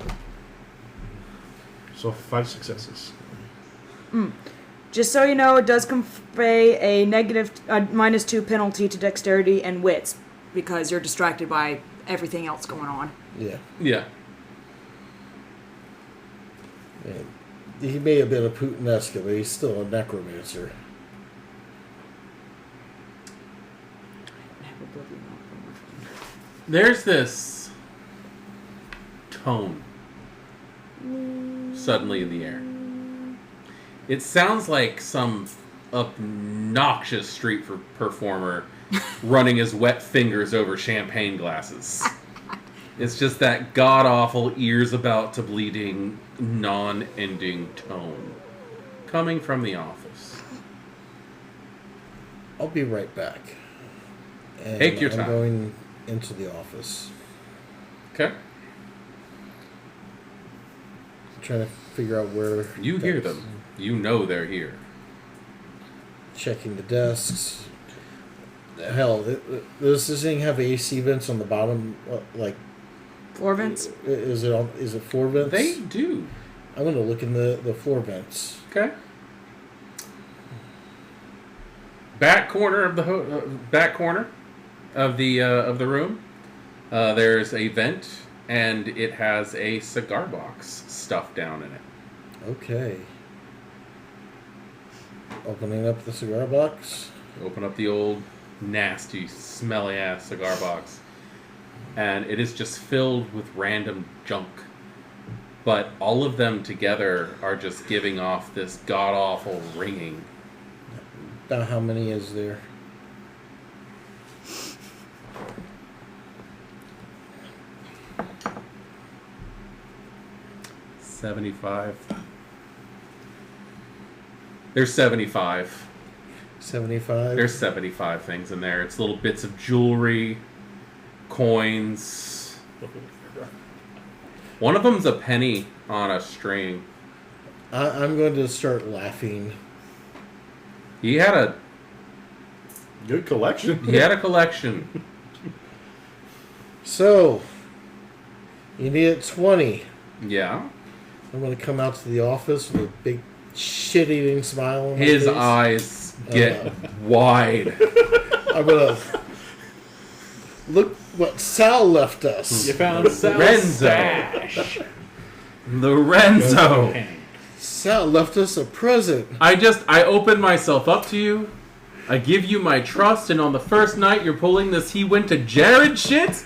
So 5 successes. Just so you know, it does convey a -2 penalty to dexterity and wits because you're distracted by everything else going on. Yeah. Yeah. And he may have been a Putinesca, but he's still a necromancer. There's this tone suddenly in the air. It sounds like some obnoxious street performer running his wet fingers over champagne glasses. It's just that god-awful, ears about to bleeding, non-ending tone coming from the office. I'll be right back. And Take your I'm time. going into the office. Okay? Trying to figure out where... You hear them. You know they're here. Checking the desks. Hell, does this thing have AC vents on the bottom? Like, Floor vents? is it floor vents? They do. I'm going to look in the floor vents. Okay. Back corner of the room. There's a vent, and it has a cigar box stuffed down in it. Okay. Opening up the cigar box. Open up the old, nasty, smelly ass cigar box, and it is just filled with random junk. But all of them together are just giving off this god awful ringing. About how many is there? $75. There's 75. 75. There's 75 things in there. It's little bits of jewelry, coins. One of them's a penny on a string. I'm going to start laughing. He had a Good collection. collection. So, you need a 20. Yeah. I'm going to come out to the office with a big shit-eating smile on my His face. eyes get wide. I'm going to look what Sal left us. You found Sal's Renzo. stash. Lorenzo. Hank. Sal left us a present. I open myself up to you. I give you my trust, and on the first night you're pulling this he went to Jared shit?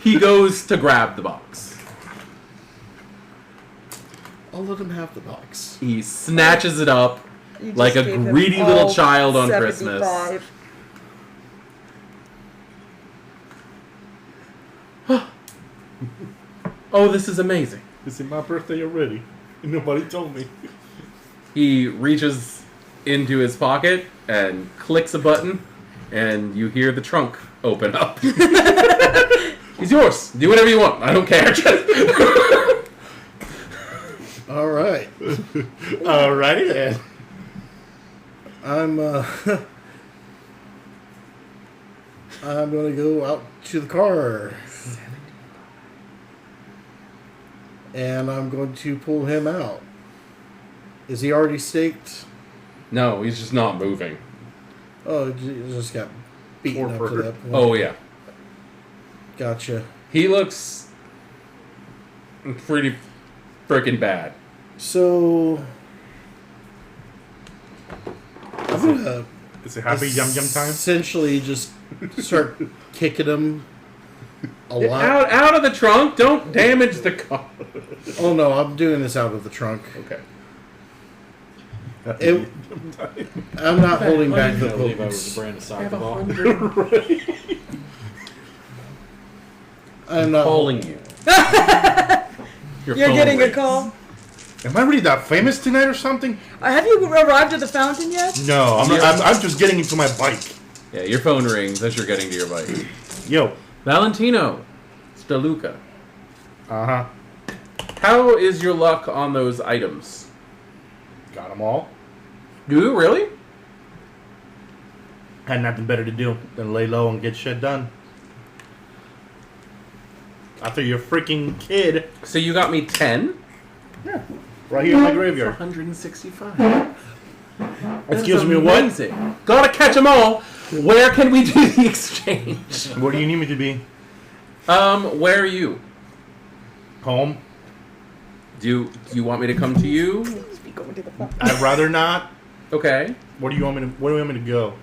He goes to grab the box. I'll let him have the box. He snatches it up You just like a gave him greedy all little child on 75. Christmas. Oh, this is amazing. It's my birthday already. And nobody told me. He reaches into his pocket and clicks a button, and you hear the trunk open up. He's yours. Do whatever you want. I don't care. All right. Alrighty then. I'm I'm going to go out to the car. And I'm going to pull him out. Is he already staked? No, he's just not moving. Oh, he just got beaten up to Torpor. that point. Oh, yeah. Gotcha. He looks pretty freaking bad. So I'm gonna Is it happy yum yum time? essentially just start kicking him a lot. Out of the trunk. Don't damage the car. Oh no, I'm doing this out of the trunk. Okay. I'm not holding back the Levi was potence. a brand of soccer ball. I'm not Calling you. Your You're phone getting a rings. call. Am I really that famous tonight or something? Have you arrived at the fountain yet? No, I'm, not, I'm just getting into my bike. Yeah, your phone rings as you're getting to your bike. Yo. Valentino. Staluka. Uh-huh. How is your luck on those items? Got them all. Do you really? Had nothing better to do than lay low and get shit done. After your freaking kid. So you got me 10? Yeah. Right here in my graveyard. 165. Excuse me, what? Amazing. Gotta catch them all. Where can we do the exchange? Where do you need me to be? Where are you? Home? Do you want me to come to you? Be going to the fountain. I'd rather not. Okay. Where do you want me to go?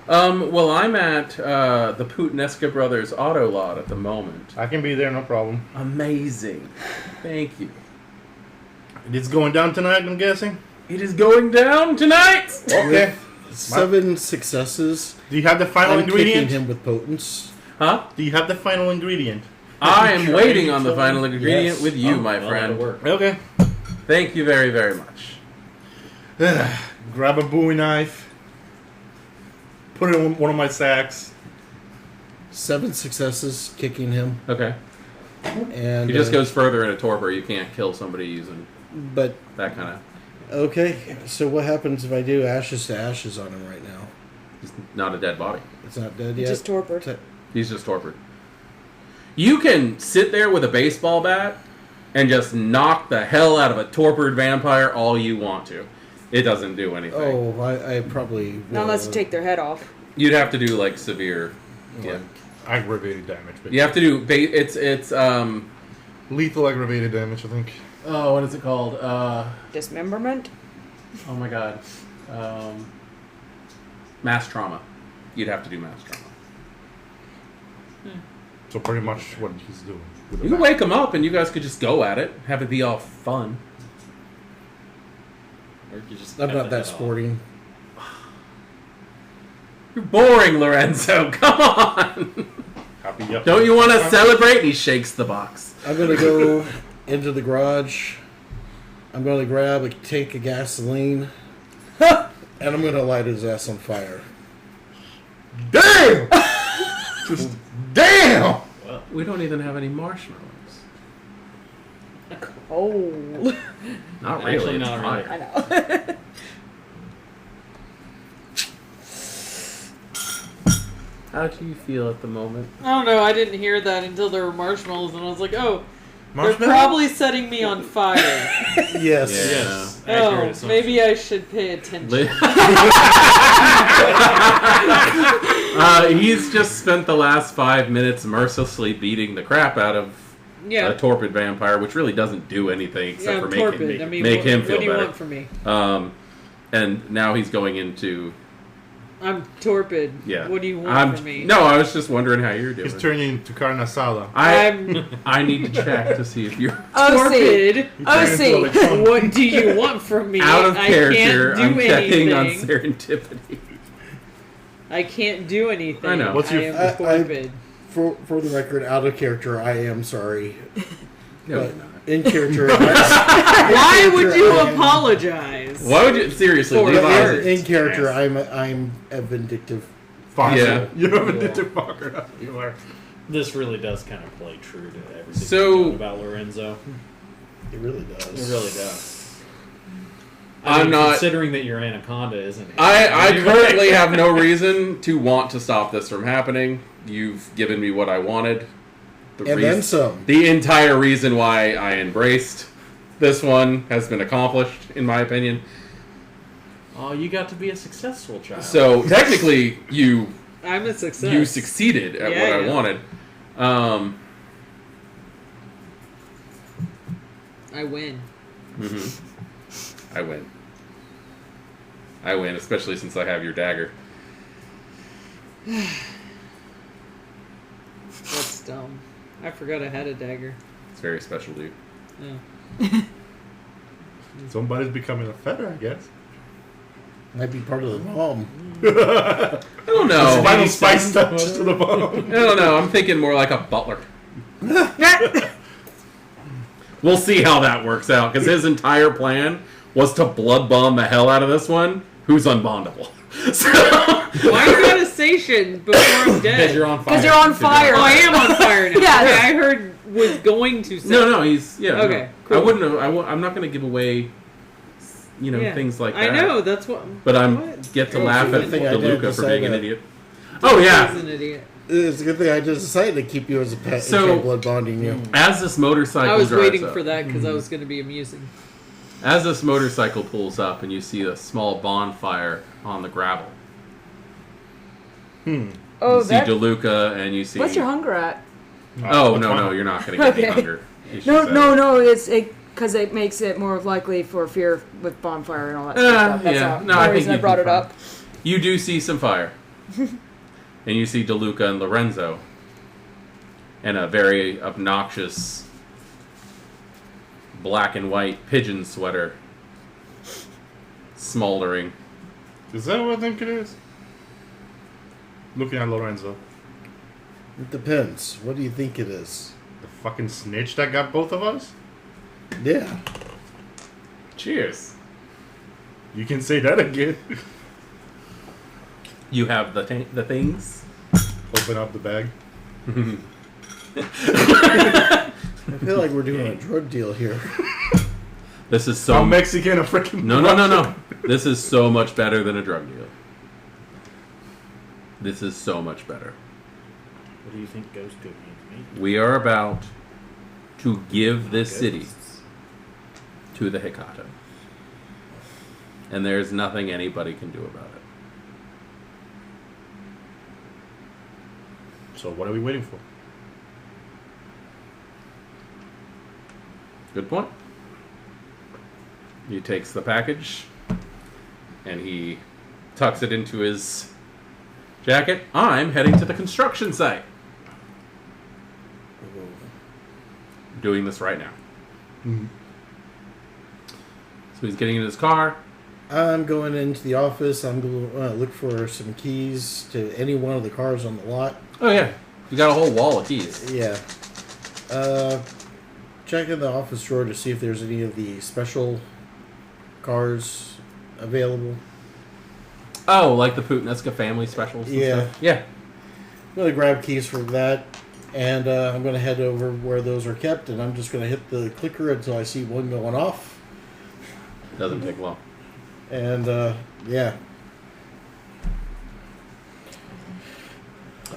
Well, I'm at the Putinesca Brothers auto lot at the moment. I can be there, no problem. Amazing. Thank you. It's going down tonight, I'm guessing? It is going down tonight! Okay. 7 successes. Do you have the final I'm kicking ingredient? him with potence. Huh? Do you have the final ingredient? I am waiting on the final ingredient Yes. with you, Oh, my well, friend. that'll work. Okay. Thank you very, very much. Grab a Bowie knife. Put it in one of my sacks. 7 successes, kicking him. Okay. And He just goes further in a torpor. You can't kill somebody using But that kind of... okay, so what happens if I do ashes to ashes on him right now? He's not a dead body. It's not dead yet. Just torpor. He's just torpid. You can sit there with a baseball bat and just knock the hell out of a torpid vampire all you want to. It doesn't do anything. Oh, I probably will. Not unless you take their head off. You'd have to do like severe. Yeah. Aggravated damage. You have to do. It's Lethal aggravated damage, I think. Oh, what is it called? Dismemberment? Oh my god. Mass trauma. You'd have to do mass trauma. So pretty much what he's doing. With the You can back. wake him up and you guys could just go at it. Have it be all fun. Or you just I'm cut not the that head off. sporting. You're boring, Lorenzo. Come on. Happy up. Don't you want to celebrate? And he shakes the box. I'm gonna go into the garage I'm going to grab a tank of gasoline, and I'm going to light his ass on fire. Damn! Just damn! We don't even have any marshmallows. Oh. Not really. Actually, it's not fire. I know. How do you feel at the moment? I don't know. I didn't hear that until there were marshmallows, and I was like, "Oh, they're Marshmallow? probably setting me on fire." Yes. Yes. Accurate Oh, assumption. maybe I should pay attention. He's just spent the last 5 minutes mercilessly beating the crap out of Yeah, a torpid vampire, which really doesn't do anything except yeah, for I'm make torpid. him, I mean, make what, him feel what do you better. want from me? And now he's going into I'm torpid. yeah. What do you want from me? No, I was just wondering how you're doing. He's turning into carne asada. I'm I need to check to see if you're torpid. OC. What do you want from me? out of I character. can't do I'm checking on anything. serendipity. I can't do anything. I know. What's your- I am torpid. For the record, out of character, I am sorry. No, But you're not. in character, Why would you apologize? Why would you seriously? For Levi? hurt. in character, I'm a vindictive. Fuck. Yeah. You haven't did to fucker. You are. This really does kind of play true to everything So- you know about Lorenzo. It really does. It really does. I'm not- considering that your anaconda isn't. I currently have no reason to want to stop this from happening. You've given me what I wanted. And then some. The entire reason why I embraced this one has been accomplished, in my opinion. Oh, you got to be a successful child. So technically, you I'm a success. you succeeded at Yeah, what I yeah. wanted. I win. I win. I win, especially since I have your dagger. That's dumb. I forgot I had a dagger. It's very special to you. Oh. Somebody's becoming a feather, I guess. Might be part of the bomb. I don't know. Final spice touch to the bone. I don't know. I'm thinking more like a butler. We'll see how that works out, because his entire plan was to blood bomb the hell out of this one, who's unbondable. So, Why are you at a station before I'm because dead? you're on fire. Because you're on fire. Oh, I am on fire now. Yeah. Okay, I heard was going to say. no, he's Okay, No. cool. I wouldn't have. I'm not going to give away, Yeah. things like that. I know, that's what. But I'm What? get to Oh, laugh good at thing I did DeLuca for being an decide idiot. Oh yeah. He's an idiot. It's a good thing I just decided to keep you as a pet So- and kept blood bonding you. As this motorcycle I was drives waiting up, for that because I was going to be amusing. As this motorcycle pulls up and you see a small bonfire on the gravel, Oh, you see that. DeLuca and you see. What's your hunger at? Oh no, you're not going to get any Okay. hunger. No. It's because it makes it more likely for fear with bonfire and all that stuff. That's yeah. all. No, I the think reason I you'd brought be it up. You do see some fire, and you see DeLuca and Lorenzo, and a very obnoxious black and white pigeon sweater smoldering. Is that what I think it is? Looking at Lorenzo. It depends. What do you think it is? The fucking snitch that got both of us? Yeah. Cheers. You can say that again. You have the things. Open up the bag. I feel like we're doing a drug deal here. This is so I'm Mexican, a freaking. No. This is so much better than a drug deal. This is so much better. What do you think ghost cooking means? We are about to give this city to the Hikato. And there's nothing anybody can do about it. So what are we waiting for? Good point. He takes the package and he tucks it into his jacket. I'm heading to the construction site. Doing this right now. So he's getting in his car. I'm going into the office. I'm going to look for some keys to any one of the cars on the lot. Oh yeah, you got a whole wall of keys. Yeah. Check check in the office drawer to see if there's any of the special cars available. Oh, like the Putineska family specials and Yeah. stuff? Yeah. I'm going to grab keys for that, and I'm going to head over where those are kept, and I'm just going to hit the clicker until I see one going off. Doesn't take long. And, yeah.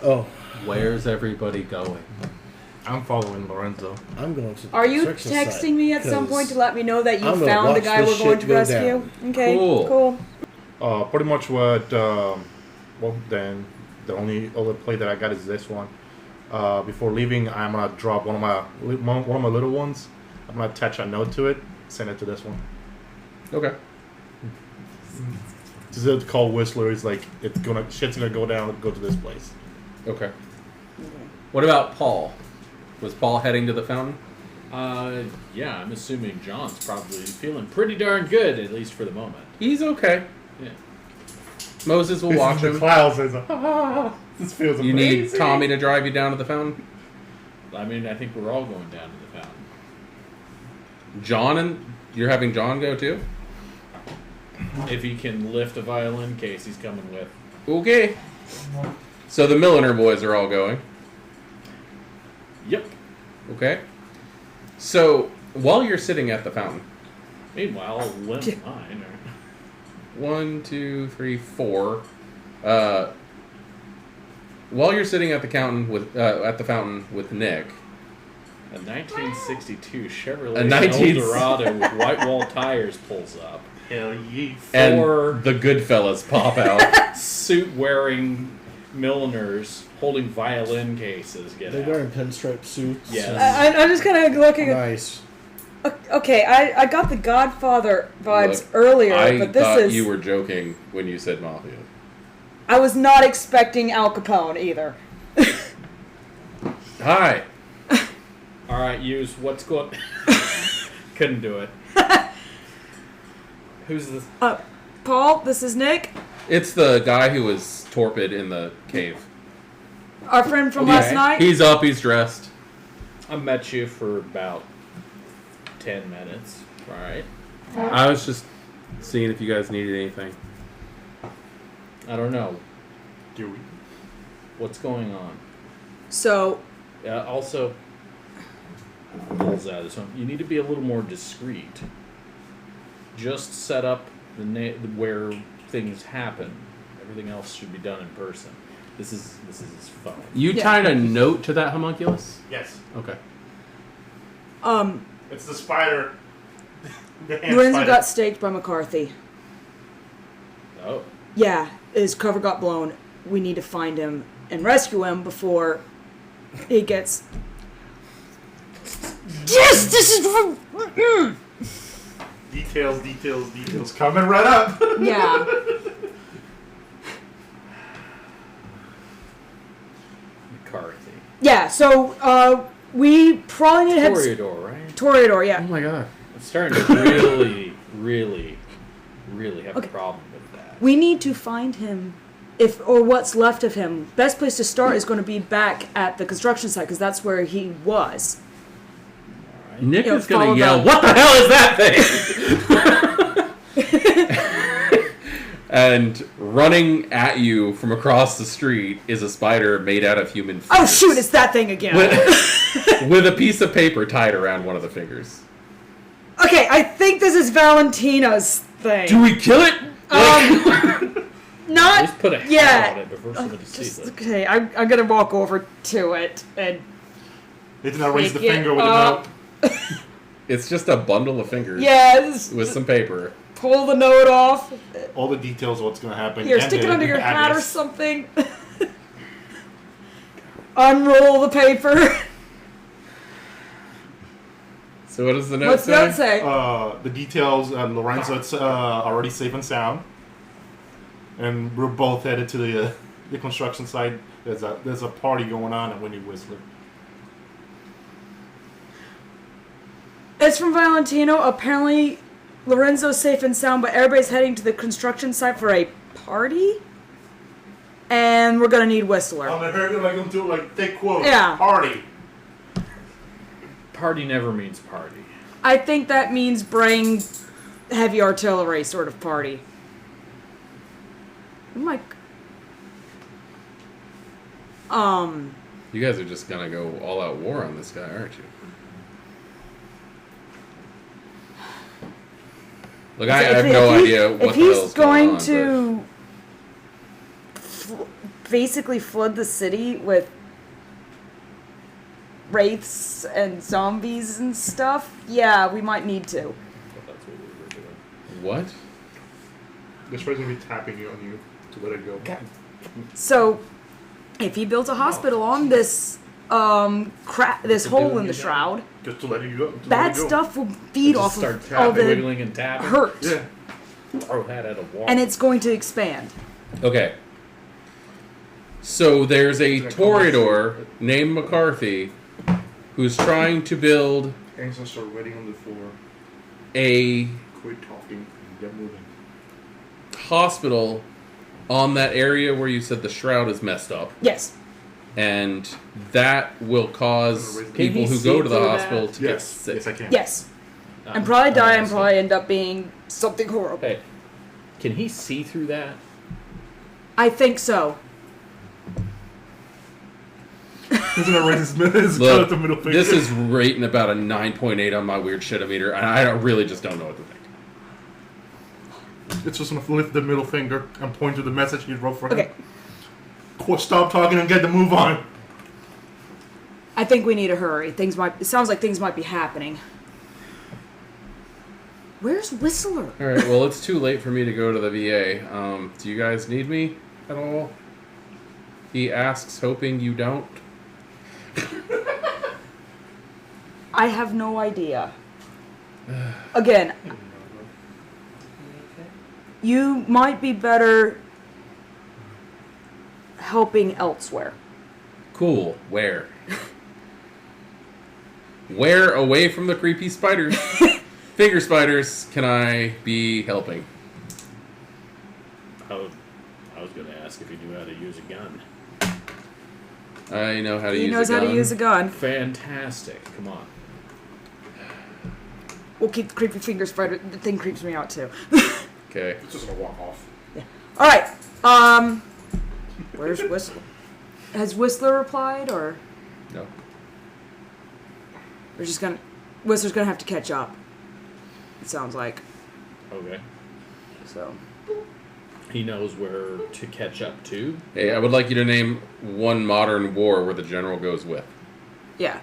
Oh, Where's everybody going? I'm following Lorenzo. I'm going to. Are you construction texting site, me at some point to let me know that you I'm gonna found the watch guy this we're going shit to go rescue? down. Okay, Cool. cool. Pretty much what. Well, then the only other play that I got is this one. Before leaving, I'm gonna drop one of my little ones. I'm gonna attach a note to it, send it to this one. Okay. Just call Whistler. It's like shit's gonna go down. Go to this place. Okay. What about Paul? Was Paul heading to the fountain? Yeah, I'm assuming John's probably feeling pretty darn good, at least for the moment. He's okay. Yeah. Moses will watch The him. clouds. It's like, this feels You amazing. need Tommy to drive you down to the fountain? I mean, I think we're all going down to the fountain. John and you're having John go too? If he can lift a violin case, he's coming with. Okay. So the Milliner boys are all going. Yep. Okay. So while you're sitting at the fountain, Meanwhile, I'll limp mine. Or... 1, 2, 3, 4. While you're sitting at the fountain with Nick, A 1962 Chevrolet A 19 Eldorado with white wall tires pulls up. Hell yeah. and Four the Goodfellas pop out. suit-wearing milliners holding violin cases get They're out. wearing pinstripe suits. Yes. I'm just kind of looking at. Nice. Okay, I got the Godfather vibes Look, earlier, I but this thought is. you were joking when you said mafia. I was not expecting Al Capone either. Hi. All right, use what's going. Couldn't do it. Who's this? Paul, this is Nick, It's the guy who was torpid in the cave. our friend from Okay. last night. He's up, he's dressed. I met you for about 10 minutes. All right. I was just seeing if you guys needed anything. I don't know Do we? what's going on. So, Also, pulls out this one. You need to be a little more discreet. Just set up where things happen. Everything else should be done in person. This is his phone. You Yeah. tied a note to that homunculus? Yes. Okay. It's the spider. The hand Lorenzo spider. got staked by McCarthy. Oh. Yeah, his cover got blown. We need to find him and rescue him before he gets. Yes, this is. Details. Coming right up. Yeah. McCarthy. Yeah, so we probably need to head. Toreador, right? Toreador, Oh yeah. my god. I'm starting to really, really, really have Okay. a problem with that. We need to find him, or what's left of him. Best place to start is going to be back at the construction site because that's where he was. Nick Yeah, is gonna follow yell, the- "What the hell is that thing?" And running at you from across the street is a spider made out of human fingers. Oh shoot! It's that thing again. with a piece of paper tied around one of the fingers. Okay, I think this is Valentina's thing. Do we kill it? Not Just put a hat yet. on it before somebody sees it. Okay, I'm gonna walk over to it and They did not raise the pick it finger with a up. note. It's just a bundle of fingers Yes, with some paper. pull the note off. All the details of what's going to happen. Here, and stick it the under your hat or address. something. Unroll the paper. So what does the note What's say? the note say? The details, Lorenzo's already safe and sound. And we're both headed to the construction site. There's a party going on at Winnie Whistler. It's from Valentino. Apparently, Lorenzo's safe and sound, but everybody's heading to the construction site for a party. And we're gonna need Whistler. I'm gonna like take quotes. Yeah. Party. Party never means party. I think that means bring heavy artillery sort of party. Oh my... You guys are just gonna go all out war on this guy, aren't you? Look, I have no idea what the hell's going on. If he's going to basically flood the city with wraiths and zombies and stuff, yeah, we might need to. That's what we were doing. What? This guy's gonna be tapping you on you to let it go. So, if he builds a hospital on this this hole in the shroud, Just to let you go. bad stuff will feed Just off start of tapping, all the wiggling and tapping. hurt, Yeah. Throw that at a wall. and it's going to expand. Okay. So there's a Toreador named McCarthy who's trying to build Ancestors are waiting on the floor. a Quit talking and get moving. hospital on that area where you said the shroud is messed up. Yes. And that will cause Can people he who see go to the through hospital that? to get Yes. sick. Yes, I can. Yes. And probably die and so- probably end up being something horrible. Hey, can he see through that? I think so. He's gonna raise his gun Look, at the middle finger. this is rating about a 9.8 on my weird shit-o-meter, and I really just don't know what to think. It's just gonna lift the middle finger and point to the message he wrote for him. Okay. Stop talking and get the move on. I think we need to hurry. It sounds like things might be happening. Where's Whistler? All right, well, it's too late for me to go to the VA. Do you guys need me at all? He asks, hoping you don't. I have no idea. Again, you might be better helping elsewhere. Cool. Where? Where, away from the creepy spiders, finger spiders, can I be helping? I was going to ask if you knew how to use a gun. I know how to He use knows a gun. how to use a gun. Fantastic. Come on. We'll keep the creepy finger spider. The thing creeps me out too. Okay. It's just gonna walk off. All right. Where's Whistler? Has Whistler replied, or No. we're just gonna? Whistler's gonna have to catch up. It sounds like Okay. so. He knows where to catch up to. Hey, I would like you to name one modern war where the general goes with. Yeah.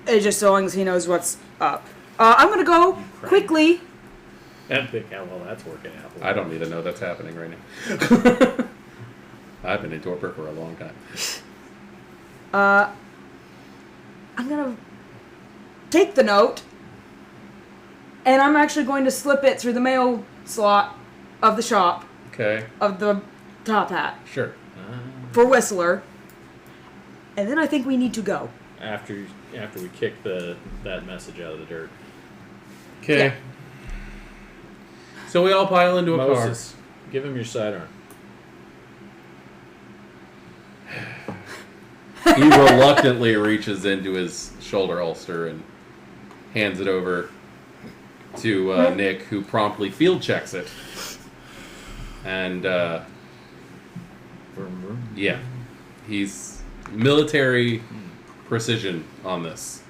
It's just so long as he knows what's up. I'm gonna go quickly. And think how well that's working out. I don't need to know that's happening right now. I've been in torpor for a long time. I'm gonna take the note, and I'm actually going to slip it through the mail slot of the shop Okay, of the top hat sure. for Whistler. And then I think we need to go. After we kick that message out of the dirt. Okay. Yeah. So we all pile into a Moses, give him your sidearm. car. He reluctantly reaches into his shoulder holster and hands it over to Nick, who promptly field checks it. And, yeah, he's military precision on this.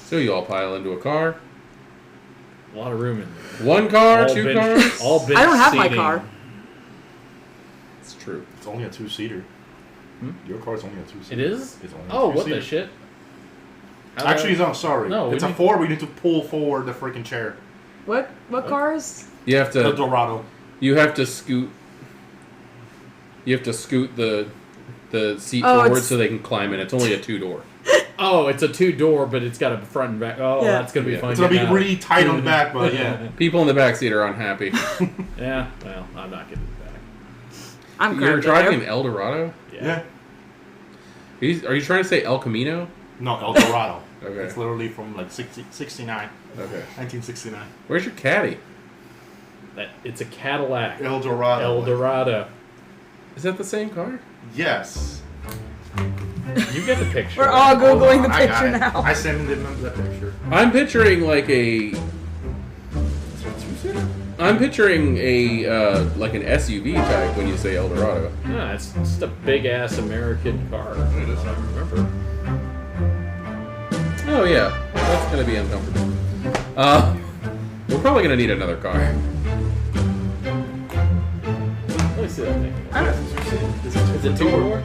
So you all pile into a car. A lot of room in there. One car, All two bench- cars. All bench I don't have my seating. car. It's true. It's only a two-seater. Your car's only a two-seater. It is? It's only a Oh, what two-seater. the shit? How Actually, about- no, sorry. No, it's we a need- 4. We need to pull forward the freaking chair. What cars? You have The to. Dorado. You have to scoot. You have to scoot the seat Oh, forward it's- so they can climb in. It's only a 2-door. Oh, it's a 2-door, but it's got a front and back. Oh, Yeah. that's gonna be Yeah. fun. It's gonna be getting out. really tight on the back, but yeah. People in the back seat are unhappy. Yeah. Well, I'm not getting it back. I'm You're currently driving there. an El Dorado? Yeah. Are you trying to say El Camino? No, El Dorado. Okay. It's literally from like 69. Okay. 1969. Where's your caddy? It's a Cadillac. El Dorado. El Dorado. Is that the same car? Yes. You get the picture. We're all Hold googling on, the I got picture it. now. I sent him the picture. I'm picturing like a. I'm picturing a like an SUV type when you say Eldorado. No, it's just a big ass American car. It is. I remember. Oh yeah, that's gonna be uncomfortable. We're probably gonna need another car. Let me see that thing. Is Is it two-door?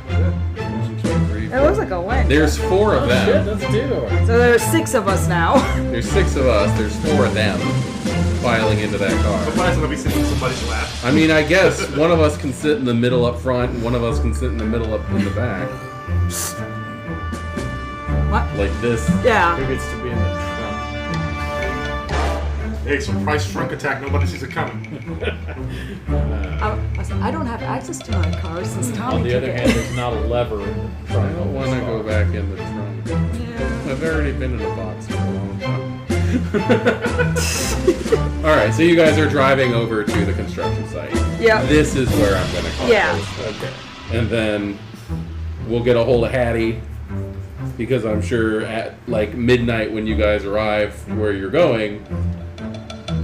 It looks like a Lynx. There's 4 of Oh them. shit, that's two-door. So there's 6 of us now. There's 6 of us. There's 4 of them filing into that car. Somebody's gonna be sitting in somebody's lap. I mean, I guess one of us can sit in the middle up front, and one of us can sit in the middle up in the back, What? like this. Yeah. Who gets to be in the trunk? Hey, surprise trunk attack. Nobody sees it coming. I don't have access to my car since Tommy On the took other it. hand, there's not a lever in the I trunk. don't want to go back in the trunk. Yeah. I've already been in a box for a long time. Alright, so you guys are driving over to the construction site. Yep. This is where I'm going to call Yeah. Okay. And then we'll get a hold of Hattie, because I'm sure at like midnight when you guys arrive where you're going,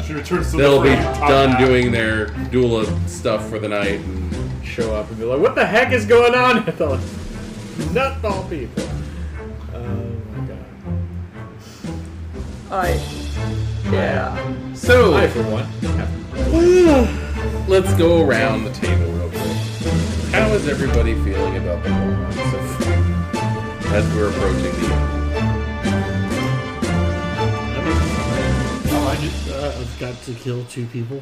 She returns to they'll the be frame, top done hat. doing their doula stuff for the night. And Show up and be like, what the heck is going on? I thought, nutball people. Oh my god. Yeah. so, I, for one, let's go around the table real quick. How is everybody feeling about the romance as we're approaching the end? I've got to kill 2 people.